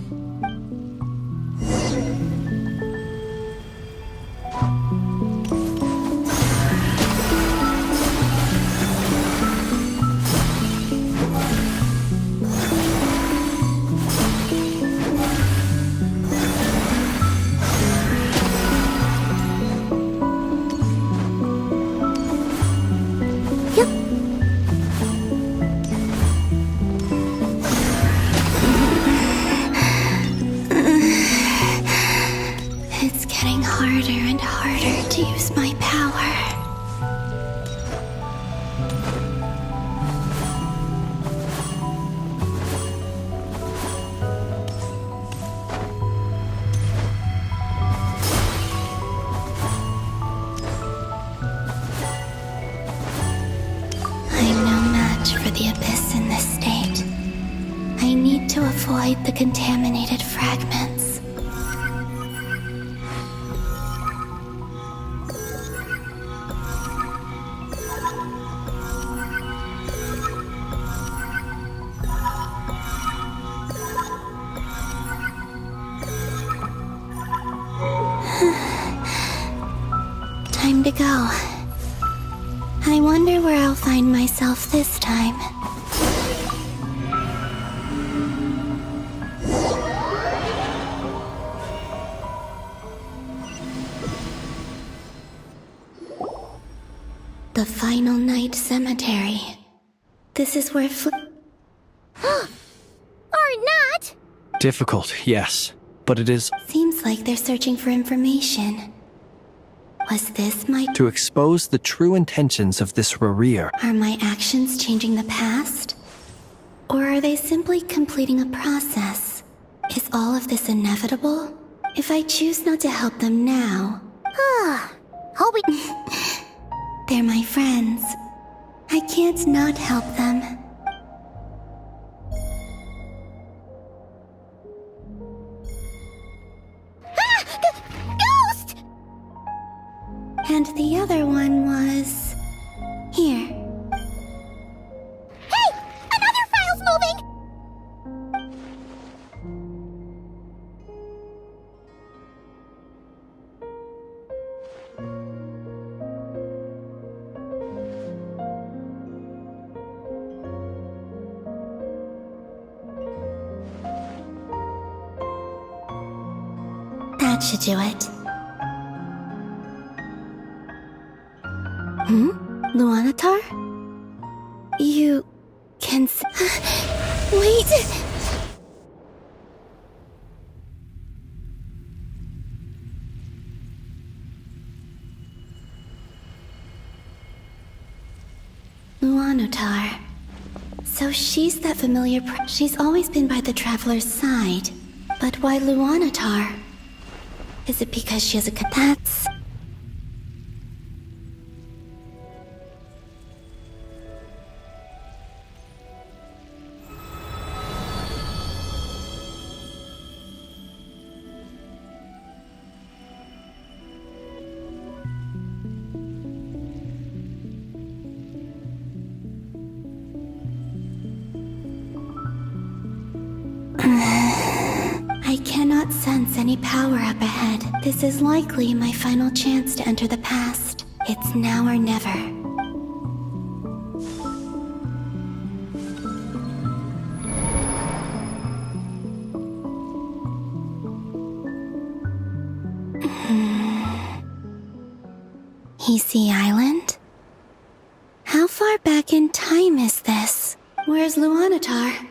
avoid the contaminated fragments. Time to go. I wonder where I'll find myself this time. The final night cemetery. This is where Or not! Difficult, yes, but it is Seems like they're searching for information. Was this my... to expose the true intentions of this Rarir. Are my actions changing the past? Or are they simply completing a process? Is all of this inevitable? If I choose not to help them now... They're my friends. I can't not help them. other one was... here. Hey! Another file's moving! That should do it. Luanatar? You can wait! Luanatar. So she's that familiar she's always been by the Traveler's side. But why Luanatar? Is it because she has a that's... I cannot sense any power up ahead. This is likely my final chance to enter the past. It's now or never. Hisi Island? How far back in time is this? Where's Luanatar?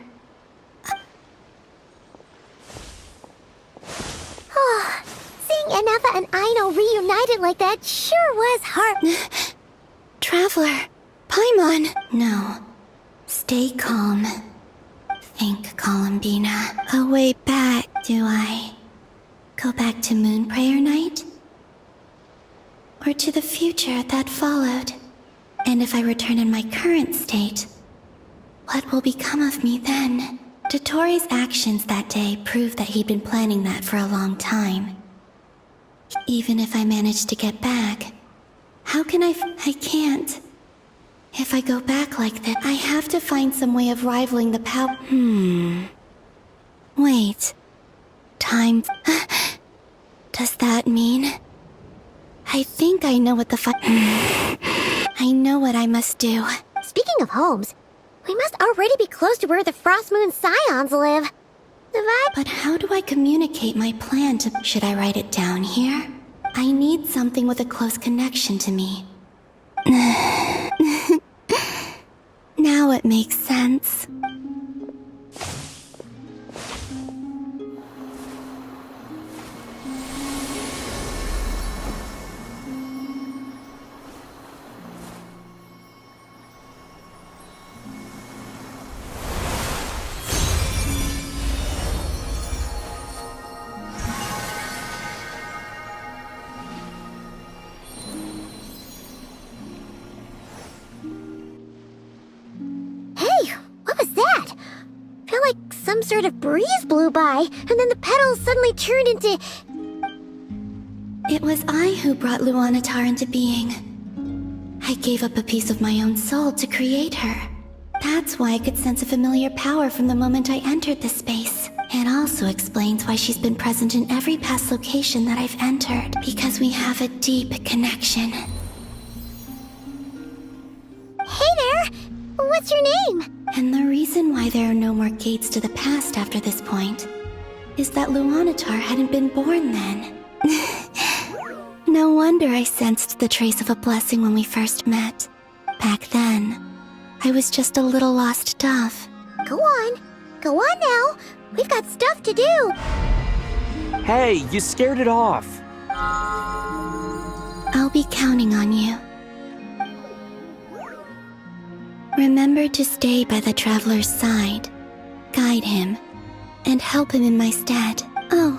Seeing Enefa and Aino reunited like that sure was hard. Traveler, Paimon. No. Stay calm. Think, Columbina. A way back, do I? Go back to Moon Prayer Night? Or to the future that followed? And if I return in my current state, what will become of me then? Dottore's actions that day proved that he'd been planning that for a long time. Even if I manage to get back, how can I can't. If I go back like that, I have to find some way of rivaling the power. Wait. Time. Does that mean? I think I know what the I know what I must do. Speaking of homes, we must already be close to where the Frost Moon Scions live. But how do I communicate my plan to... Should I write it down here? I need something with a close connection to me. Now it makes sense. Some sort of breeze blew by, and then the petals suddenly turned into... It was I who brought Luanatar into being. I gave up a piece of my own soul to create her. That's why I could sense a familiar power from the moment I entered the space. It also explains why she's been present in every past location that I've entered, because we have a deep connection. Hey there! What's your name? And the reason why there are no more gates to the past after this point is that Luanatar hadn't been born then. No wonder I sensed the trace of a blessing when we first met. Back then, I was just a little lost dove. Go on. Go on now. We've got stuff to do. Hey, you scared it off. I'll be counting on you. Remember to stay by the Traveler's side, guide him, and help him in my stead. Oh,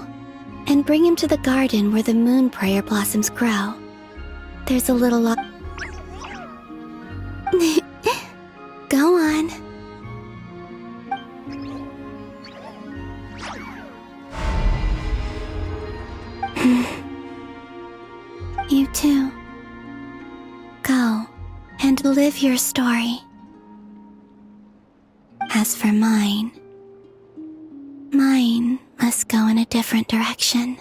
and bring him to the garden where the moon prayer blossoms grow. There's a little Go on. You too. Go and live your story. As for mine must go in a different direction.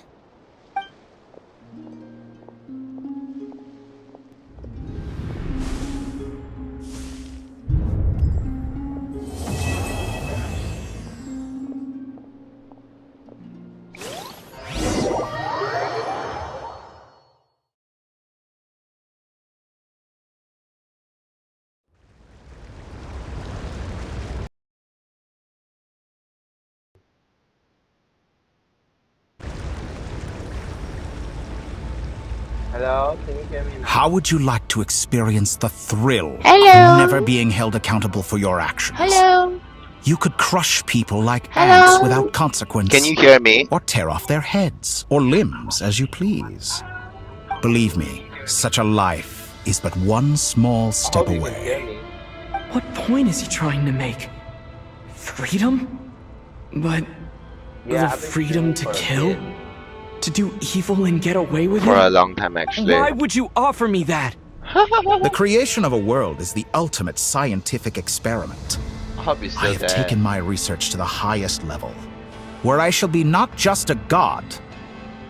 Hello, can you hear me now? How would you like to experience the thrill Hello? of never being held accountable for your actions? Hello? You could crush people like Hello? ants without consequence. Can you hear me? Or tear off their heads or limbs as you please. Believe me, such a life is but one small step away. What point is he trying to make? Freedom? But the freedom to kill? To do evil and get away with it? For a long time, actually. Why would you offer me that? The creation of a world is the ultimate scientific experiment. I hope you're still I have there. taken my research to the highest level, where I shall be not just a god,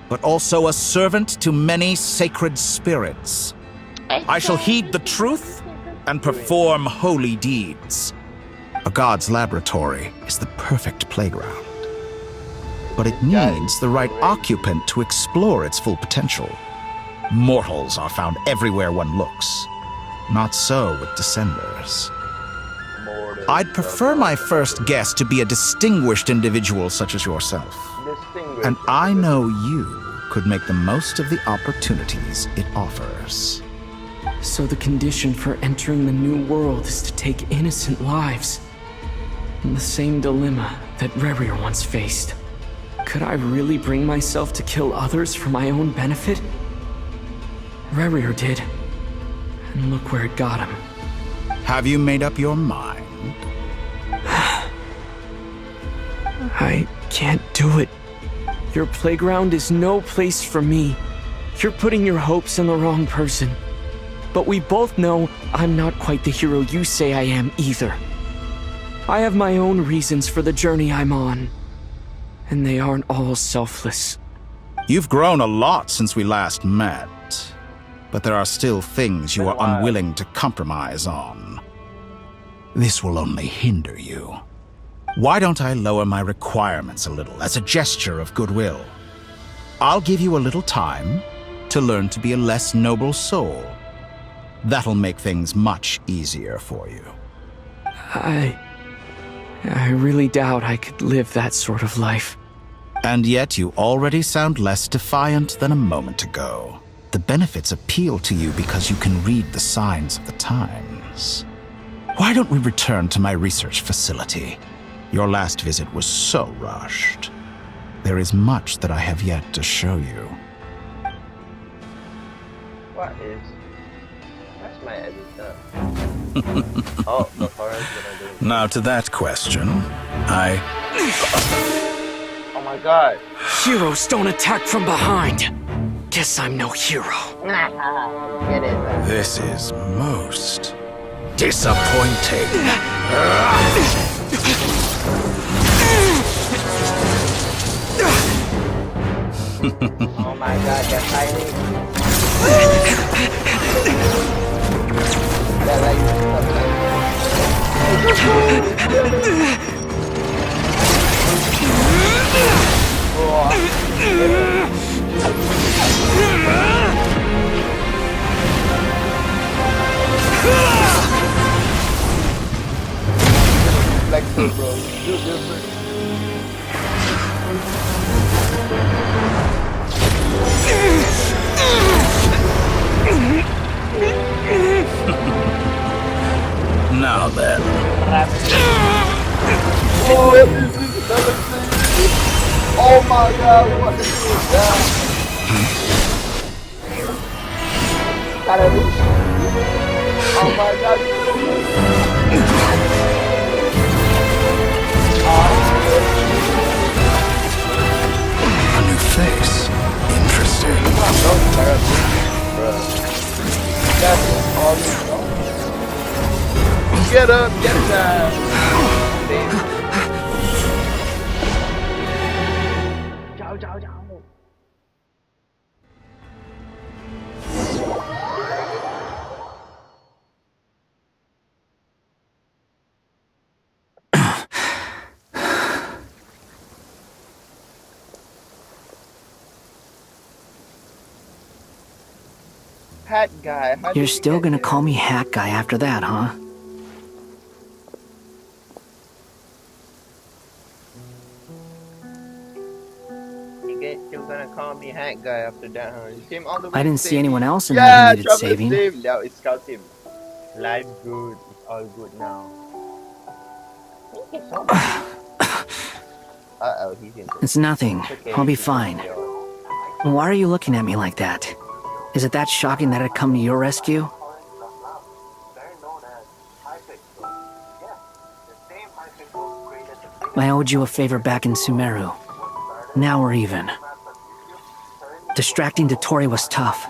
but also a servant to many sacred spirits. I shall heed the truth and perform holy deeds. A god's laboratory is the perfect playground. But it needs the right occupant to explore its full potential. Mortals are found everywhere one looks. Not so with Descenders. I'd prefer my first guest to be a distinguished individual such as yourself. And I know you could make the most of the opportunities it offers. So the condition for entering the new world is to take innocent lives. The same dilemma that Rerir once faced. Could I really bring myself to kill others for my own benefit? Rerir did. And look where it got him. Have you made up your mind? I can't do it. Your playground is no place for me. You're putting your hopes in the wrong person. But we both know I'm not quite the hero you say I am either. I have my own reasons for the journey I'm on. And they aren't all selfless. You've grown a lot since we last met. But there are still things you are unwilling to compromise on. This will only hinder you. Why don't I lower my requirements a little as a gesture of goodwill? I'll give you a little time to learn to be a less noble soul. That'll make things much easier for you. I really doubt I could live that sort of life. And yet you already sound less defiant than a moment ago. The benefits appeal to you because you can read the signs of the times. Why don't we return to my research facility? Your last visit was so rushed. There is much that I have yet to show you. What is... That's my editor. Oh, Dottore is gonna do it. Now to that question, Oh my god. Heroes don't attack from behind. Guess I'm no hero. Get it, man. This is most disappointing. Oh my god, they're fighting. They're like so, bro. Do different. Now then. Oh my god, what is that? Oh my god. A new face. Interesting. That's all you know. Get up, get down. Hat guy. You're still gonna call me Hat Guy after that, huh? You're gonna call me Hat Guy after that, huh? You came all the way I didn't to see save anyone me. else in there who needed saving. Save. No, it's scout him. Life good. It's all good now. Uh-oh, he's in. It's nothing. Okay, I'll be he's fine. in the Why are you looking at me like that? Is it that shocking that I'd come to your rescue? I owed you a favor back in Sumeru. Now we're even. Distracting Dottore was tough.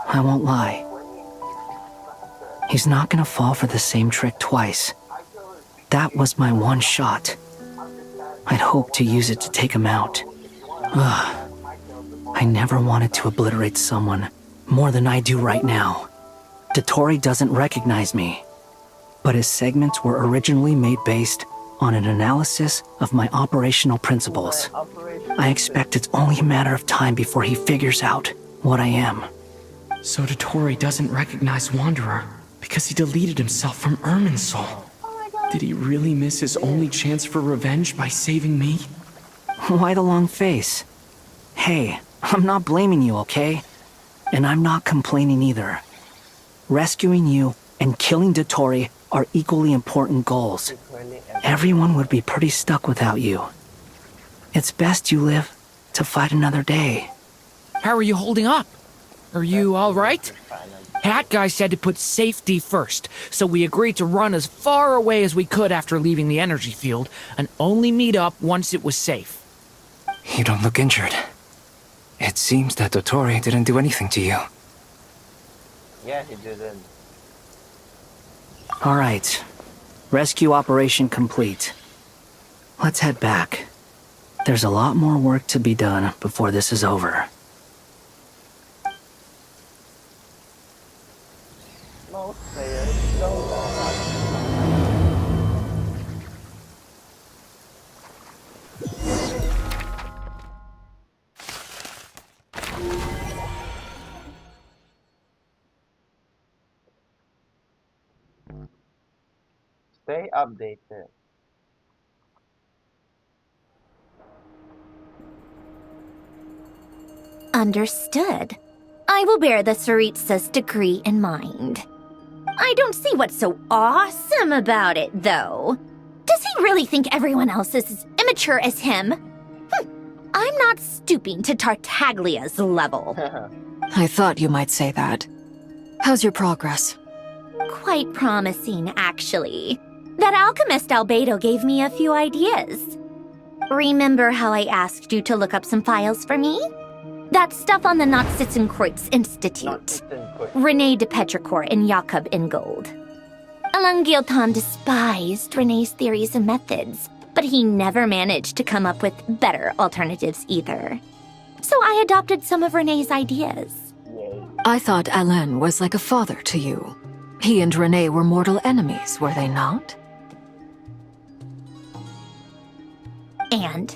I won't lie. He's not gonna fall for the same trick twice. That was my one shot. I'd hoped to use it to take him out. Ugh. I never wanted to obliterate someone more than I do right now. Dottore doesn't recognize me, but his segments were originally made based on an analysis of my operational principles. I expect it's only a matter of time before he figures out what I am. So Dottore doesn't recognize Wanderer because he deleted himself from Irminsul. Did he really miss his only chance for revenge by saving me? Why the long face? Hey, I'm not blaming you, okay? And I'm not complaining either. Rescuing you and killing Dottore are equally important goals. Everyone would be pretty stuck without you. It's best you live to fight another day. How are you holding up? Are you all right? Hat Guy said to put safety first, so we agreed to run as far away as we could after leaving the energy field and only meet up once it was safe. You don't look injured. It seems that Dottore didn't do anything to you. Yeah, he didn't. All right. Rescue operation complete. Let's head back. There's a lot more work to be done before this is over. Stay updated. Understood. I will bear the Tsaritsa's decree in mind. I don't see what's so awesome about it, though. Does he really think everyone else is as immature as him? I'm not stooping to Tartaglia's level. I thought you might say that. How's your progress? Quite promising, actually. That alchemist Albedo gave me a few ideas. Remember how I asked you to look up some files for me? That stuff on the Nachtschitzenkreuz Institute. René de Petrichor and Jakob Ingold. Alain Guilton despised René's theories and methods, but he never managed to come up with better alternatives either. So I adopted some of René's ideas. I thought Alain was like a father to you. He and René were mortal enemies, were they not? And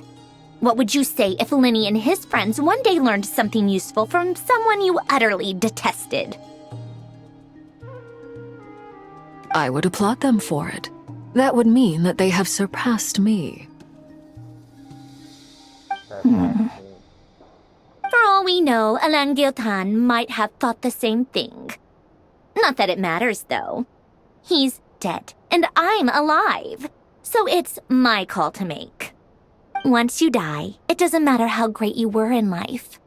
what would you say if Lenny and his friends one day learned something useful from someone you utterly detested? I would applaud them for it. That would mean that they have surpassed me. For all we know, Alain Guilton might have thought the same thing. Not that it matters, though. He's dead, and I'm alive. So it's my call to make. Once you die, it doesn't matter how great you were in life.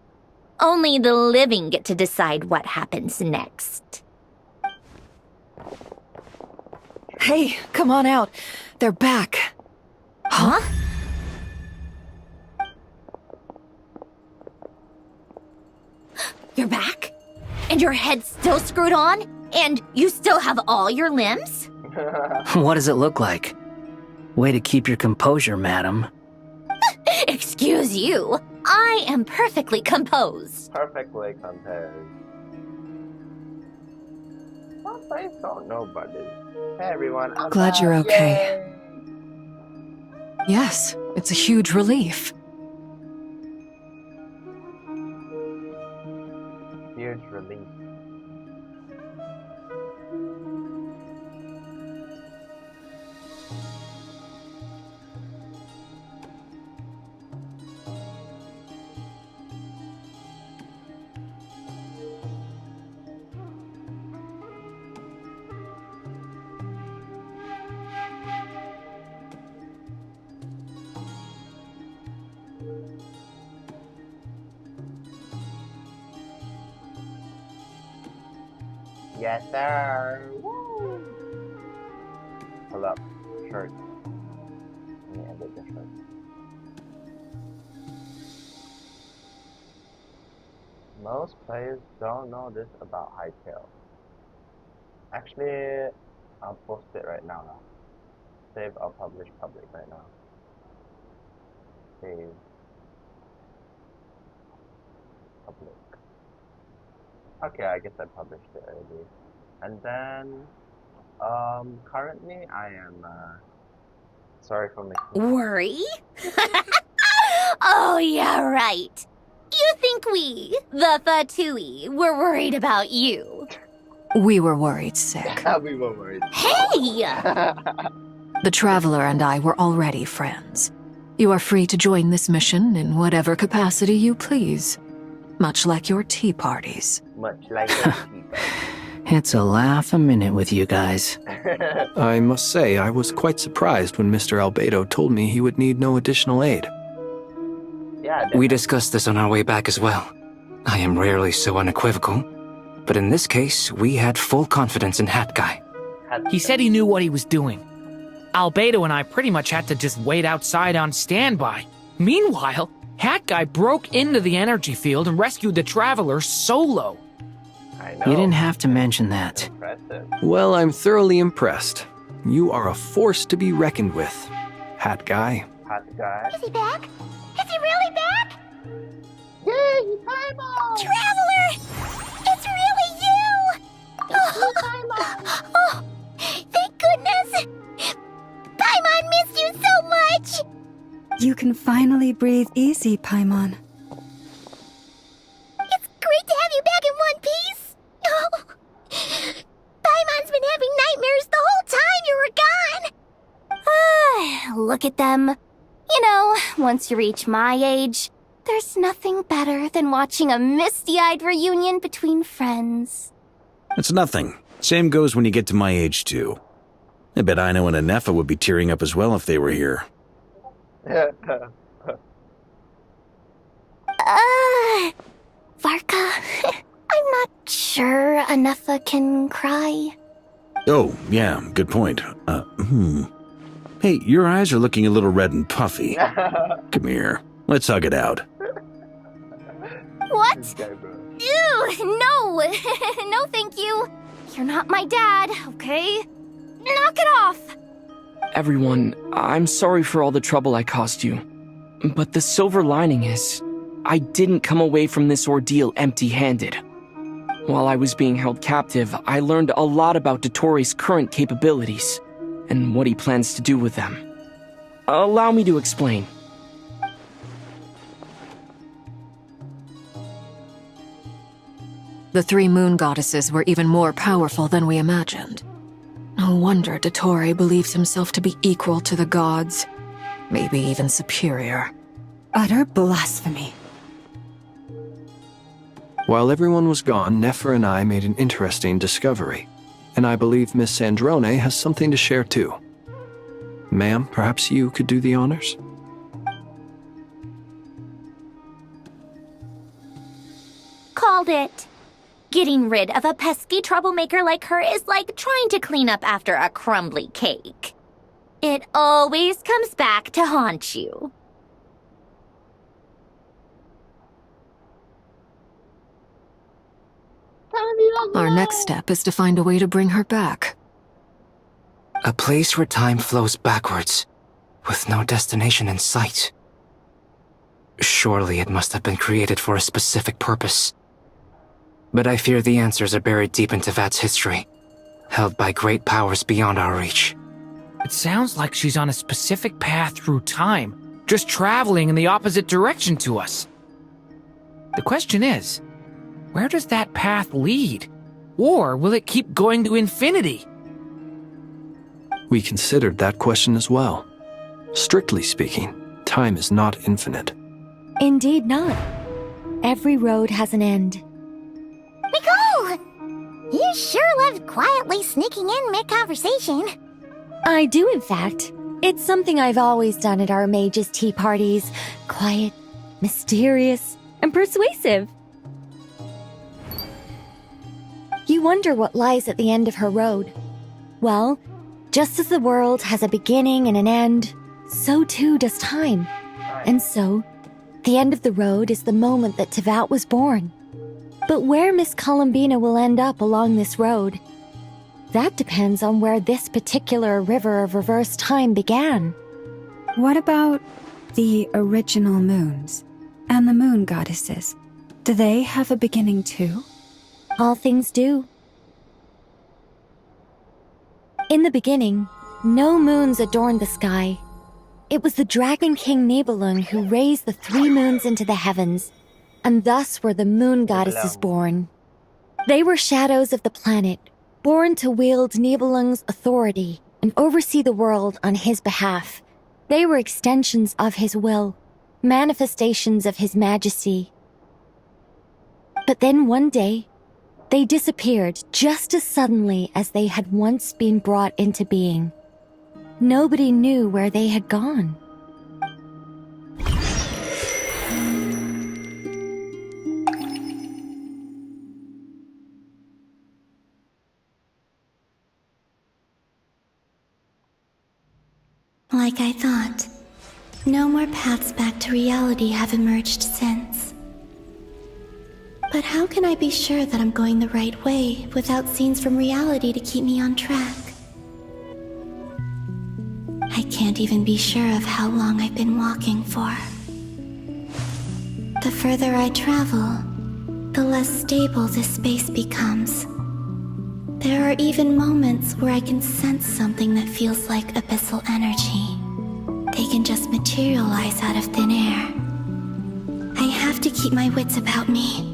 Only the living get to decide what happens next. Hey, come on out. They're back. Huh? You're back? And your head's still screwed on? And you still have all your limbs? What does it look like? Way to keep your composure, madam. Excuse you. I am perfectly composed. Perfectly composed. Some place don't know about this. Hey everyone, I'm Glad back. you're okay. Yay! Yes, it's a huge relief. Huge relief. Yes, sir. Woo. Hold up. Shirt. Let me edit the shirt. Most players don't know this about Hightail. Actually, I'll post it right now. Save, I'll publish public right now. Save. Public. Okay, I guess I published it already. And then, currently I am, sorry for making... Worry? Oh, yeah, right. You think we, the Fatui, were worried about you? We were worried sick. We were worried. Hey! The Traveler and I were already friends. You are free to join this mission in whatever capacity you please. Much like your tea parties. Much like your tea parties. It's a laugh a minute with you guys. I must say, I was quite surprised when Mr. Albedo told me he would need no additional aid. Yeah, we discussed this on our way back as well. I am rarely so unequivocal, but in this case, we had full confidence in Hat Guy. He said he knew what he was doing. Albedo and I pretty much had to just wait outside on standby. Meanwhile, Hat Guy broke into the energy field and rescued the Traveler solo. I know. You didn't have to mention that. Impressive. Well, I'm thoroughly impressed. You are a force to be reckoned with, Hat Guy. Hat Guy. Is he back? Is he really back? Yay, he's Paimon! Traveler! It's really you! Oh, thank goodness! Paimon missed you so much! You can finally breathe easy, Paimon. It's great to have you back in one piece! Oh, Paimon's been having nightmares the whole time you were gone! Look at them. You know, once you reach my age, there's nothing better than watching a misty-eyed reunion between friends. It's nothing. Same goes when you get to my age, too. I bet Ino and Anefa would be tearing up as well if they were here. Varka, I'm not sure Anefa can cry. Oh, yeah, good point. Hey, your eyes are looking a little red and puffy. Come here. Let's hug it out. What? Ew, no! No, thank you. You're not my dad, okay? Knock it off! Everyone, I'm sorry for all the trouble I caused you. But the silver lining is, I didn't come away from this ordeal empty-handed. While I was being held captive, I learned a lot about Dottore's current capabilities, and what he plans to do with them. Allow me to explain. The three moon goddesses were even more powerful than we imagined. No wonder Dottore believes himself to be equal to the gods, maybe even superior. Utter blasphemy. While everyone was gone, Nefer and I made an interesting discovery, and I believe Miss Sandrone has something to share too. Ma'am, perhaps you could do the honors? Called it. Getting rid of a pesky troublemaker like her is like trying to clean up after a crumbly cake. It always comes back to haunt you. Our next step is to find a way to bring her back. A place where time flows backwards, with no destination in sight. Surely it must have been created for a specific purpose. But I fear the answers are buried deep in Tevat's history, held by great powers beyond our reach. It sounds like she's on a specific path through time, just traveling in the opposite direction to us. The question is, where does that path lead? Or will it keep going to infinity? We considered that question as well. Strictly speaking, time is not infinite. Indeed not. Every road has an end. Nicole! You sure love quietly sneaking in mid-conversation. I do, in fact. It's something I've always done at our mages' tea parties. Quiet, mysterious, and persuasive. You wonder what lies at the end of her road. Well, just as the world has a beginning and an end, so too does time. And so, the end of the road is the moment that Tevat was born. But where Miss Columbina will end up along this road, that depends on where this particular river of reverse time began. What about the original moons and the moon goddesses? Do they have a beginning too? All things do. In the beginning, no moons adorned the sky. It was the Dragon King Nibelung who raised the 3 moons into the heavens, and thus were the moon goddesses born. They were shadows of the planet, born to wield Nibelung's authority and oversee the world on his behalf. They were extensions of his will, manifestations of his majesty. But then one day, they disappeared just as suddenly as they had once been brought into being. Nobody knew where they had gone. Like I thought, no more paths back to reality have emerged since. But how can I be sure that I'm going the right way without scenes from reality to keep me on track? I can't even be sure of how long I've been walking for. The further I travel, the less stable this space becomes. There are even moments where I can sense something that feels like abyssal energy. They can just materialize out of thin air. I have to keep my wits about me.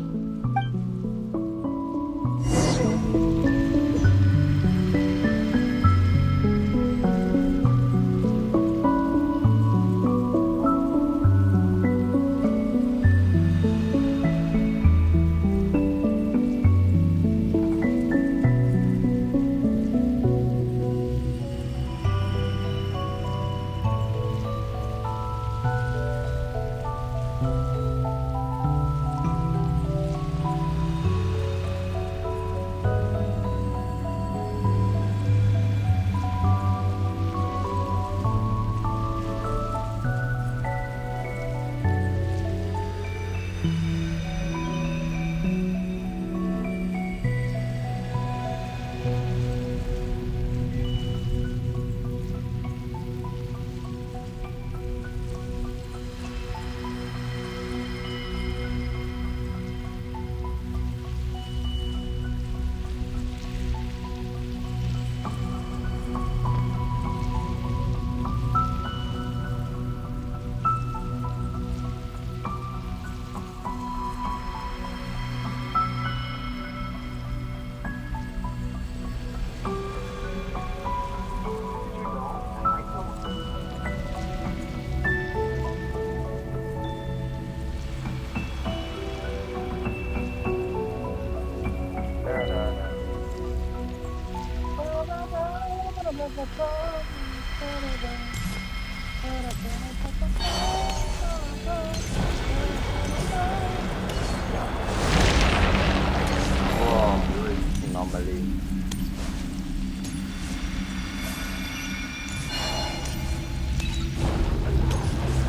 Normally.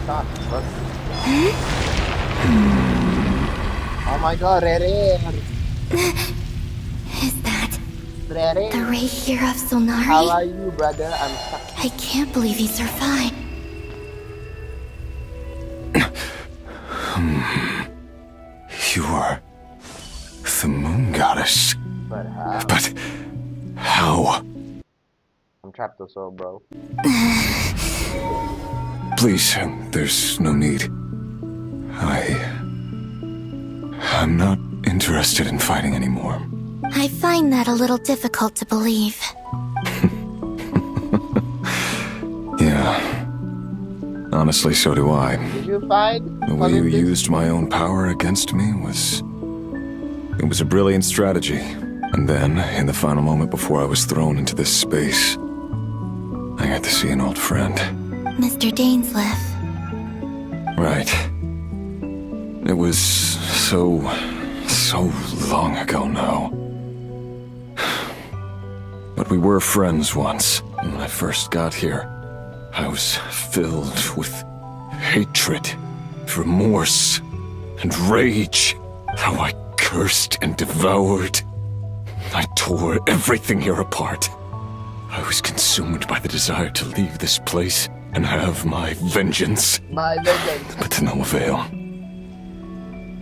Stop. Oh my god, rare. Is that Dottore, the Ray here of how Solnari? are you, brother? I'm stuck. I can't believe he survived. You are the moon goddess. But how? But how? I'm trapped also, bro. Please, there's no need. I'm not interested in fighting anymore. I find that a little difficult to believe. Yeah. Honestly, so do I. Did you fight? The way you used my own power against me was... It was a brilliant strategy. And then, in the final moment before I was thrown into this space, I got to see an old friend. Mr. Dainsleif. Right. It was so long ago now. But we were friends once. When I first got here, I was filled with hatred, remorse, and rage. How I cursed and devoured. I tore everything here apart. I was consumed by the desire to leave this place and have my vengeance. My vengeance. But to no avail.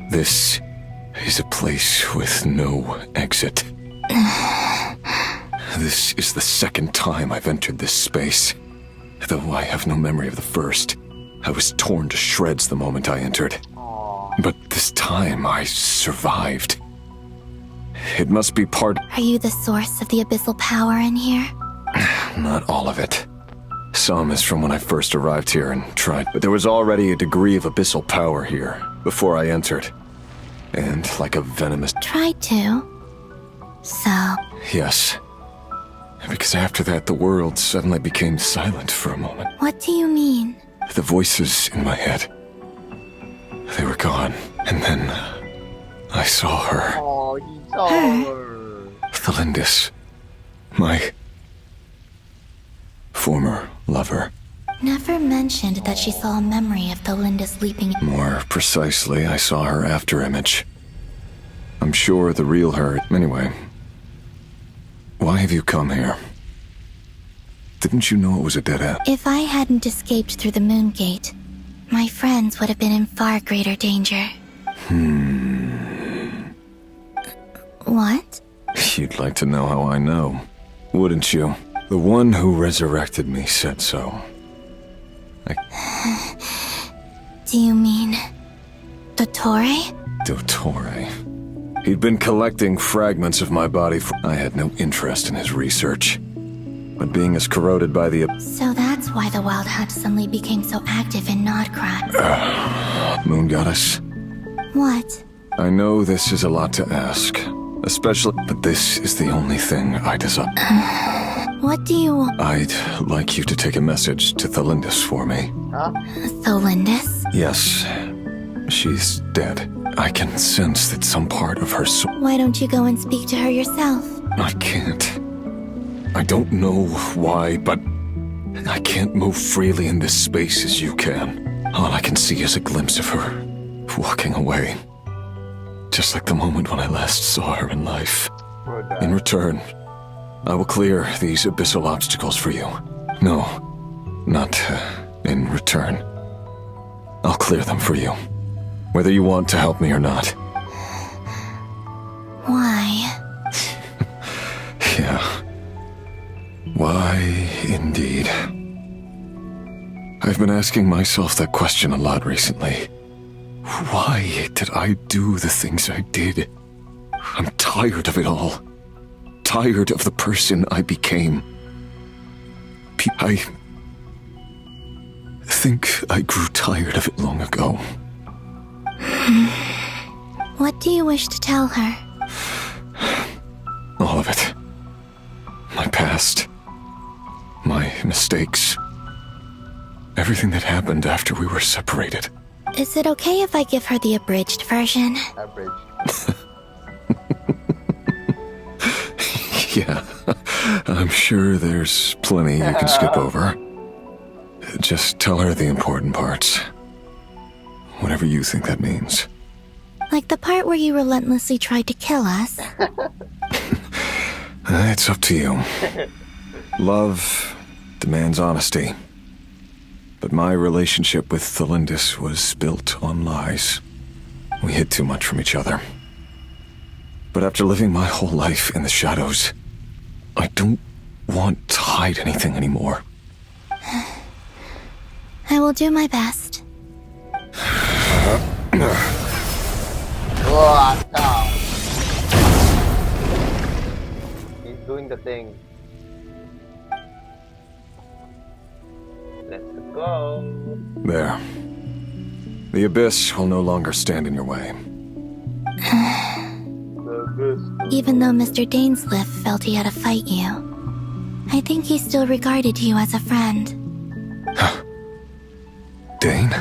This is a place with no exit. This is the second time I've entered this space. Though I have no memory of the first, I was torn to shreds the moment I entered. But this time I survived. It must be part... Are you the source of the abyssal power in here? Not all of it. Some is from when I first arrived here and tried, but there was already a degree of abyssal power here before I entered. And like a venomous... Tried to. So... Yes. Because after that, the world suddenly became silent for a moment. What do you mean? The voices in my head, they were gone. And then I saw her. Oh, he saw her. Thelindis. My former lover. Never mentioned that she saw a memory of Thelindis leaping. More precisely, I saw her afterimage. I'm sure the real her... Anyway, why have you come here? Didn't you know it was a dead end? If I hadn't escaped through the moon gate, my friends would have been in far greater danger. What? You'd like to know how I know, wouldn't you? The one who resurrected me said so. Do you mean... Dottore? Dottore. He'd been collecting fragments of my body I had no interest in his research. But being as corroded by the... So that's why the Wild Hunt suddenly became so active in Nodcrat. Moon Goddess. What? I know this is a lot to ask. Especially... But this is the only thing I desire. What do you want? I'd like you to take a message to Thelindis for me. Huh? Thelindis? Yes. She's dead. I can sense that some part of her soul... Why don't you go and speak to her yourself? I can't. I don't know why, but I can't move freely in this space as you can. All I can see is a glimpse of her, walking away. Just like the moment when I last saw her in life. In return, I will clear these abyssal obstacles for you. No, not in return. I'll clear them for you. Whether you want to help me or not. Why? Yeah. Why, indeed. I've been asking myself that question a lot recently. Why did I do the things I did? I'm tired of it all. Tired of the person I became. I think I grew tired of it long ago. What do you wish to tell her? All of it. My past. My mistakes. Everything that happened after we were separated. Is it okay if I give her the abridged version? Abridged. Yeah, I'm sure there's plenty you can skip over. Just tell her the important parts. Whatever you think that means. Like the part where you relentlessly tried to kill us? It's up to you. Love demands honesty. But my relationship with Thelindis was built on lies. We hid too much from each other. But after living my whole life in the shadows, I don't want to hide anything anymore. I will do my best. What? He's doing the thing. Let's go. There. The abyss will no longer stand in your way. Even though Mr. Dainsliff felt he had to fight you, I think he still regarded you as a friend. Dane?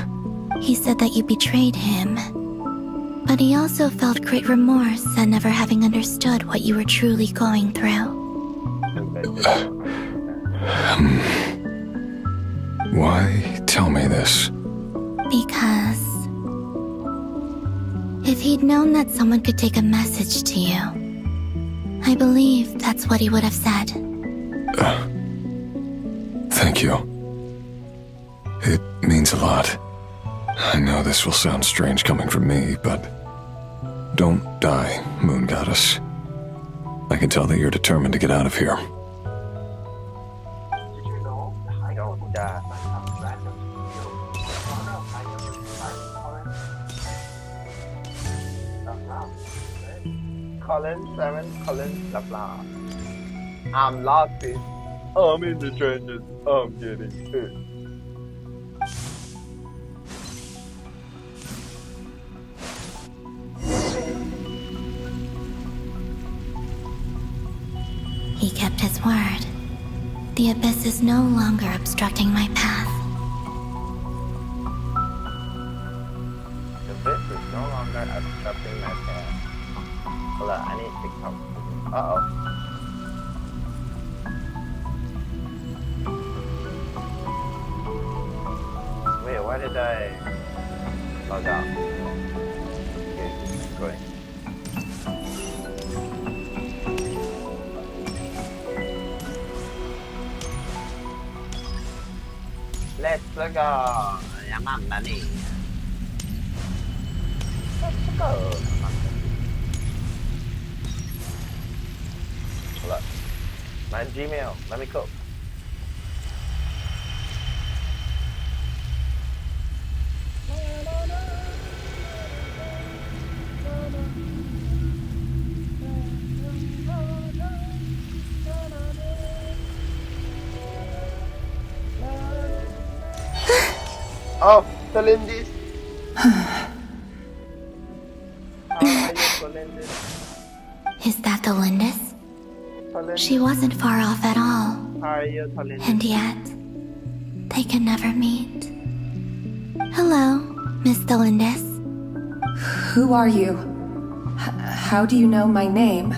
He said that you betrayed him, but he also felt great remorse at never having understood what you were truly going through. Why tell me this? Because if he'd known that someone could take a message to you, I believe that's what he would have said. Thank you. It means a lot. I know this will sound strange coming from me, but don't die, Moon Goddess. I can tell that you're determined to get out of here. Colin 7, Colin blah blah. I'm lost. I'm in the trenches. I'm getting hit. He kept his word. The abyss is no longer obstructing my path. The abyss is no longer obstructing my path. Hold on, I need to come. Uh-oh. Wait, why did I log out? Okay, going. Let's go! Yamamani. Let's go! Hold up. My Gmail, let me cook. Oh, Thelindis. Is that Thelindis? She wasn't far off at all. How are you, Thelindis? And yet, they can never meet. Hello, Miss Thelindis. Who are you? How do you know my name?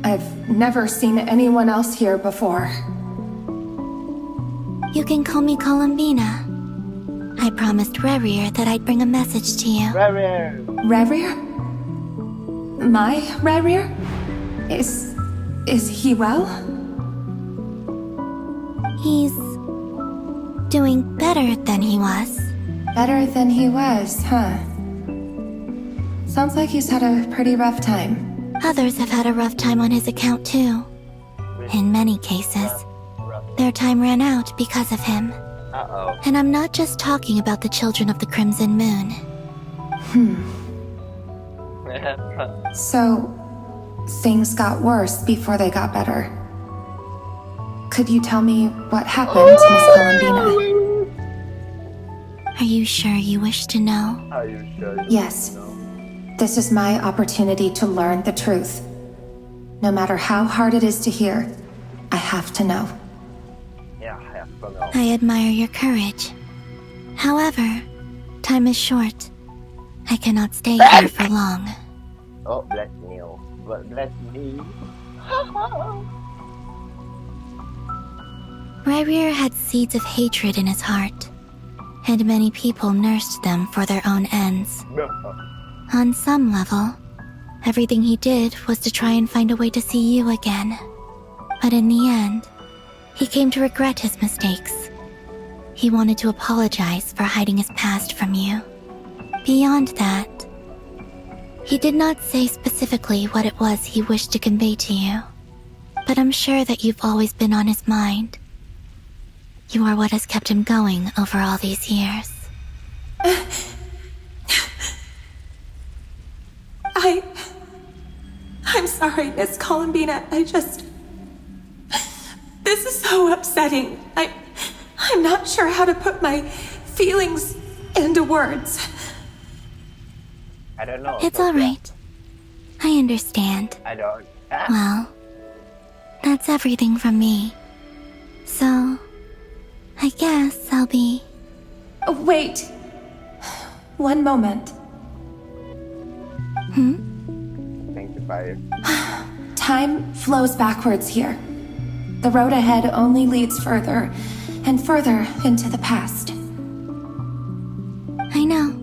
I've never seen anyone else here before. You can call me Columbina. I promised Rerir that I'd bring a message to you. Rerir! Rerir? My Rerir? Is he well? He's doing better than he was. Better than he was, huh? Sounds like he's had a pretty rough time. Others have had a rough time on his account too. In many cases, their time ran out because of him. Uh-oh. And I'm not just talking about the children of the Crimson Moon. So, things got worse before they got better. Could you tell me what happened, Miss Columbina? Are you sure you wish to know? Are you sure you Yes. This is my opportunity to learn the truth. No matter how hard it is to hear, I have to know. Yeah, I have to know. I admire your courage. However, time is short. I cannot stay here for long. Oh, bless me. Bless me. Rerir had seeds of hatred in his heart, and many people nursed them for their own ends. On some level, everything he did was to try and find a way to see you again. But in the end, he came to regret his mistakes. He wanted to apologize for hiding his past from you. Beyond that, he did not say specifically what it was he wished to convey to you. But I'm sure that you've always been on his mind. You are what has kept him going over all these years. I'm sorry, Miss Columbina. This is so upsetting. I'm not sure how to put my feelings into words. I don't know. It's alright. I understand. I don't. Well, that's everything from me. So, I guess I'll be... Wait. One moment. Thank you, fire. Time flows backwards here. The road ahead only leads further and further into the past. I know.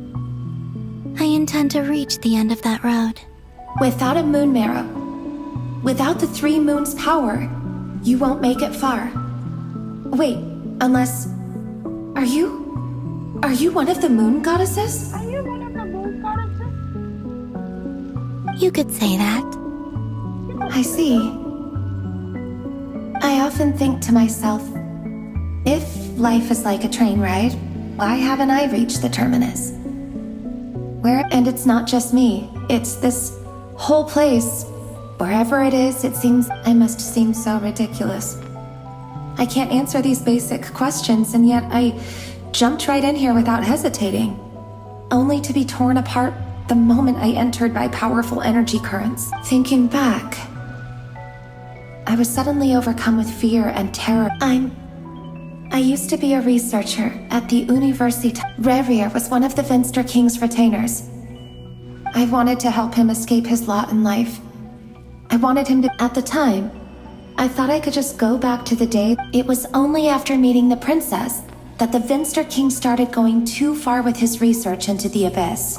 I intend to reach the end of that road. Without a moon marrow, without the 3 moons' power, you won't make it far. Wait, unless... Are you one of the moon goddesses? You could say that. I see. I often think to myself, if life is like a train ride, why haven't I reached the terminus? And it's not just me, it's this whole place. Wherever it is, it seems I must seem so ridiculous. I can't answer these basic questions, and yet I jumped right in here without hesitating, only to be torn apart the moment I entered by powerful energy currents. Thinking back, I was suddenly overcome with fear and terror. I used to be a researcher at the University. Rerir was one of the Vinster King's retainers. I wanted to help him escape his lot in life. I wanted him to... At the time, I thought I could just go back to the day. It was only after meeting the princess that the Vinster King started going too far with his research into the Abyss.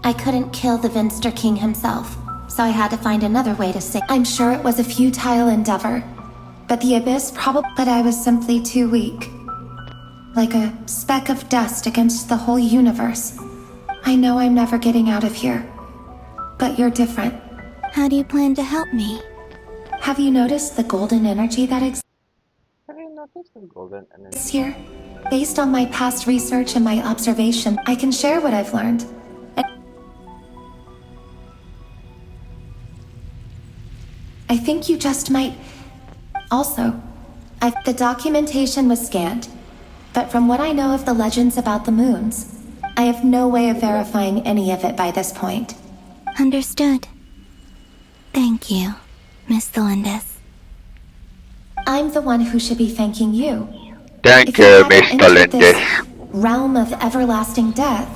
I couldn't kill the Vinster King himself, so I had to find another way to save. I'm sure it was a futile endeavor, but the Abyss but I was simply too weak. Like a speck of dust against the whole universe. I know I'm never getting out of here, but you're different. How do you plan to help me? Have you noticed the golden energy that exists Have you noticed the golden energy? here? Based on my past research and my observation, I can share what I've learned. I think you just might... Also, the documentation was scanned, but from what I know of the legends about the moons, I have no way of verifying any of it by this point. Understood. Thank you, Miss Thelindis. I'm the one who should be thanking you. Thank you, Miss Thelindis. Realm of everlasting death,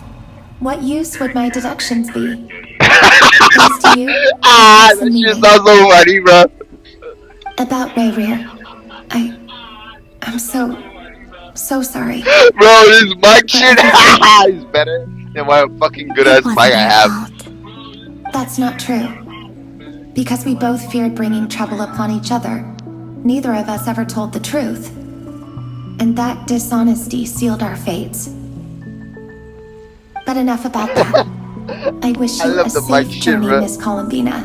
what use would my deductions be? Thanks to you. That shit's not so funny, bro. About Rerir, I'm so sorry. Bro, this mic shit is better than my fucking good ass mic I have. That's not true. Because we both feared bringing trouble upon each other, neither of us ever told the truth. And that dishonesty sealed our fates. But enough about that. I wish you a safe journey, Miss Columbina.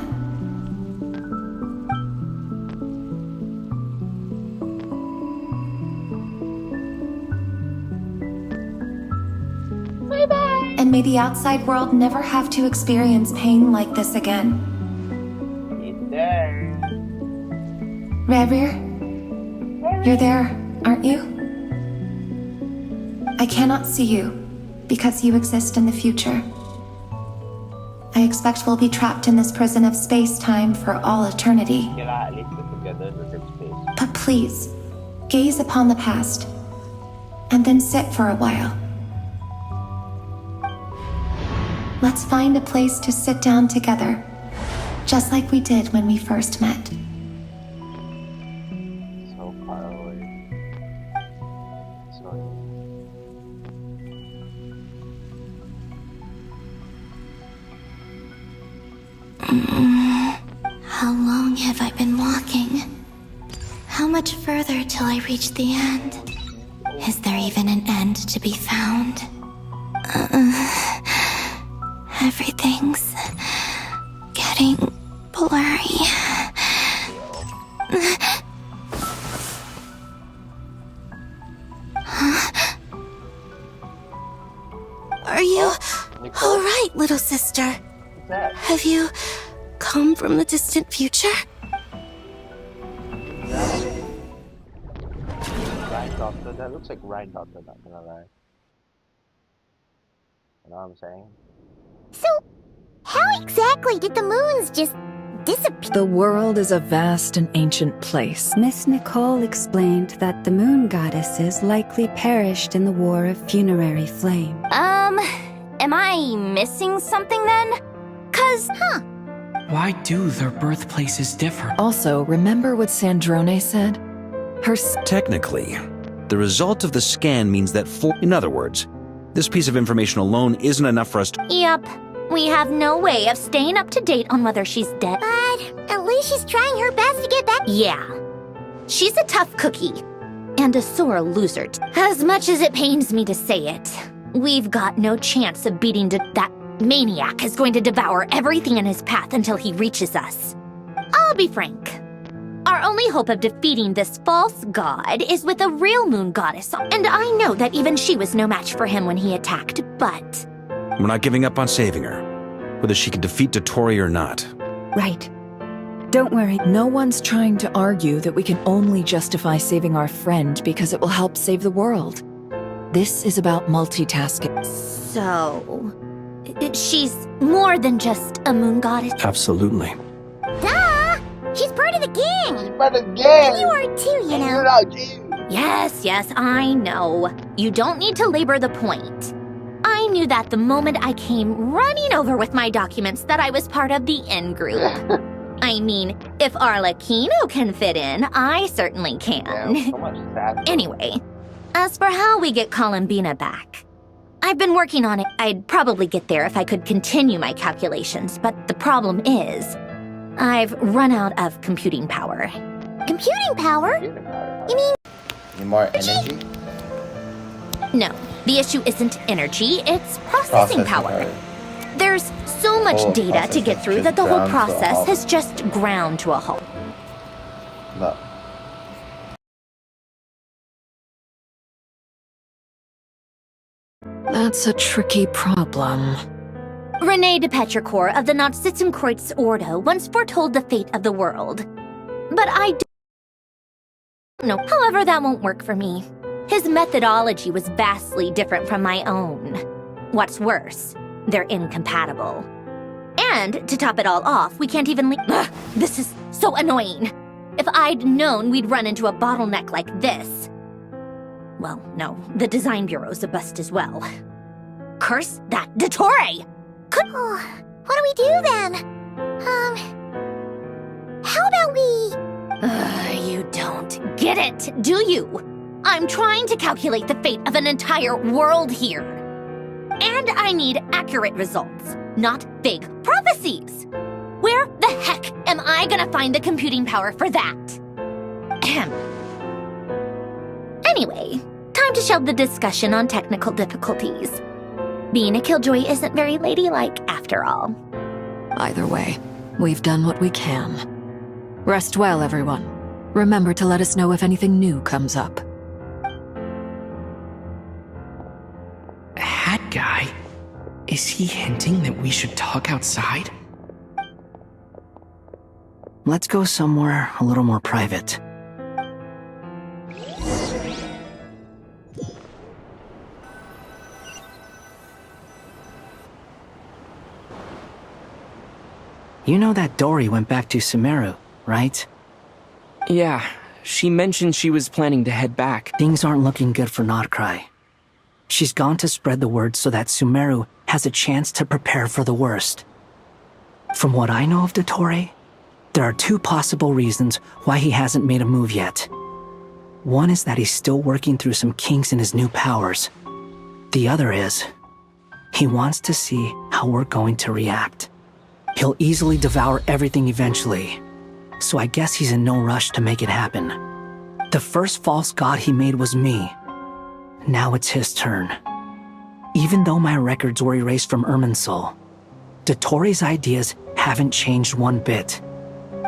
Bye-bye. And may the outside world never have to experience pain like this again. Rerir, you're there, aren't you? I cannot see you, because you exist in the future. I expect we'll be trapped in this prison of space-time for all eternity. But please, gaze upon the past, and then sit for a while. Let's find a place to sit down together, just like we did when we first met. So far away. How long have I been walking? How much further till I reach the end? Is there even an end to be found? Everything's getting blurry. Are you alright, little sister? Have you come from the distant future? Doctor, that looks like Doctor, not gonna lie. You know what I'm saying? So, how exactly did the moons just disappear? The world is a vast and ancient place. Miss Nicole explained that the moon goddesses likely perished in the war of funerary flame. Am I missing something then? 'Cause, Why do their birthplaces differ? Also, remember what Sandrone said? Technically, the result of the scan means that in other words, this piece of information alone isn't enough for us to— Yep. We have no way of staying up to date on whether she's dead. But at least she's trying her best to get back. Yeah. She's a tough cookie. And a sore loser. As much as it pains me to say it, we've got no chance of beating that maniac is going to devour everything in his path until he reaches us. I'll be frank. Our only hope of defeating this false god is with a real moon goddess, and I know that even she was no match for him when he attacked, but... We're not giving up on saving her, whether she can defeat Dottore or not. Right. Don't worry. No one's trying to argue that we can only justify saving our friend because it will help save the world. This is about multitasking. So... she's more than just a moon goddess? Absolutely. Duh! She's part of the gang! She's part of the gang! And you are too, you know. Yes, I know. You don't need to labor the point. I knew that the moment I came running over with my documents that I was part of the in-group. I mean, if Arlecchino can fit in, I certainly can. Yeah, so much sad. Anyway, as for how we get Columbina back, I've been working on it. I'd probably get there if I could continue my calculations, but the problem is, I've run out of computing power. Computing power? You mean... Need more energy? No, the issue isn't energy, it's processing power. There's so much data to get through that the whole process has just ground to a halt. No. That's a tricky problem. Rene de Petrichor of the Nautitzenkreuz Ordo once foretold the fate of the world. But I don't know. However, that won't work for me. His methodology was vastly different from my own. What's worse, they're incompatible. And, to top it all off, we can't even leave— Ugh, this is so annoying. If I'd known we'd run into a bottleneck like this— well, no, the design bureau's a bust as well. Curse that Dottore! What do we do then? How about we... You don't get it, do you? I'm trying to calculate the fate of an entire world here. And I need accurate results, not vague prophecies. Where the heck am I gonna find the computing power for that? Ahem. Anyway, time to shelve the discussion on technical difficulties. Being a killjoy isn't very ladylike, after all. Either way, we've done what we can. Rest well, everyone. Remember to let us know if anything new comes up. Hat guy? Is he hinting that we should talk outside? Let's go somewhere a little more private. You know that Dory went back to Sumeru, right? Yeah, she mentioned she was planning to head back. Things aren't looking good for Notcry. She's gone to spread the word so that Sumeru has a chance to prepare for the worst. From what I know of Dottore, there are two possible reasons why he hasn't made a move yet. One is that he's still working through some kinks in his new powers. The other is, he wants to see how we're going to react. He'll easily devour everything eventually, so I guess he's in no rush to make it happen. The first false god he made was me. Now it's his turn. Even though my records were erased from Irminsul, Dottore's ideas haven't changed one bit.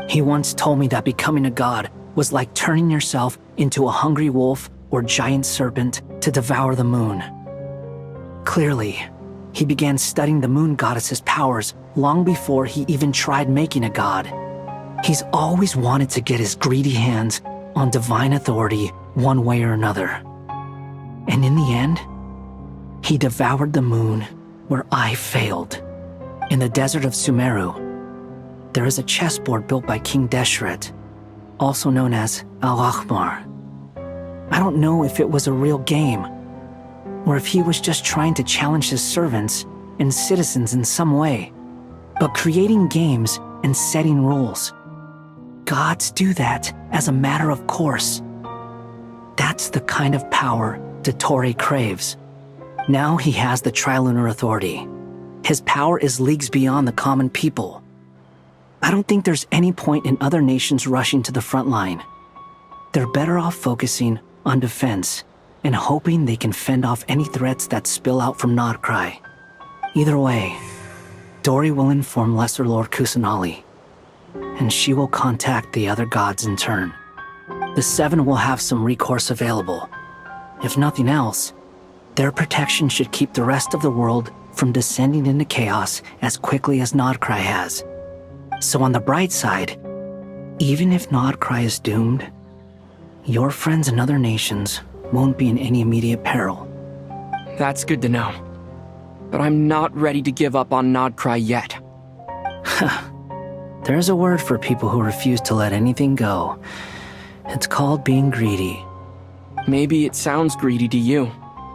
He once told me that becoming a god was like turning yourself into a hungry wolf or giant serpent to devour the moon. Clearly, he began studying the moon goddess's powers long before he even tried making a god. He's always wanted to get his greedy hands on divine authority one way or another. And in the end, he devoured the moon where I failed. In the desert of Sumeru, there is a chessboard built by King Deshret, also known as Al-Ahmar. I don't know if it was a real game, or if he was just trying to challenge his servants and citizens in some way. But creating games and setting rules, gods do that as a matter of course. That's the kind of power Dottore craves. Now he has the Trilunar Authority. His power is leagues beyond the common people. I don't think there's any point in other nations rushing to the front line. They're better off focusing on defense and hoping they can fend off any threats that spill out from Nodcry. Either way, Dori will inform Lesser Lord Kusanali, and she will contact the other gods in turn. The Seven will have some recourse available. If nothing else, their protection should keep the rest of the world from descending into chaos as quickly as Nodcry has. So on the bright side, even if Nodcry is doomed, your friends in other nations won't be in any immediate peril. That's good to know. But I'm not ready to give up on Nodcry yet. There's a word for people who refuse to let anything go. It's called being greedy. Maybe it sounds greedy to you,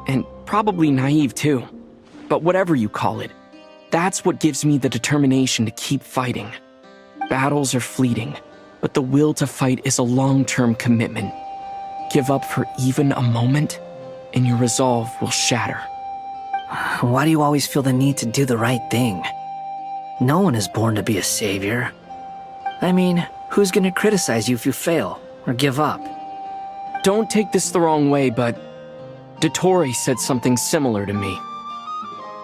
and probably naive too. But whatever you call it, that's what gives me the determination to keep fighting. Battles are fleeting, but the will to fight is a long-term commitment. Give up for even a moment, and your resolve will shatter. Why do you always feel the need to do the right thing? No one is born to be a savior. I mean, who's gonna criticize you if you fail or give up? Don't take this the wrong way, but Dottore said something similar to me.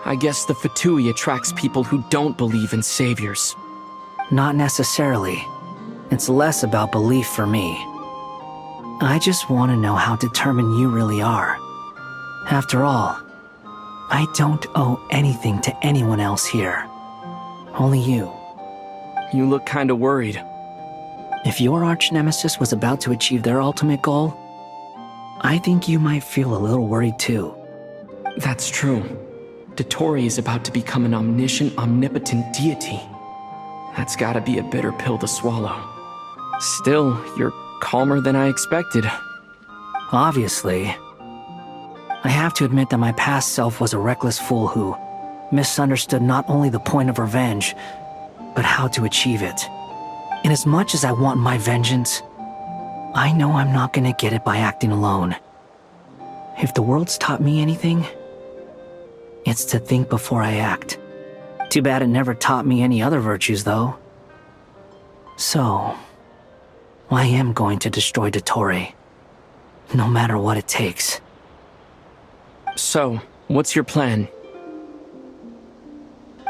I guess the Fatui attracts people who don't believe in saviors. Not necessarily. It's less about belief for me. I just want to know how determined you really are. After all, I don't owe anything to anyone else here. Only you. You look kinda worried. If your arch-nemesis was about to achieve their ultimate goal, I think you might feel a little worried too. That's true. Dottore is about to become an omniscient, omnipotent deity. That's gotta be a bitter pill to swallow. Still, you're calmer than I expected. Obviously. I have to admit that my past self was a reckless fool who misunderstood not only the point of revenge, but how to achieve it. And as much as I want my vengeance, I know I'm not gonna get it by acting alone. If the world's taught me anything, it's to think before I act. Too bad it never taught me any other virtues, though. So, I am going to destroy Dottore, no matter what it takes. So, what's your plan?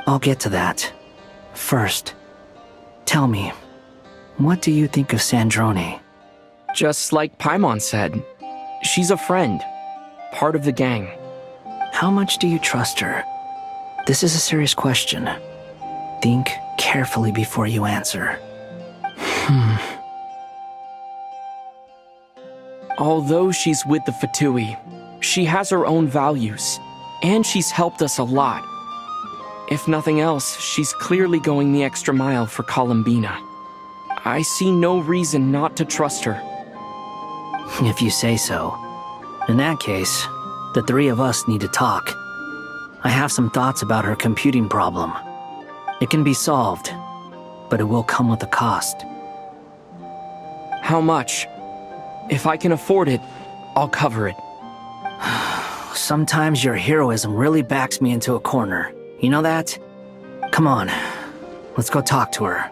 I'll get to that. First, tell me, what do you think of Sandrone? Just like Paimon said, she's a friend, part of the gang. How much do you trust her? This is a serious question. Think carefully before you answer. Although she's with the Fatui, she has her own values, and she's helped us a lot. If nothing else, she's clearly going the extra mile for Columbina. I see no reason not to trust her. If you say so. In that case, the three of us need to talk. I have some thoughts about her computing problem. It can be solved, but it will come with a cost. How much? If I can afford it, I'll cover it. Sometimes your heroism really backs me into a corner. You know that? Come on, let's go talk to her.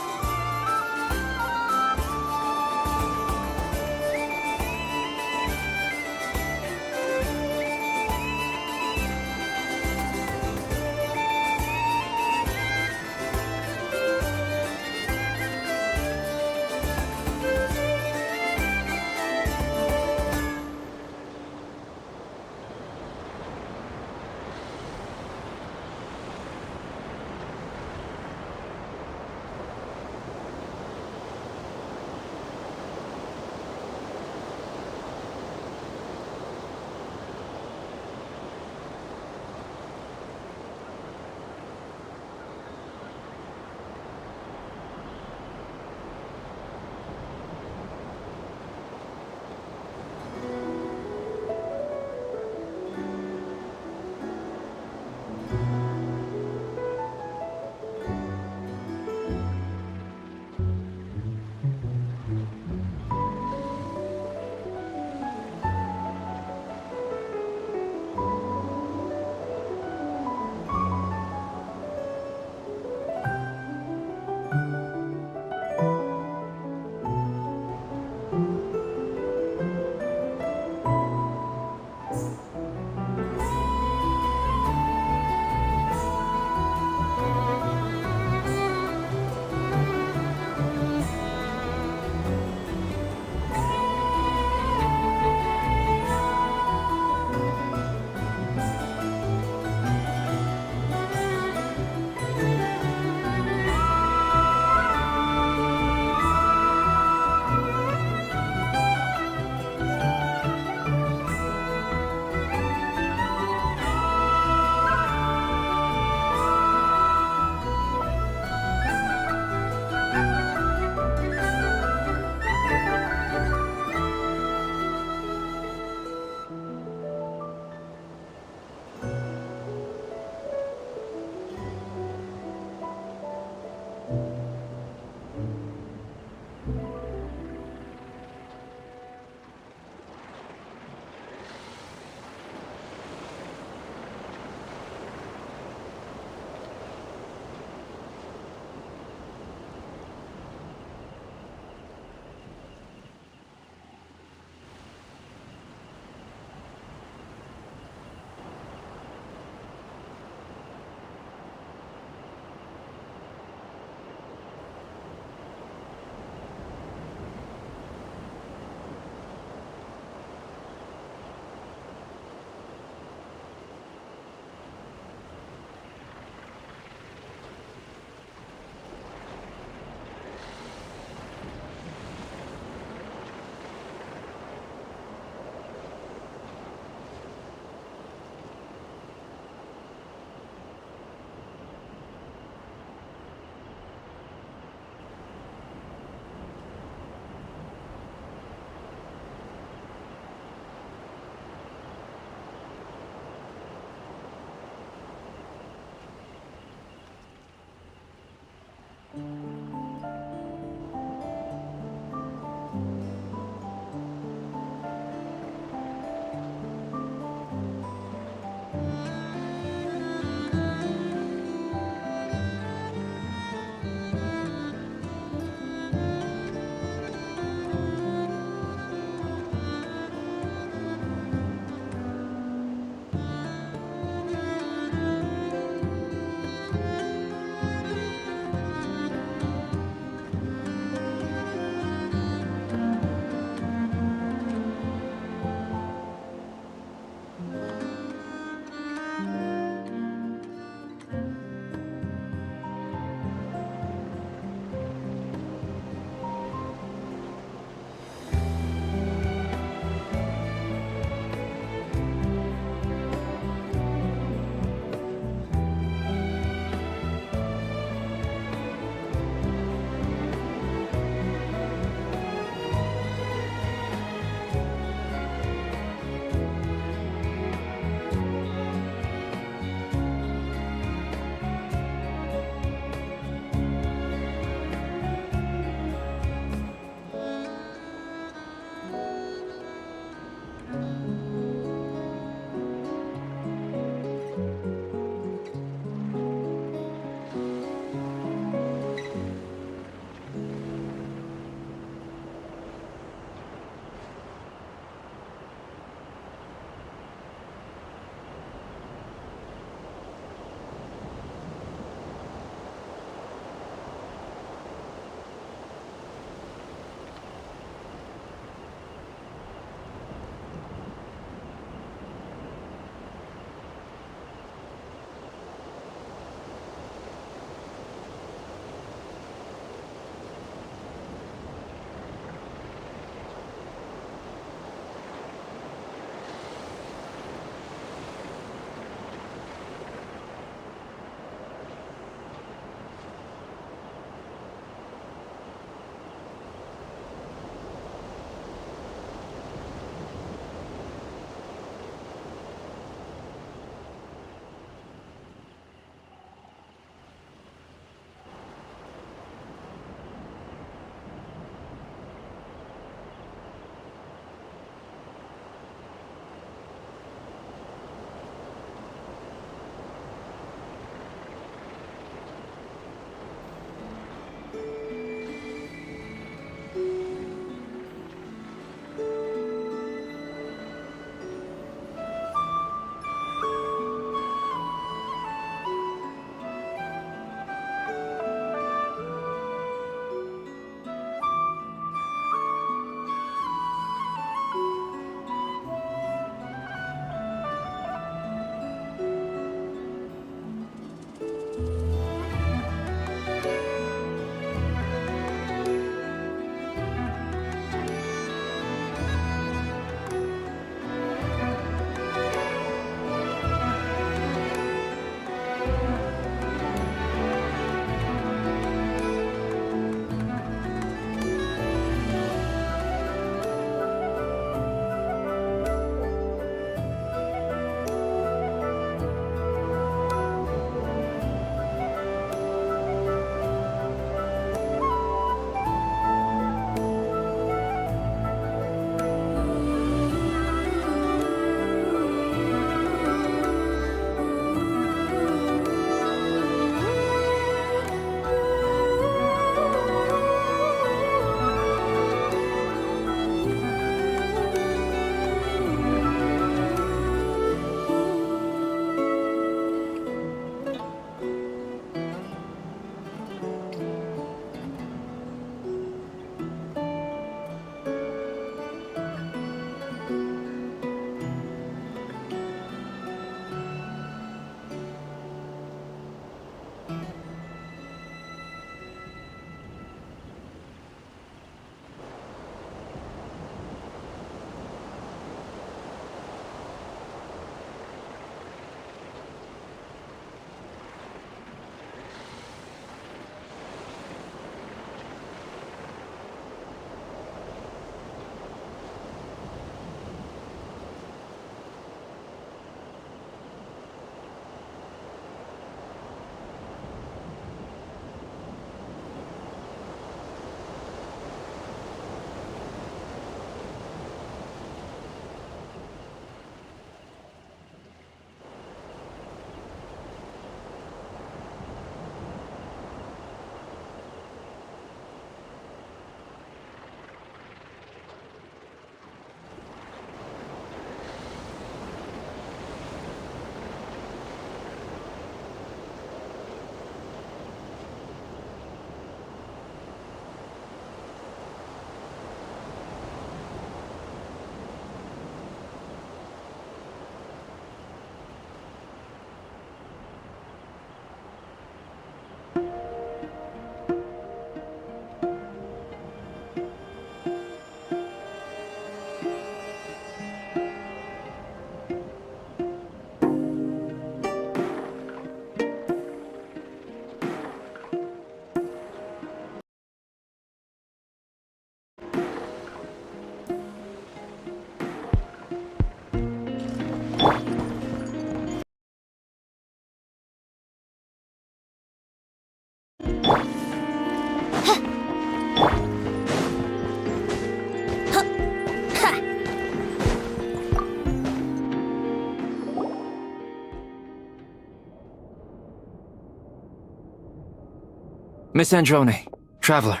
Miss Androne, Traveler.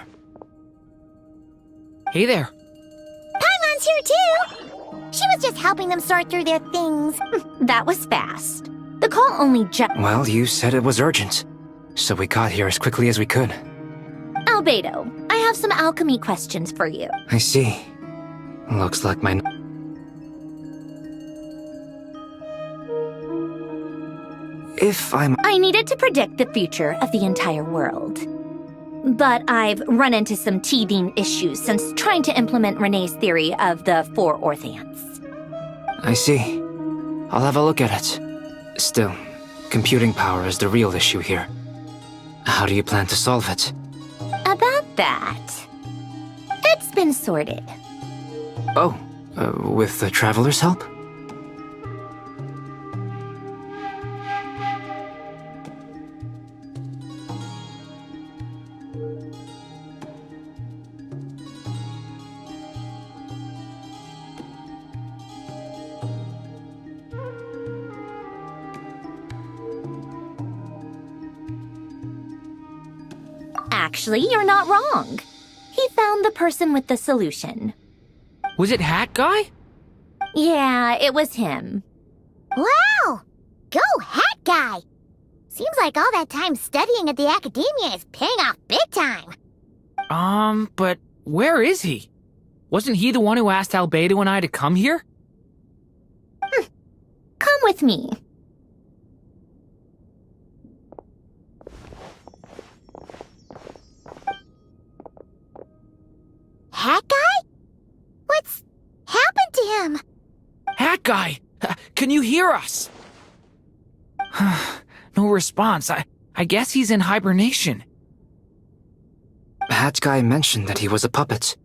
Hey there. Paimon's here too! She was just helping them sort through their things. That was fast. The call only just... Well, you said it was urgent, so we got here as quickly as we could. Albedo, I have some alchemy questions for you. I see. Looks like my... If I'm... I needed to predict the future of the entire world. But I've run into some teething issues since trying to implement Renee's theory of the 4 Orthants. I see. I'll have a look at it. Still, computing power is the real issue here. How do you plan to solve it? About that, it's been sorted. Oh, with the Traveler's help? Actually, you're not wrong. He found the person with the solution. Was it Hat Guy? Yeah, it was him. Wow! Go Hat Guy! Seems like all that time studying at the academia is paying off big time. But where is he? Wasn't he the one who asked Albedo and I to come here? Come with me. Hat Guy? What's happened to him? Hat Guy! Can you hear us? No response. I guess he's in hibernation. Hat Guy mentioned that he was a puppet.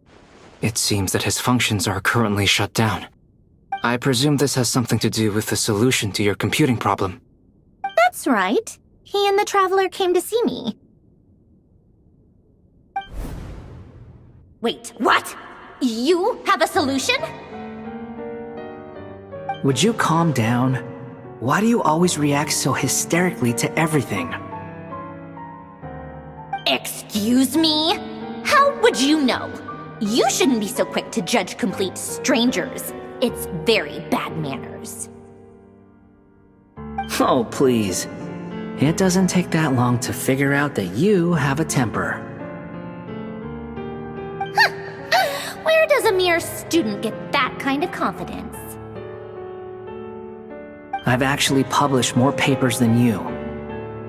It seems that his functions are currently shut down. I presume this has something to do with the solution to your computing problem. That's right. He and the Traveler came to see me. Wait, what? You have a solution? Would you calm down? Why do you always react so hysterically to everything? Excuse me? How would you know? You shouldn't be so quick to judge complete strangers. It's very bad manners. Oh, please. It doesn't take that long to figure out that you have a temper. Where does a mere student get that kind of confidence? I've actually published more papers than you.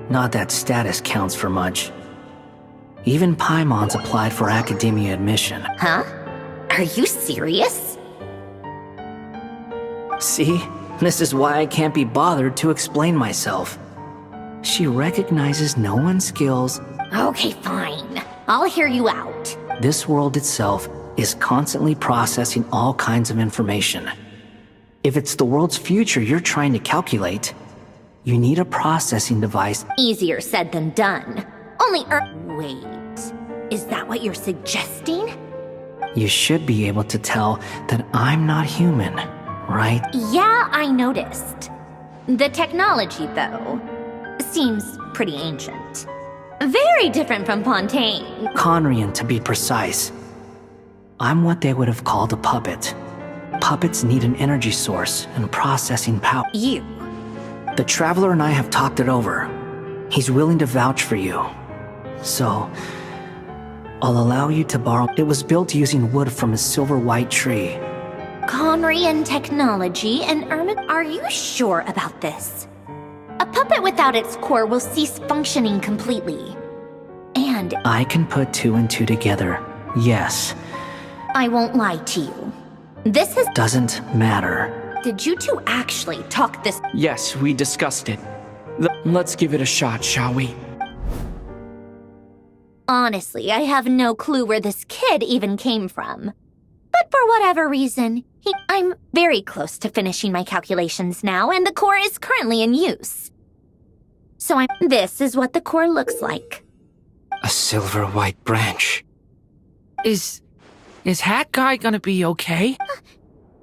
Not that status counts for much. Even Paimon's applied for academia admission. Huh? Are you serious? See? This is why I can't be bothered to explain myself. She recognizes no one's skills. Okay, fine. I'll hear you out. This world itself is constantly processing all kinds of information. If it's the world's future you're trying to calculate, you need a processing device. Easier said than done. Wait, is that what you're suggesting? You should be able to tell that I'm not human, right? Yeah, I noticed. The technology, though, seems pretty ancient. Very different from Fontaine. Conrian, to be precise. I'm what they would have called a puppet. Puppets need an energy source and processing power. You. The Traveler and I have talked it over. He's willing to vouch for you. So, I'll allow you to borrow. It was built using wood from a silver white tree. Conrian technology and Ermin, are you sure about this? A puppet without its core will cease functioning completely. And I can put 2 and 2 together, yes. I won't lie to you. This is... Doesn't matter. Did you two actually talk this... Yes, we discussed it. Let's give it a shot, shall we? Honestly, I have no clue where this kid even came from. But for whatever reason, I'm very close to finishing my calculations now, and the core is currently in use. So this is what the core looks like. A silver white branch. Is Hat Guy gonna be okay?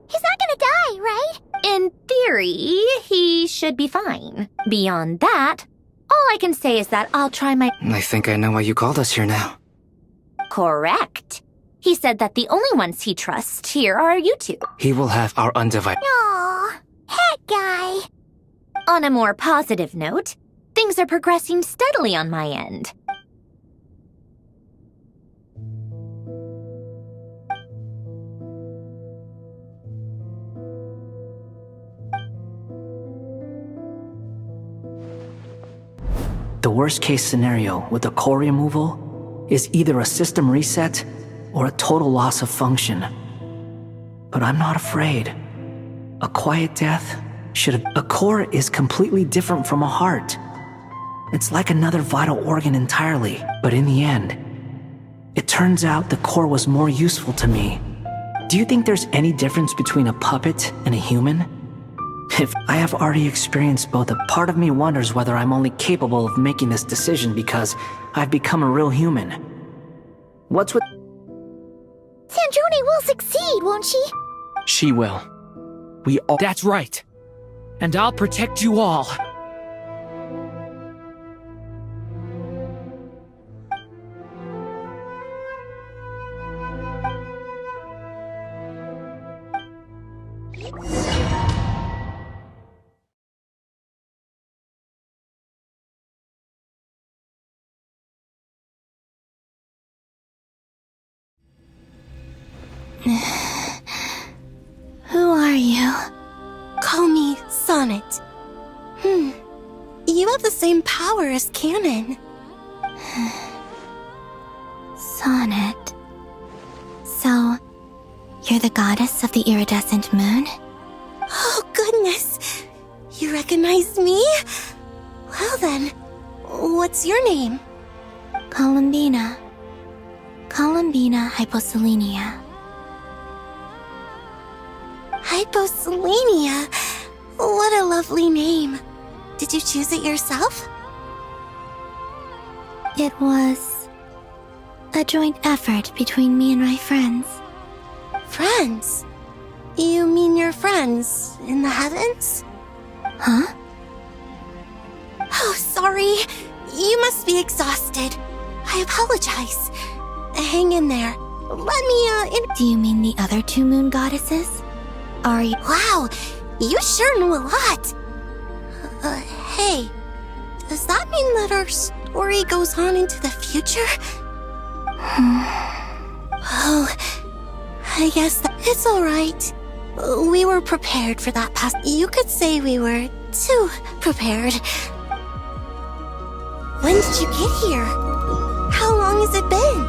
He's not gonna die, right? In theory, he should be fine. Beyond that, All I can say is that I'll try my— I think I know why you called us here now. Correct. He said that the only ones he trusts here are you two. He will have our undivided— Aw, hat guy. On a more positive note, things are progressing steadily on my end. The worst case scenario with the core removal is either a system reset or a total loss of function. But I'm not afraid. A quiet death should have— A core is completely different from a heart. It's like another vital organ entirely. But in the end, it turns out the core was more useful to me. Do you think there's any difference between a puppet and a human? If I have already experienced both, a part of me wonders whether I'm only capable of making this decision because I've become a real human. What's with— Sandrone will succeed, won't she? She will. We all— That's right. And I'll protect you all. Who are you? Call me Sonnet. You have the same power as Canon. Sonnet. So, you're the goddess of the iridescent moon? Oh, goodness. You recognize me? Well then, what's your name? Columbina. Columbina Hyposelenia. Hyposelenia? What a lovely name. Did you choose it yourself? It was a joint effort between me and my friends. Friends? You mean your friends in the heavens? Huh? Oh, sorry. You must be exhausted. I apologize. Hang in there. Let me, Do you mean the other two moon goddesses? Are you— Wow, you sure know a lot. Hey, does that mean that our story goes on into the future? Oh, I guess it's alright. We were prepared for that past— You could say we were too prepared. When did you get here? How long has it been?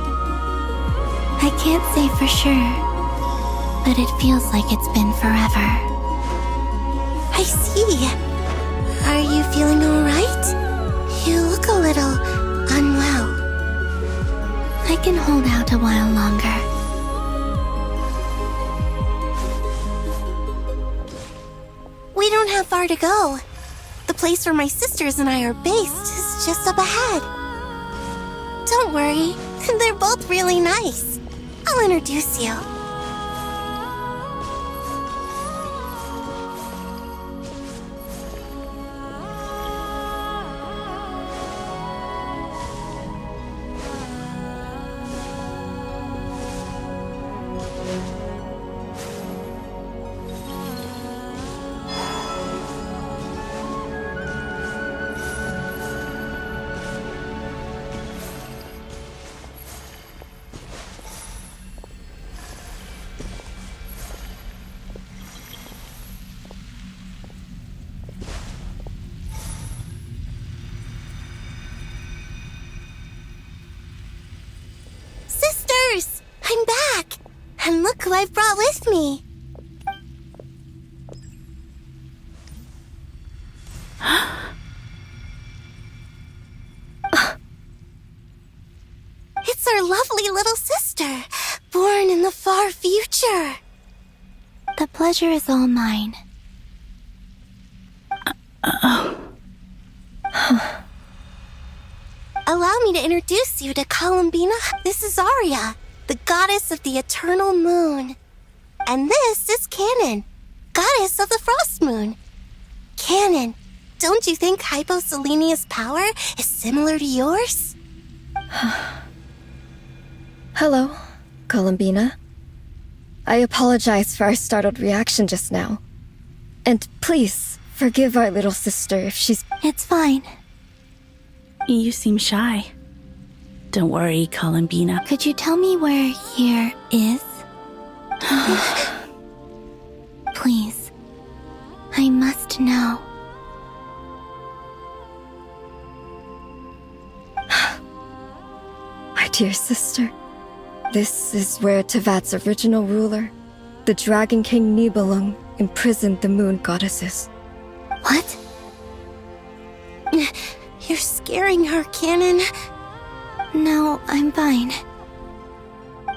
I can't say for sure, but it feels like it's been forever. I see. Are you feeling alright? You look a little unwell. I can hold out a while longer. We don't have far to go. The place where my sisters and I are based is just up ahead. Don't worry, they're both really nice. I'll introduce you. Sisters! I'm back! And look who I've brought with me! It's our lovely little sister, born in the far future. The pleasure is all mine. Allow me to introduce you to Columbina. This is Arya, the goddess of the eternal moon. And this is Canon, goddess of the frost moon. Canon, Don't you think Hyposelenia's power is similar to yours? Hello, Columbina. I apologize for our startled reaction just now. And please, forgive our little sister if she's... It's fine. You seem shy. Don't worry, Columbina. Could you tell me where here is? Please. I must know. My dear sister, this is where Tevat's original ruler, the Dragon King Nibelung, imprisoned the moon goddesses. What? You're scaring her, Canon. No, I'm fine.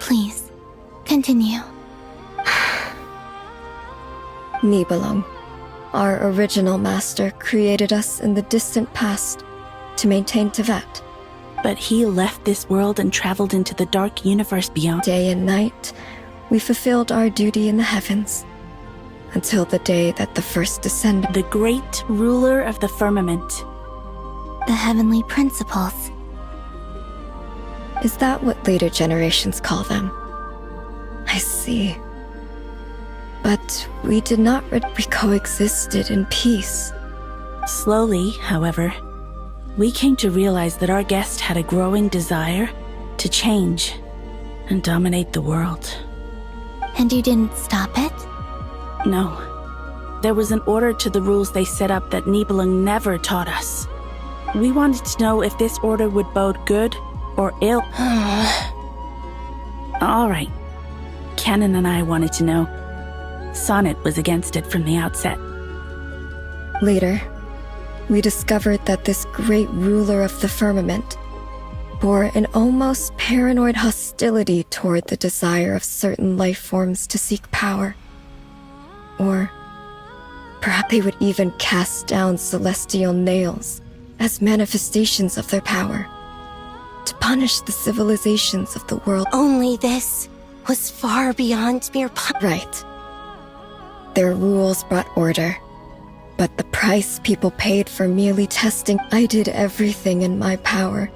Please, continue. Nibelung, our original master, created us in the distant past to maintain Tevat. But he left this world and traveled into the dark universe beyond. Day and night, we fulfilled our duty in the heavens, until the day that the first descended. The great ruler of the firmament. The heavenly principles. Is that what later generations call them? I see. But we did not we coexisted in peace. Slowly, however, we came to realize that our guest had a growing desire to change and dominate the world. And you didn't stop it? No. There was an order to the rules they set up that Nibelung never taught us. We wanted to know if this order would bode good or ill. All right. Canon and I wanted to know. Sonnet was against it from the outset. Later, we discovered that this great ruler of the firmament bore an almost paranoid hostility toward the desire of certain life forms to seek power. Or perhaps they would even cast down celestial nails as manifestations of their power, to punish the civilizations of the world. Only this was far beyond mere Right. Their rules brought order, but the price people paid for merely testing, I did everything in my power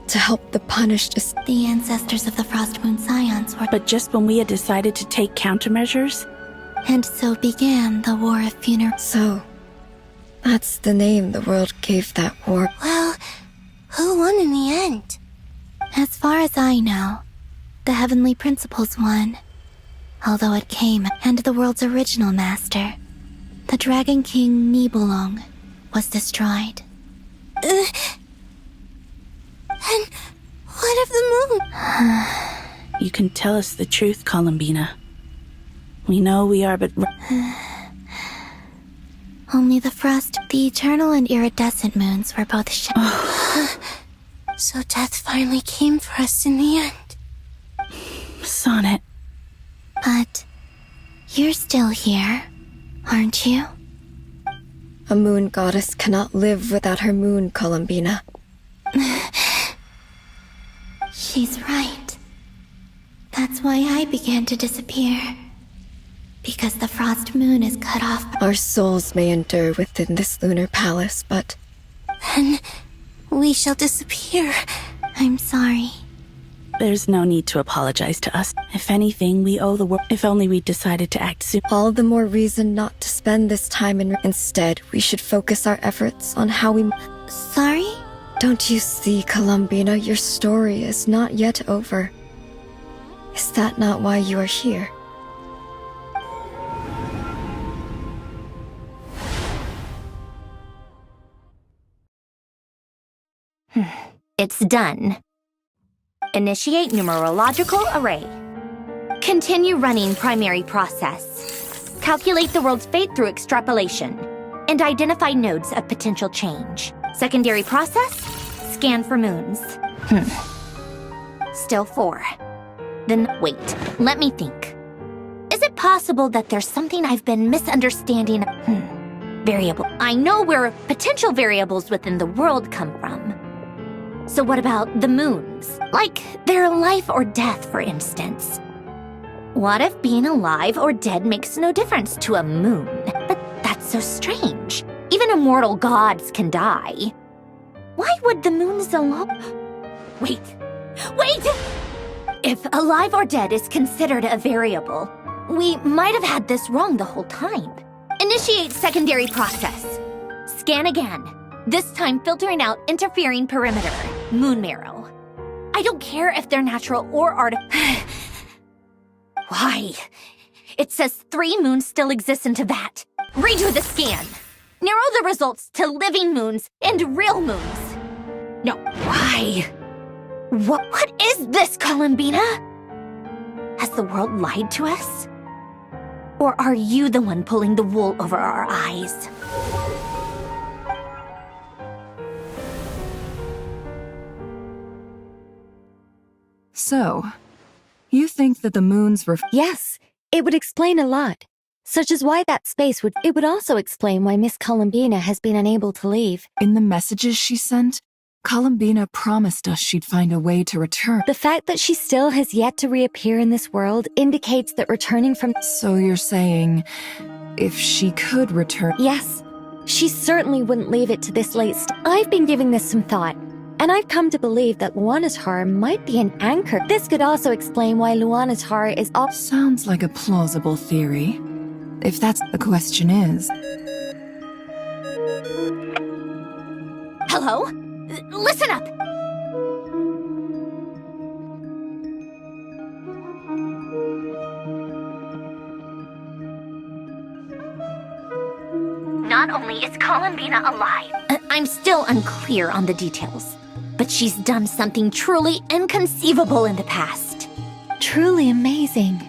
to help the punished. The ancestors of the Frost Moon Scions were... But just when we had decided to take countermeasures... And so began the War of Funeral. So, that's the name the world gave that war. Well, who won in the end? As far as I know, the Heavenly Principles won. Although it came, and the world's original master, the Dragon King Nibelung, was destroyed. And what of the moon? You can tell us the truth, Columbina. We know we are but... Only the frost, the eternal and iridescent moons were both So death finally came for us in the end. Sonnet. But you're still here, aren't you? A moon goddess cannot live without her moon, Columbina. She's right. That's why I began to disappear. Because the frost moon is cut off. Our souls may endure within this lunar palace, but... Then we shall disappear. I'm sorry. There's no need to apologize to us. If anything, we owe the world. If only we decided to act soon. All the more reason not to spend this time in... Instead, we should focus our efforts on how we... Sorry? Don't you see, Columbina, your story is not yet over. Is that not why you are here? It's done. Initiate numerological array. Continue running primary process. Calculate the world's fate through extrapolation. And identify nodes of potential change. Secondary process? Scan for moons. Still 4. Then wait, let me think. Is it possible that there's something I've been misunderstanding? Variable. I know where potential variables within the world come from. So what about the moons? Like their life or death, for instance. What if being alive or dead makes no difference to a moon? But that's so strange. Even immortal gods can die. Why would the moons alone... Wait! If alive or dead is considered a variable, we might have had this wrong the whole time. Initiate secondary process. Scan again. This time filtering out interfering perimeter, moon marrow. I don't care if they're natural or artificial. Why? It says 3 moons still exist in Tibet. Redo the scan. Narrow the results to living moons and real moons. No, why? What is this, Columbina? Has the world lied to us? Or are you the one pulling the wool over our eyes? So, you think that the moons were... Yes, it would explain a lot. Such as why that space would... It would also explain why Miss Columbina has been unable to leave. In the messages she sent, Columbina promised us she'd find a way to return. The fact that she still has yet to reappear in this world indicates that returning from... So you're saying, if she could return... Yes, she certainly wouldn't leave it to this late I've been giving this some thought, and I've come to believe that Luanatar might be an anchor. This could also explain why Luanatar is all... Sounds like a plausible theory. If that's the question is... Hello? Listen up! Not only is Columbina alive, I'm still unclear on the details, but she's done something truly inconceivable in the past. Truly amazing.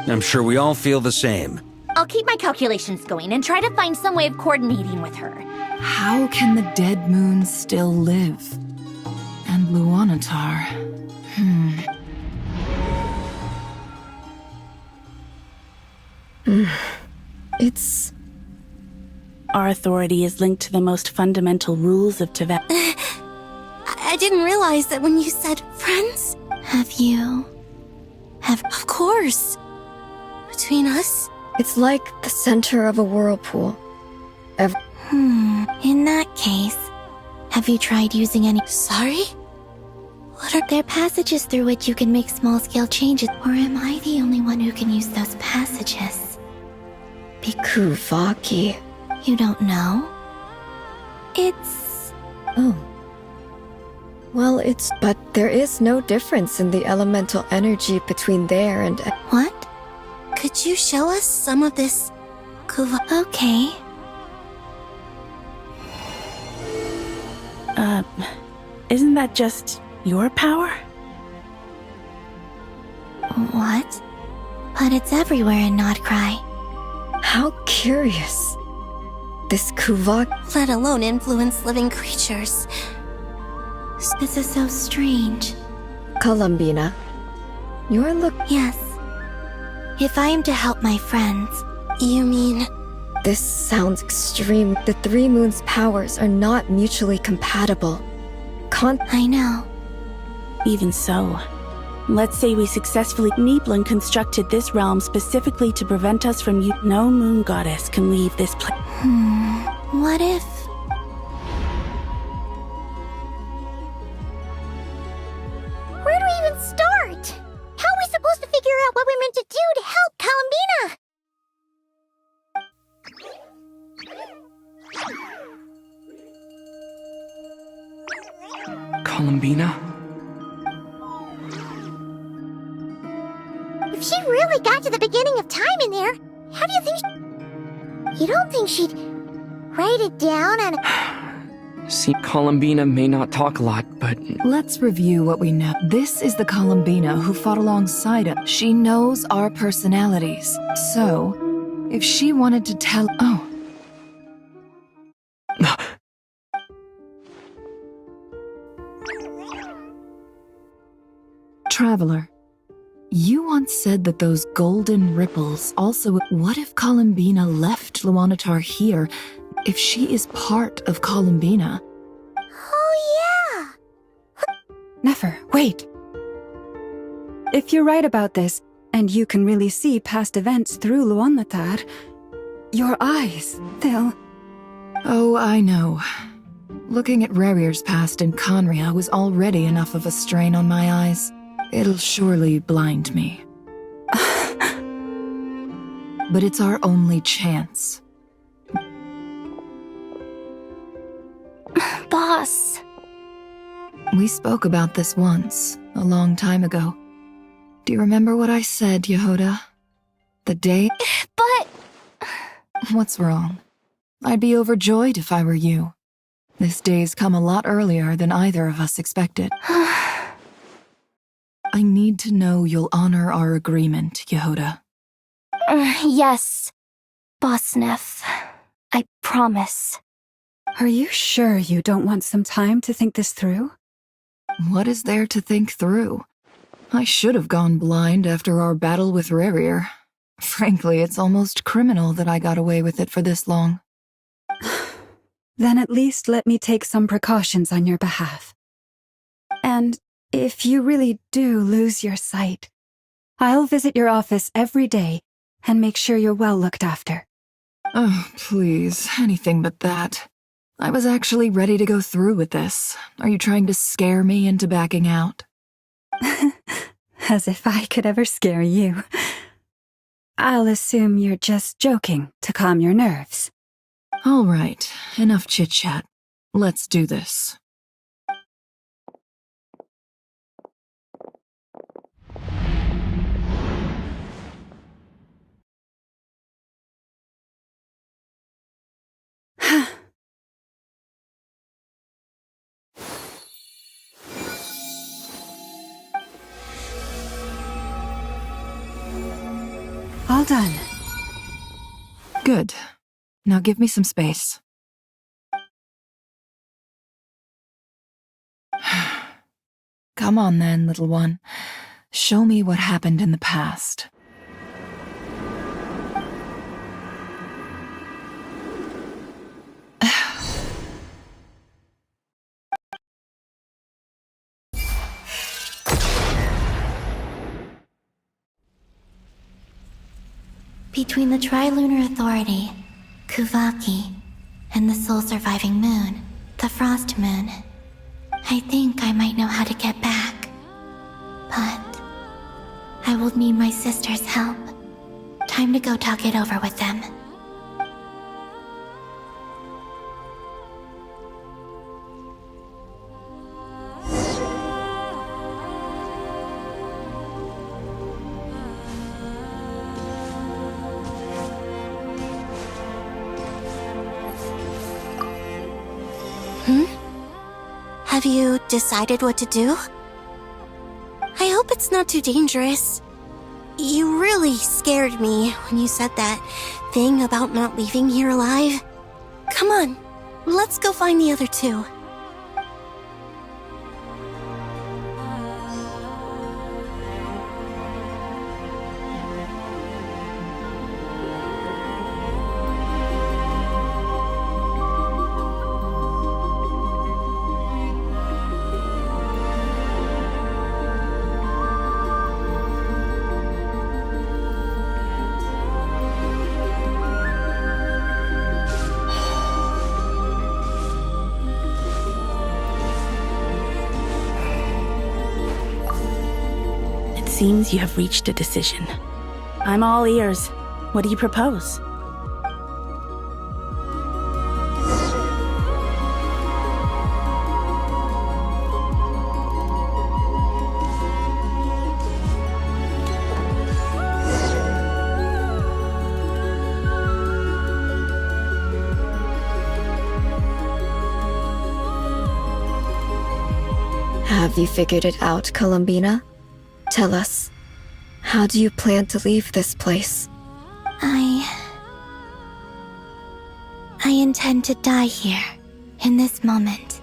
I'm sure we all feel the same. I'll keep my calculations going and try to find some way of coordinating with her. How can the dead moons still live? And Luanatar... It's... Our authority is linked to the most fundamental rules of Tibet. I didn't realize that when you said friends. Have you? Of course. Between us? It's like the center of a whirlpool. In that case, have you tried using any... Sorry? What are there passages through which you can make small-scale changes? Or am I the only one who can use those passages? Biku Vaki. You don't know? It's... Oh. Well, it's... But there is no difference in the elemental energy between there and... What? Could you show us some of this... Okay. Isn't that just your power? What? But it's everywhere in Nodcry. How curious. This Kuvak... Let alone influence living creatures. This is so strange. Columbina, you're Yes. If I am to help my friends, you mean... This sounds extreme. The 3 moons' powers are not mutually compatible. I know. Even so, let's say we successfully... Nibelung constructed this realm specifically to prevent us from you. No moon goddess can leave this place. What if... Where do we even start? How are we supposed to figure out what we're meant to do to help Columbina? Columbina? If she really got to the beginning of time in there, how do you think You don't think she'd write it down and... See, Columbina may not talk a lot, but... Let's review what we know. This is the Columbina who fought alongside us. She knows our personalities. So, if she wanted to tell... Oh. Traveler, you once said that those golden ripples also... What if Columbina left Luanatar here, if she is part of Columbina? Oh, yeah! Nefer, wait! If you're right about this, and you can really see past events through Luanatar, your eyes, they'll... Oh, I know. Looking at Rerir's past in Conria was already enough of a strain on my eyes. It'll surely blind me. But it's our only chance. Boss. We spoke about this once, a long time ago. Do you remember what I said, Yehoda? The day... But... What's wrong? I'd be overjoyed if I were you. This day's come a lot earlier than either of us expected. I need to know you'll honor our agreement, Yehoda. Yes, Boss Neff. I promise. Are you sure you don't want some time to think this through? What is there to think through? I should have gone blind after our battle with Rerir. Frankly, it's almost criminal that I got away with it for this long. Then at least let me take some precautions on your behalf. And if you really do lose your sight, I'll visit your office every day and make sure you're well looked after. Oh, please, anything but that. I was actually ready to go through with this. Are you trying to scare me into backing out? As if I could ever scare you. I'll assume you're just joking to calm your nerves. All right, enough chit-chat. Let's do this. All done. Good. Now give me some space. Come on then, little one. Show me what happened in the past. Between the Trilunar Authority, Kuvaki, and the soul-surviving moon, the Frost Moon, I think I might know how to get back. But I will need my sister's help. Time to go talk it over with them. Have you decided what to do? I hope it's not too dangerous. You really scared me when you said that thing about not leaving here alive. Come on, let's go find the other two. Seems you have reached a decision. I'm all ears. What do you propose? Have you figured it out, Columbina? Tell us, how do you plan to leave this place? I intend to die here, in this moment,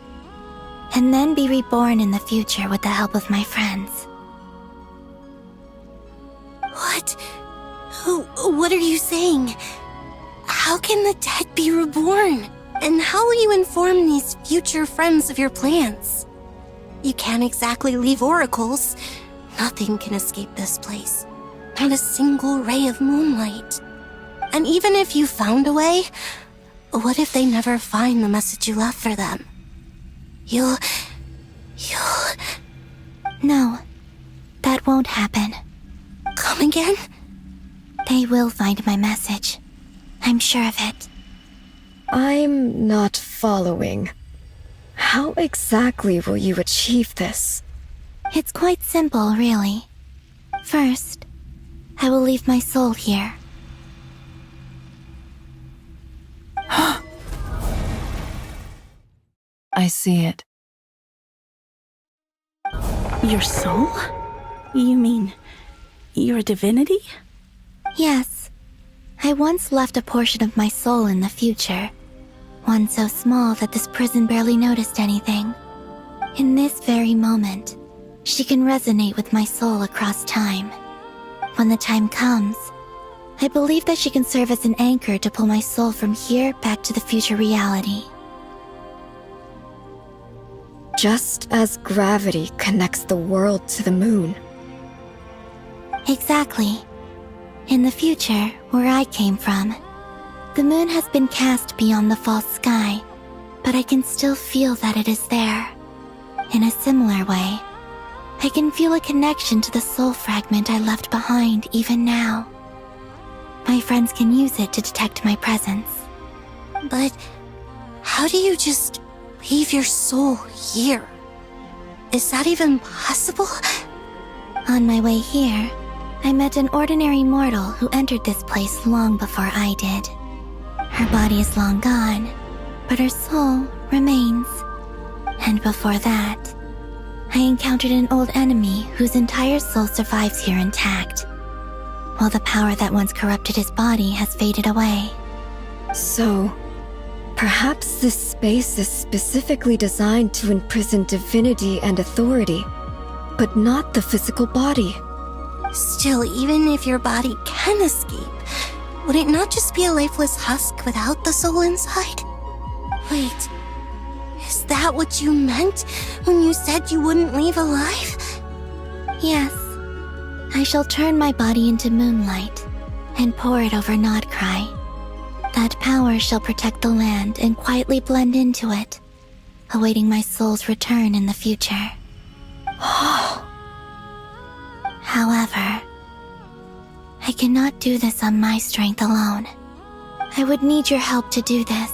and then be reborn in the future with the help of my friends. What? What are you saying? How can the dead be reborn? And how will you inform these future friends of your plans? You can't exactly leave oracles. Nothing can escape this place. Not a single ray of moonlight. And even if you found a way, what if they never find the message you left for them? You'll... No, that won't happen. Come again? They will find my message. I'm sure of it. I'm not following. How exactly will you achieve this? It's quite simple, really. First, I will leave my soul here. I see it. Your soul? You mean you're a divinity? Yes. I once left a portion of my soul in the future. One so small that this prison barely noticed anything. In this very moment, she can resonate with my soul across time. When the time comes, I believe that she can serve as an anchor to pull my soul from here back to the future reality. Just as gravity connects the world to the moon. Exactly. In the future, where I came from, the moon has been cast beyond the false sky, but I can still feel that it is there. In a similar way, I can feel a connection to the soul fragment I left behind even now. My friends can use it to detect my presence. But how do you just leave your soul here? Is that even possible? On my way here, I met an ordinary mortal who entered this place long before I did. Her body is long gone, but her soul remains. And before that, I encountered an old enemy whose entire soul survives here intact, while the power that once corrupted his body has faded away. So, perhaps this space is specifically designed to imprison divinity and authority, but not the physical body. Still, even if your body can escape, would it not just be a lifeless husk without the soul inside? Wait, is that what you meant when you said you wouldn't leave alive? Yes. I shall turn my body into moonlight and pour it over Nodcry. That power shall protect the land and quietly blend into it, awaiting my soul's return in the future. However, I cannot do this on my strength alone. I would need your help to do this,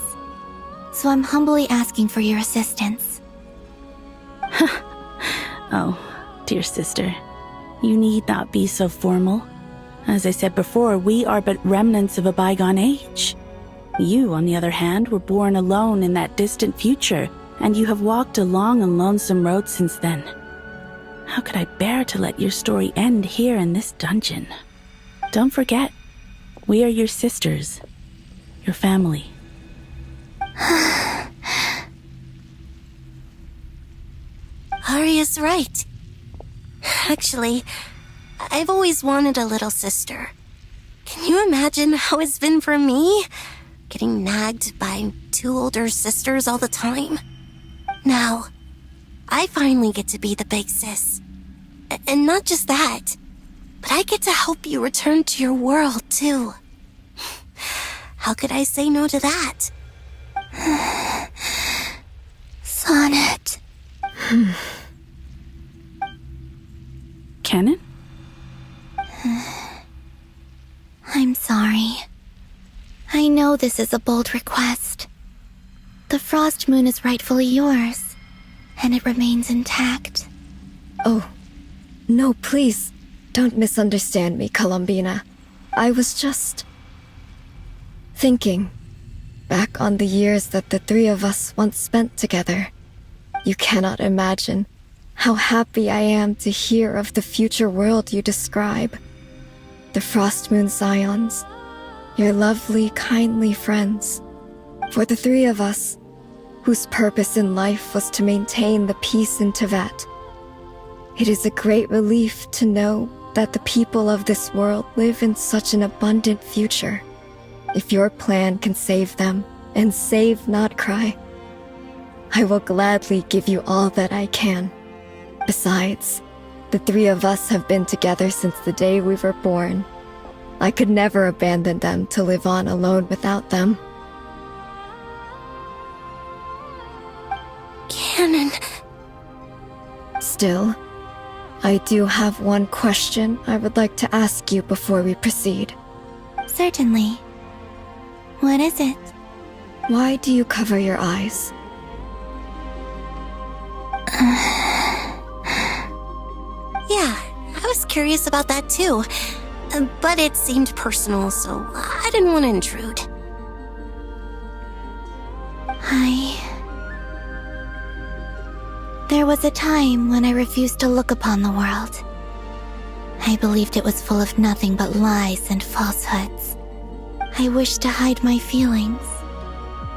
so I'm humbly asking for your assistance. Oh, dear sister, you need not be so formal. As I said before, we are but remnants of a bygone age. You, on the other hand, were born alone in that distant future, and you have walked a long and lonesome road since then. How could I bear to let your story end here in this dungeon? Don't forget, we are your sisters, your family. Arya's right. Actually, I've always wanted a little sister. Can you imagine how it's been for me? Getting nagged by 2 older sisters all the time. Now, I finally get to be the big sis. And not just that, but I get to help you return to your world, too. How could I say no to that? Sonnet. Canon? I'm sorry. I know this is a bold request. The Frost Moon is rightfully yours, and it remains intact. Oh, no, please, don't misunderstand me, Columbina. I was just thinking back on the years that the 3 of us once spent together. You cannot imagine how happy I am to hear of the future world you describe. The Frost Moon Scions, your lovely, kindly friends. For the 3 of us, whose purpose in life was to maintain the peace in Tibet, it is a great relief to know that the people of this world live in such an abundant future. If your plan can save them and save Nodcry, I will gladly give you all that I can. Besides, the 3 of us have been together since the day we were born. I could never abandon them to live on alone without them. Still, I do have one question I would like to ask you before we proceed. Certainly. What is it? Why do you cover your eyes? Yeah, I was curious about that too. But it seemed personal, so I didn't want to intrude. There was a time when I refused to look upon the world. I believed it was full of nothing but lies and falsehoods. I wished to hide my feelings,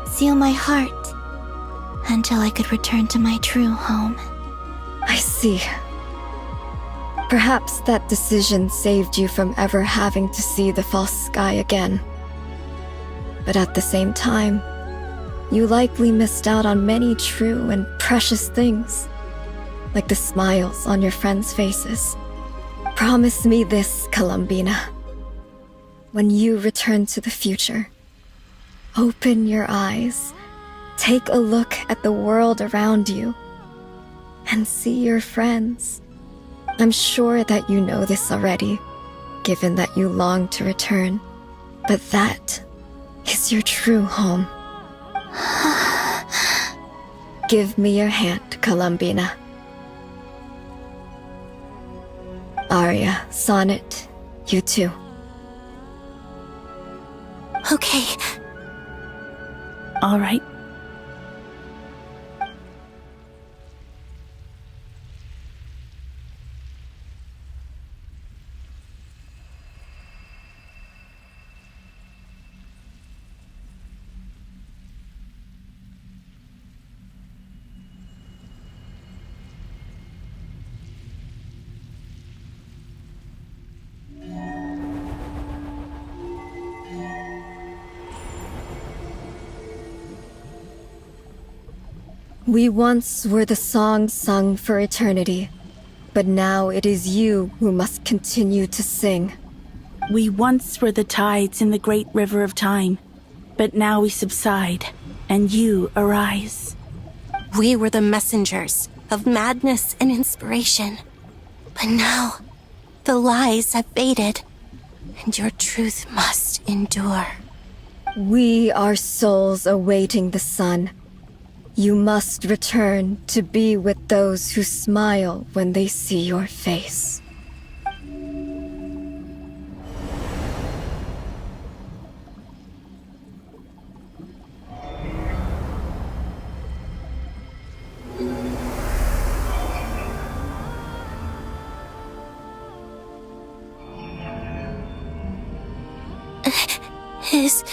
seal my heart, until I could return to my true home. I see. Perhaps that decision saved you from ever having to see the false sky again. But at the same time, you likely missed out on many true and precious things, like the smiles on your friends' faces. Promise me this, Columbina. When you return to the future, open your eyes, take a look at the world around you, and see your friends. I'm sure that you know this already, given that you long to return, but that is your true home. Give me your hand, Columbina. Arya, Sonnet, you too. Okay. All right. We once were the song sung for eternity, but now it is you who must continue to sing. We once were the tides in the great river of time, but now we subside, and you arise. We were the messengers of madness and inspiration. But now, the lies have faded, and your truth must endure. We are souls awaiting the sun. You must return to be with those who smile when they see your face. Is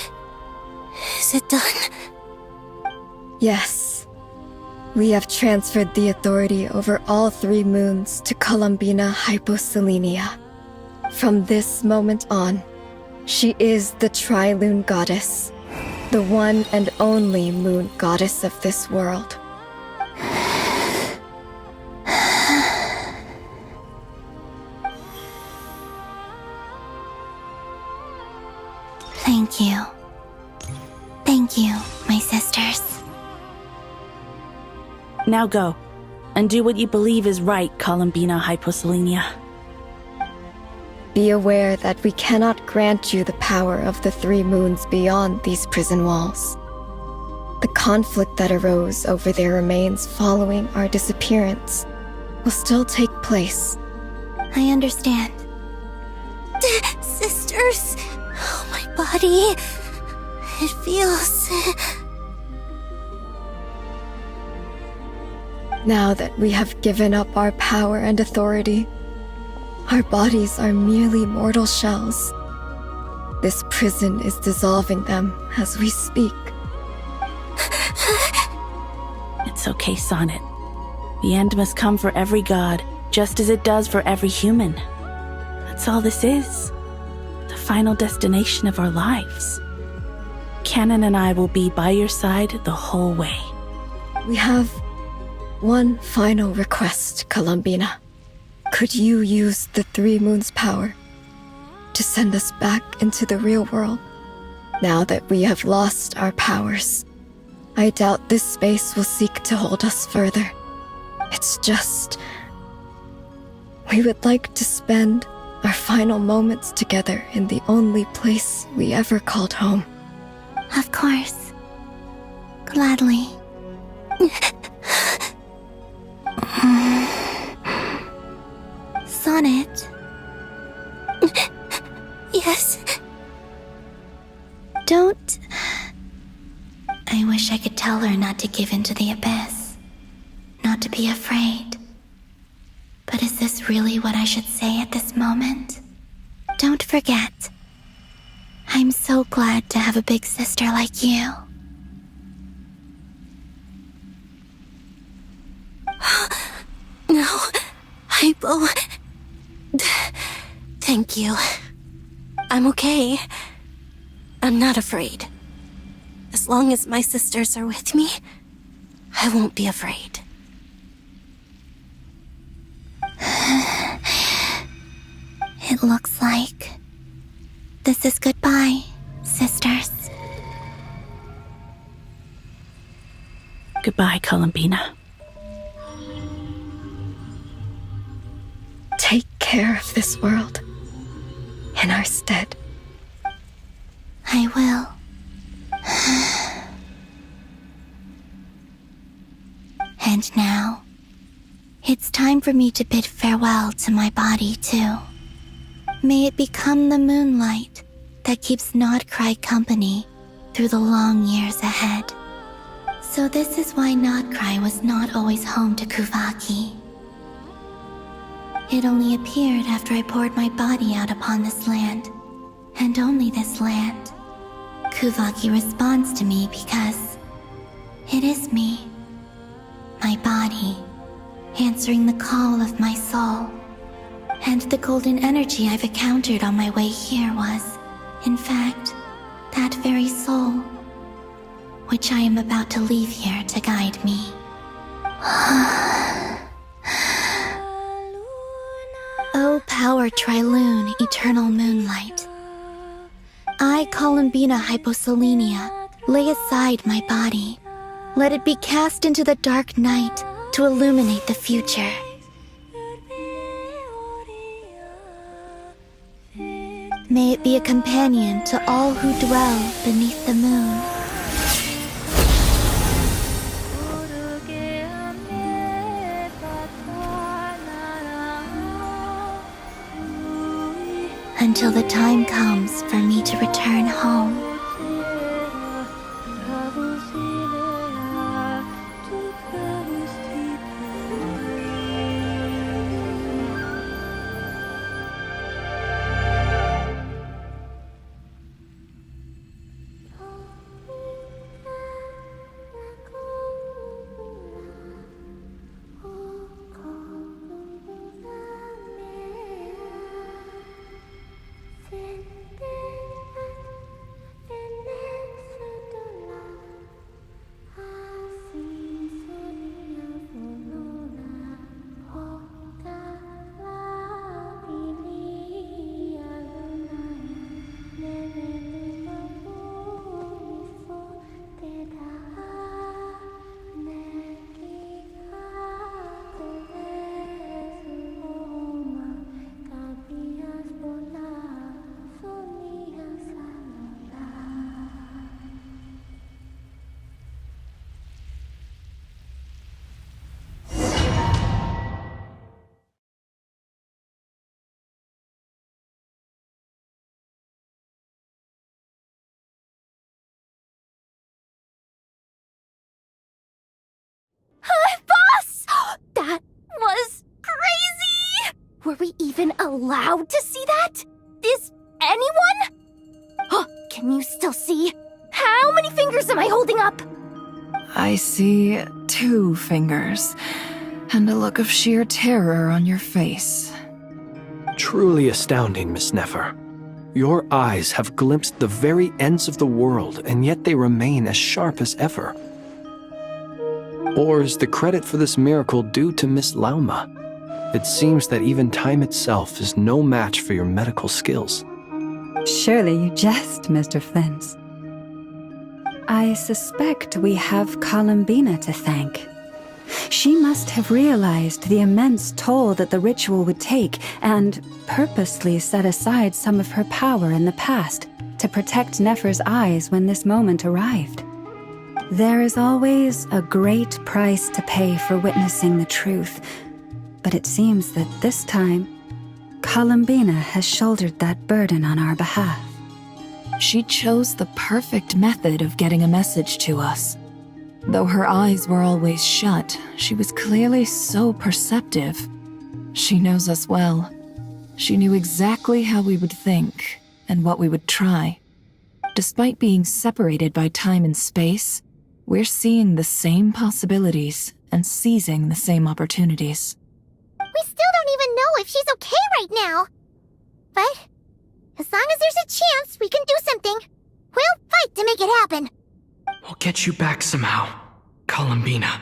it done? Yes. We have transferred the authority over all 3 moons to Columbina Hyposelenia. From this moment on, she is the Tri-Lune Goddess, the one and only moon goddess of this world. Thank you. Thank you, my sisters. Now go, and do what you believe is right, Columbina Hyposelenia. Be aware that we cannot grant you the power of the 3 moons beyond these prison walls. The conflict that arose over their remains following our disappearance will still take place. I understand. Sisters, oh, my body. It feels... Now that we have given up our power and authority, our bodies are merely mortal shells. This prison is dissolving them as we speak. It's okay, Sonnet. The end must come for every god, just as it does for every human. That's all this is. The final destination of our lives. Canon and I will be by your side the whole way. We have one final request, Columbina. Could you use the 3 moons' power to send us back into the real world? Now that we have lost our powers, I doubt this space will seek to hold us further. It's just We would like to spend our final moments together in the only place we ever called home. Of course. Gladly. Sonnet. Yes. Don't. I wish I could tell her not to give in to the abyss. Not to be afraid. But is this really what I should say at this moment? Don't forget. I'm so glad to have a big sister like you. No, Hypo. Thank you. I'm okay. I'm not afraid. As long as my sisters are with me, I won't be afraid. It looks like this is goodbye, sisters. Goodbye, Columbina. Take care of this world in our stead. I will. And now, it's time for me to bid farewell to my body, too. May it become the moonlight that keeps Nodcry company through the long years ahead. So this is why Nodcry was not always home to Kuvaki. It only appeared after I poured my body out upon this land, and only this land. Kuvaki responds to me because it is me, my body, answering the call of my soul. And the golden energy I've encountered on my way here was, in fact, that very soul, which I am about to leave here to guide me. O power Trilune, eternal moonlight. I, Columbina Hyposelenia, lay aside my body. Let it be cast into the dark night to illuminate the future. May it be a companion to all who dwell beneath the moon. Until the time comes for me to return home. Boss! That was crazy! Were we even allowed to see that? Is anyone? Can you still see? How many fingers am I holding up? I see 2 fingers, and a look of sheer terror on your face. Truly astounding, Miss Nefer. Your eyes have glimpsed the very ends of the world, and yet they remain as sharp as ever. Or is the credit for this miracle due to Miss Lauma? It seems that even time itself is no match for your medical skills. Surely you jest, Mr. Flint. I suspect we have Columbina to thank. She must have realized the immense toll that the ritual would take and purposely set aside some of her power in the past to protect Nefer's eyes when this moment arrived. There is always a great price to pay for witnessing the truth, but it seems that this time, Columbina has shouldered that burden on our behalf. She chose the perfect method of getting a message to us. Though her eyes were always shut, she was clearly so perceptive. She knows us well. She knew exactly how we would think and what we would try. Despite being separated by time and space, we're seeing the same possibilities and seizing the same opportunities. We still don't even know if she's okay right now. But as long as there's a chance we can do something, we'll fight to make it happen. We'll get you back somehow, Columbina.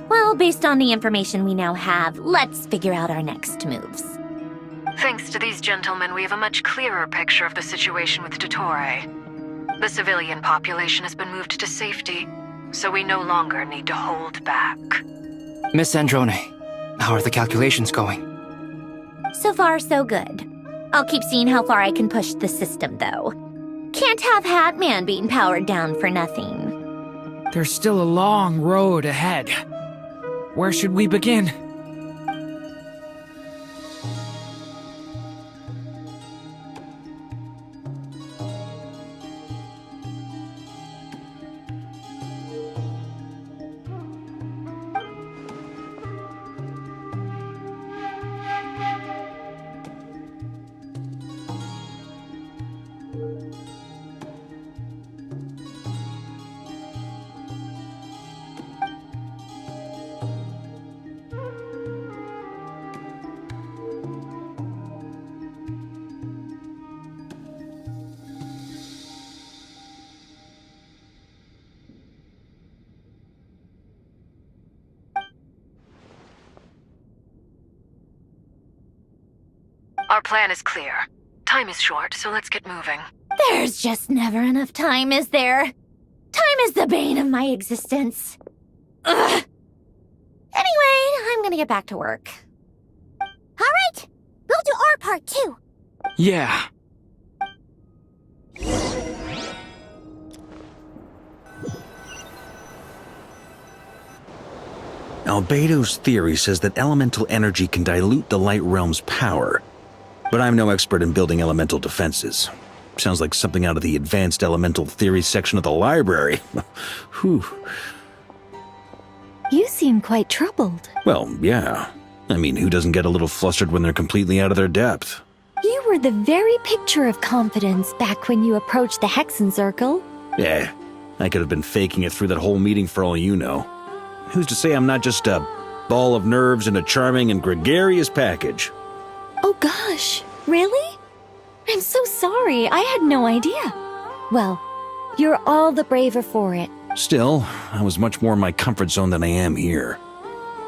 Well, based on the information we now have, let's figure out our next moves. Thanks to these gentlemen, we have a much clearer picture of the situation with Dottore. The civilian population has been moved to safety, so we no longer need to hold back. Miss Androne, how are the calculations going? So far, so good. I'll keep seeing how far I can push the system, though. Can't have Hatman being powered down for nothing. There's still a long road ahead. Where should we begin? Our plan is clear. Time is short, so let's get moving. There's just never enough time, is there? Time is the bane of my existence. Ugh. Anyway, I'm gonna get back to work. Alright, we'll do our part too. Yeah. Albedo's theory says that elemental energy can dilute the light realm's power. But I'm no expert in building elemental defenses. Sounds like something out of the advanced elemental theory section of the library. Whew. You seem quite troubled. Well, yeah. I mean, who doesn't get a little flustered when they're completely out of their depth? You were the very picture of confidence back when you approached the Hexen Circle. Yeah, I could have been faking it through that whole meeting for all you know. Who's to say I'm not just a ball of nerves in a charming and gregarious package? Oh gosh, really? I'm so sorry, I had no idea. Well, you're all the braver for it. Still, I was much more in my comfort zone than I am here.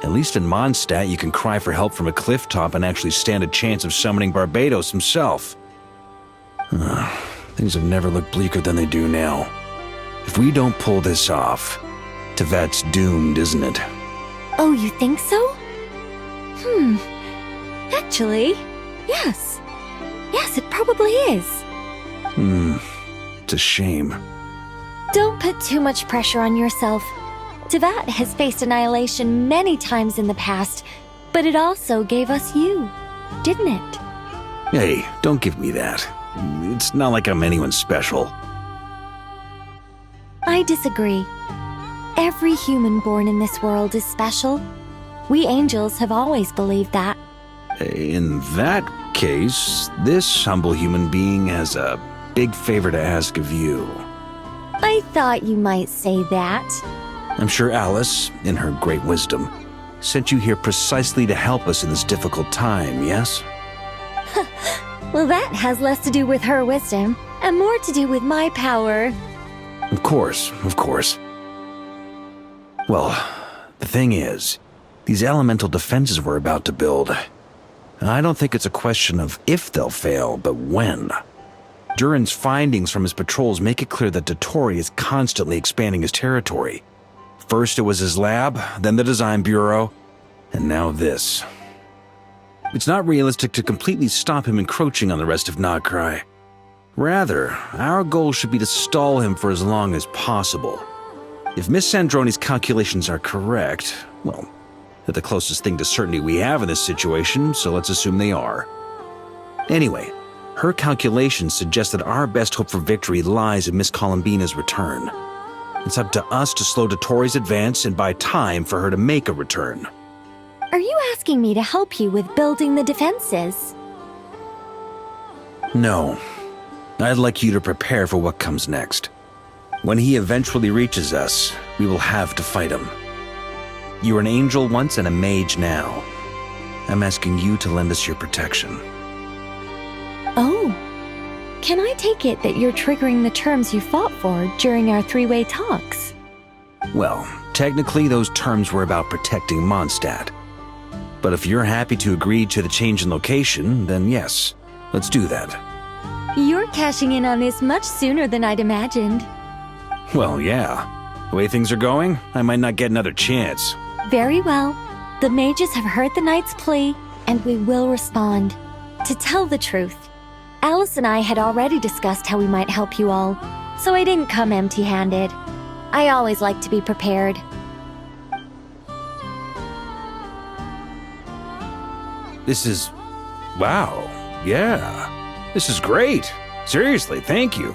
At least in Mondstadt, you can cry for help from a cliff top and actually stand a chance of summoning Barbados himself. Things have never looked bleaker than they do now. If we don't pull this off, Tevat's doomed, isn't it? Oh, you think so? Actually, yes. Yes, it probably is. It's a shame. Don't put too much pressure on yourself. Tevat has faced annihilation many times in the past, but it also gave us you, didn't it? Hey, don't give me that. It's not like I'm anyone special. I disagree. Every human born in this world is special. We angels have always believed that. In that case, this humble human being has a big favor to ask of you. I thought you might say that. I'm sure Alice, in her great wisdom, sent you here precisely to help us in this difficult time, yes? Well, that has less to do with her wisdom, and more to do with my power. Of course, of course. Well, the thing is, These elemental defenses we're about to build, I don't think it's a question of if they'll fail, but when. Durin's findings from his patrols make it clear that Dottore is constantly expanding his territory. First it was his lab, then the design bureau, and now this. It's not realistic to completely stop him encroaching on the rest of Nagrai. Rather, our goal should be to stall him for as long as possible. If Miss Sandroni's calculations are correct, well, they're the closest thing to certainty we have in this situation, so let's assume they are. Anyway, her calculations suggest that our best hope for victory lies in Miss Columbina's return. It's up to us to slow Dottore's advance and buy time for her to make a return. Are you asking me to help you with building the defenses? No. I'd like you to prepare for what comes next. When he eventually reaches us, we will have to fight him. You were an angel once and a mage now. I'm asking you to lend us your protection. Oh. Can I take it that you're triggering the terms you fought for during our three-way talks? Well, technically those terms were about protecting Mondstadt. But if you're happy to agree to the change in location, then yes, let's do that. You're cashing in on this much sooner than I'd imagined. Well, yeah. The way things are going, I might not get another chance. Very well. The mages have heard the knight's plea, and we will respond. To tell the truth, Alice and I had already discussed how we might help you all, so I didn't come empty-handed. I always like to be prepared. This is... wow. Yeah. This is great. Seriously, thank you.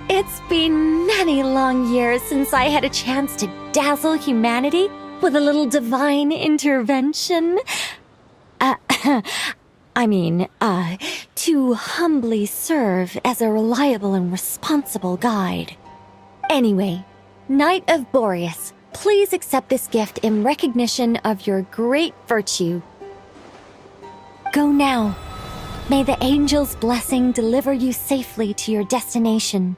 It's been many long years since I had a chance to dazzle humanity with a little divine intervention. To humbly serve as a reliable and responsible guide. Anyway, Knight of Boreas, please accept this gift in recognition of your great virtue. Go now. May the angel's blessing deliver you safely to your destination.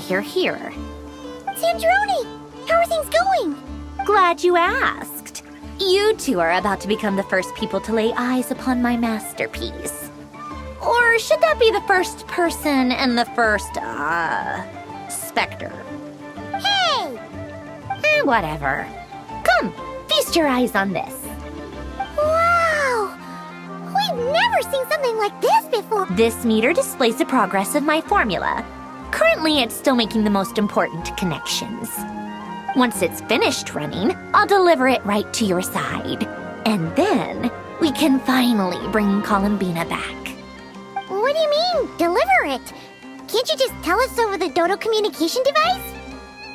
You're here. Sandrone! How are things going? Glad you asked. You two are about to become the first people to lay eyes upon my masterpiece. Or should that be the first person and the first, specter? Hey! Whatever. Come, feast your eyes on this. Wow! We've never seen something like this before. This meter displays the progress of my formula. Currently, it's still making the most important connections. Once it's finished running, I'll deliver it right to your side. And then, we can finally bring Columbina back. What do you mean, deliver it? Can't you just tell us over the Dodo communication device?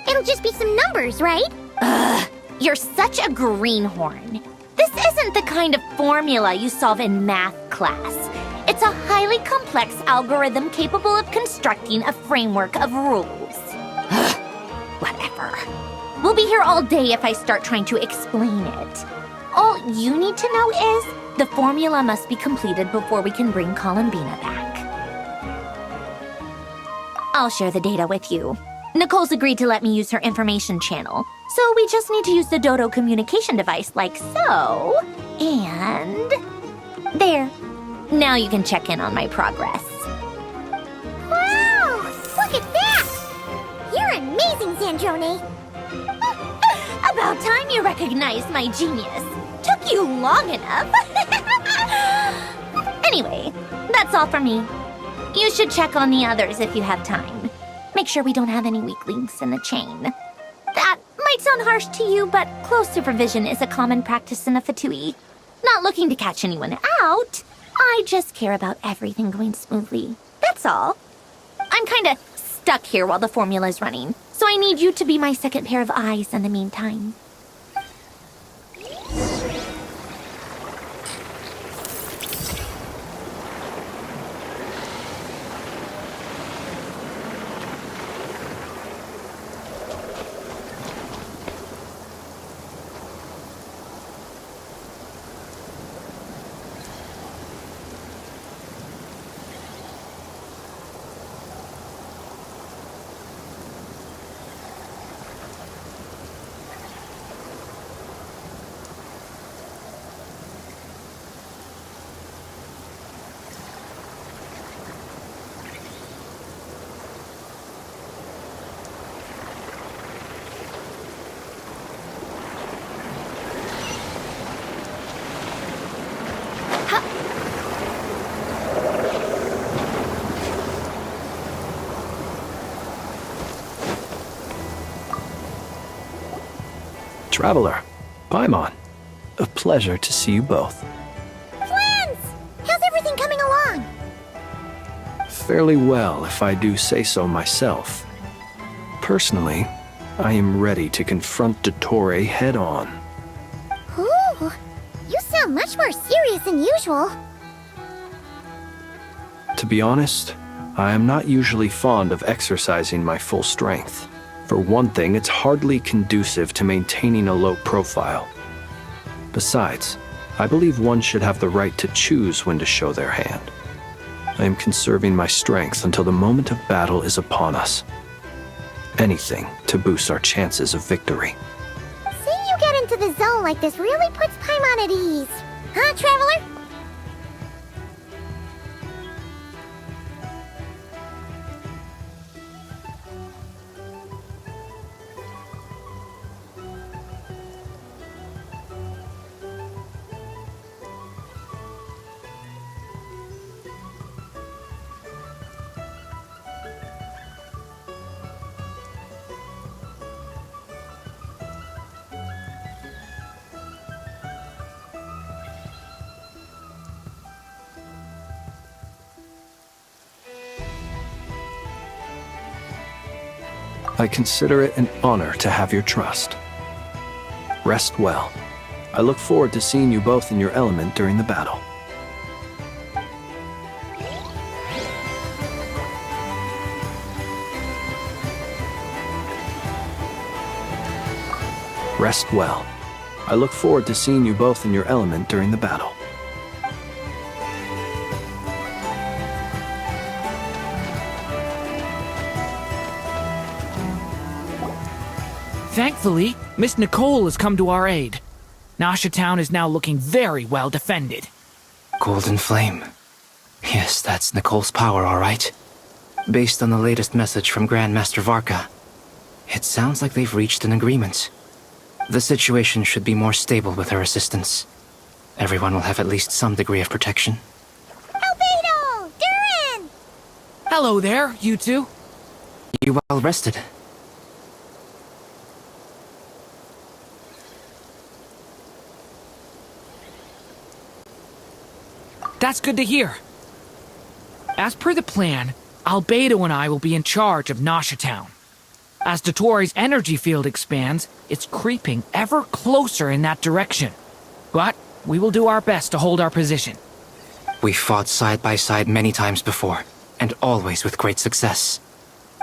It'll just be some numbers, right? Ugh, you're such a greenhorn. This isn't the kind of formula you solve in math class. It's a highly complex algorithm capable of constructing a framework of rules. Whatever. We'll be here all day if I start trying to explain it. All you need to know is the formula must be completed before we can bring Columbina back. I'll share the data with you. Nicole's agreed to let me use her information channel, so we just need to use the Dodo communication device like so. And... there. Now you can check in on my progress. Wow! Look at that! You're amazing, Sandrone! About time you recognized my genius. Took you long enough. Anyway, that's all for me. You should check on the others if you have time. Make sure we don't have any weak links in the chain. That might sound harsh to you, but close supervision is a common practice in a Fatui. Not looking to catch anyone out. I just care about everything going smoothly. That's all. I'm kinda stuck here while the formula's running, so I need you to be my second pair of eyes in the meantime. Traveler, Paimon, a pleasure to see you both. Friends! How's everything coming along? Fairly well, if I do say so myself. Personally, I am ready to confront Dottore head-on. Ooh, you sound much more serious than usual. To be honest, I am not usually fond of exercising my full strength. For one thing, it's hardly conducive to maintaining a low profile. Besides, I believe one should have the right to choose when to show their hand. I am conserving my strength until the moment of battle is upon us. Anything to boost our chances of victory. Seeing you get into the zone like this really puts Paimon at ease. Huh, Traveler? I consider it an honor to have your trust. Rest well. I look forward to seeing you both in your element during the battle. Rest well. I look forward to seeing you both in your element during the battle. Thankfully, Miss Nicole has come to our aid. Nasha Town is now looking very well defended. Golden Flame. Yes, that's Nicole's power, all right. Based on the latest message from Grandmaster Varka, it sounds like they've reached an agreement. The situation should be more stable with her assistance. Everyone will have at least some degree of protection. Albedo! Durin! Hello there, you two. You well rested? That's good to hear. As per the plan, Albedo and I will be in charge of Nasha Town. As Dottore's energy field expands, it's creeping ever closer in that direction. But we will do our best to hold our position. We fought side by side many times before, and always with great success.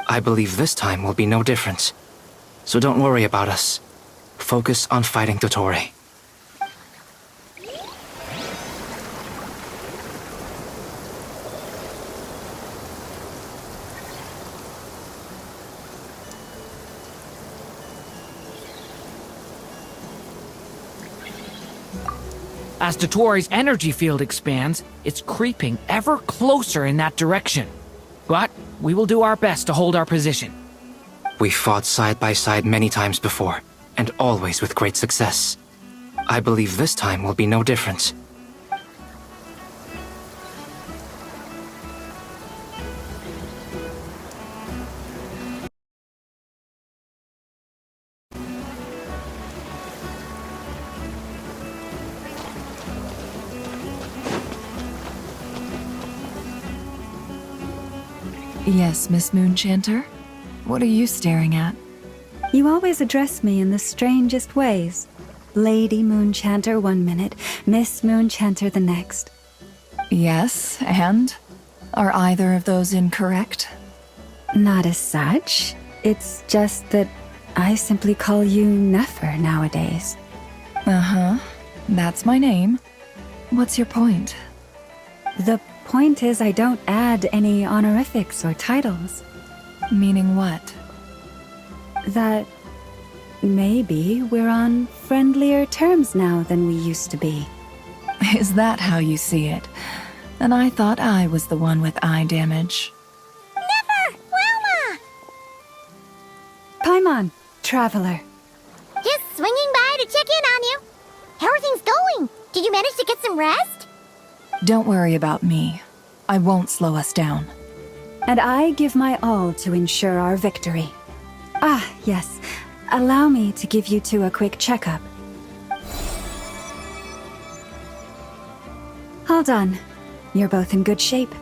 I believe this time will be no different. So don't worry about us. Focus on fighting Dottore. As Dottore's energy field expands, it's creeping ever closer in that direction. But we will do our best to hold our position. We fought side by side many times before, and always with great success. I believe this time will be no different. Yes, Miss Moonchanter? What are you staring at? You always address me in the strangest ways. Lady Moonchanter one minute, Miss Moonchanter the next. Yes, and? Are either of those incorrect? Not as such. It's just that I simply call you Nefer nowadays. Uh-huh. That's my name. What's your point? The point is I don't add any honorifics or titles. Meaning what? That maybe we're on friendlier terms now than we used to be. Is that how you see it? And I thought I was the one with eye damage. Never! Wilma! Paimon, Traveler. Just swinging by to check in on you. How are things going? Did you manage to get some rest? Don't worry about me. I won't slow us down. And I give my all to ensure our victory. Ah, yes. allow me to give you two a quick checkup. All done. You're both in good shape.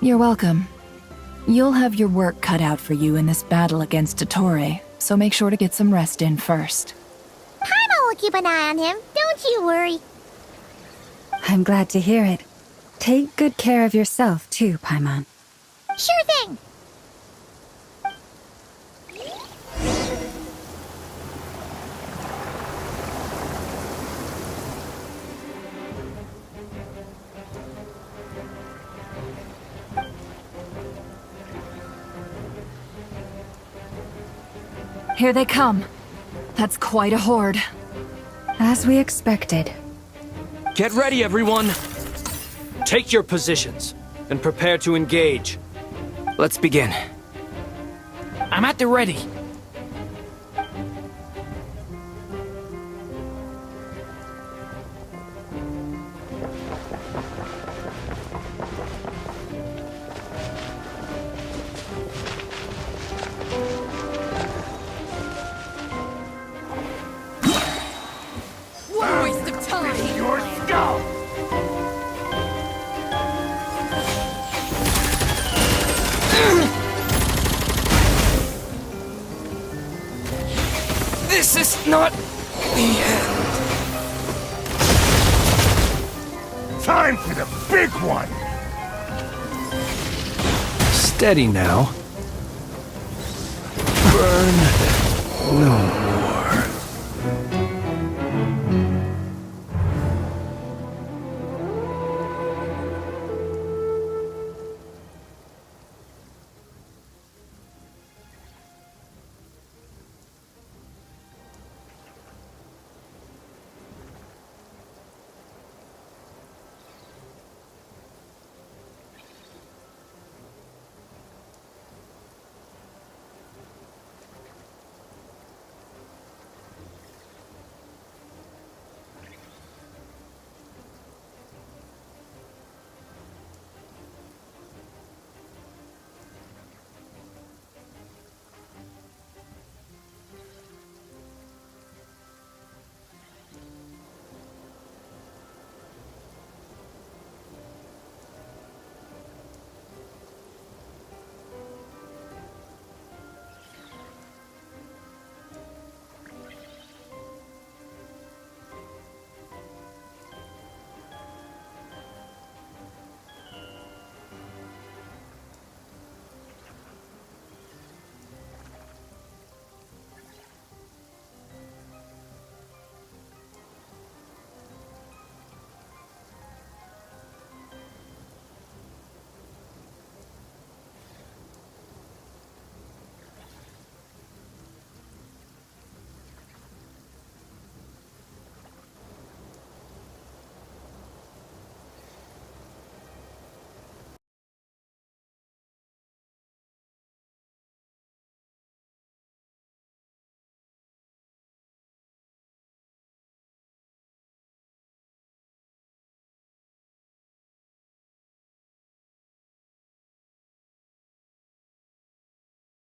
You're welcome. You'll have your work cut out for you in this battle against Dottore, so make sure to get some rest in first. Paimon will keep an eye on him, don't you worry. I'm glad to hear it. Take good care of yourself too, Paimon. Sure thing. Here they come. That's quite a horde. As we expected. Get ready, everyone! Take your positions, and prepare to engage. Let's begin. I'm at the ready. What a waste of time! Your skull! This is not the end. Time for the big one! Steady now. Burn no more.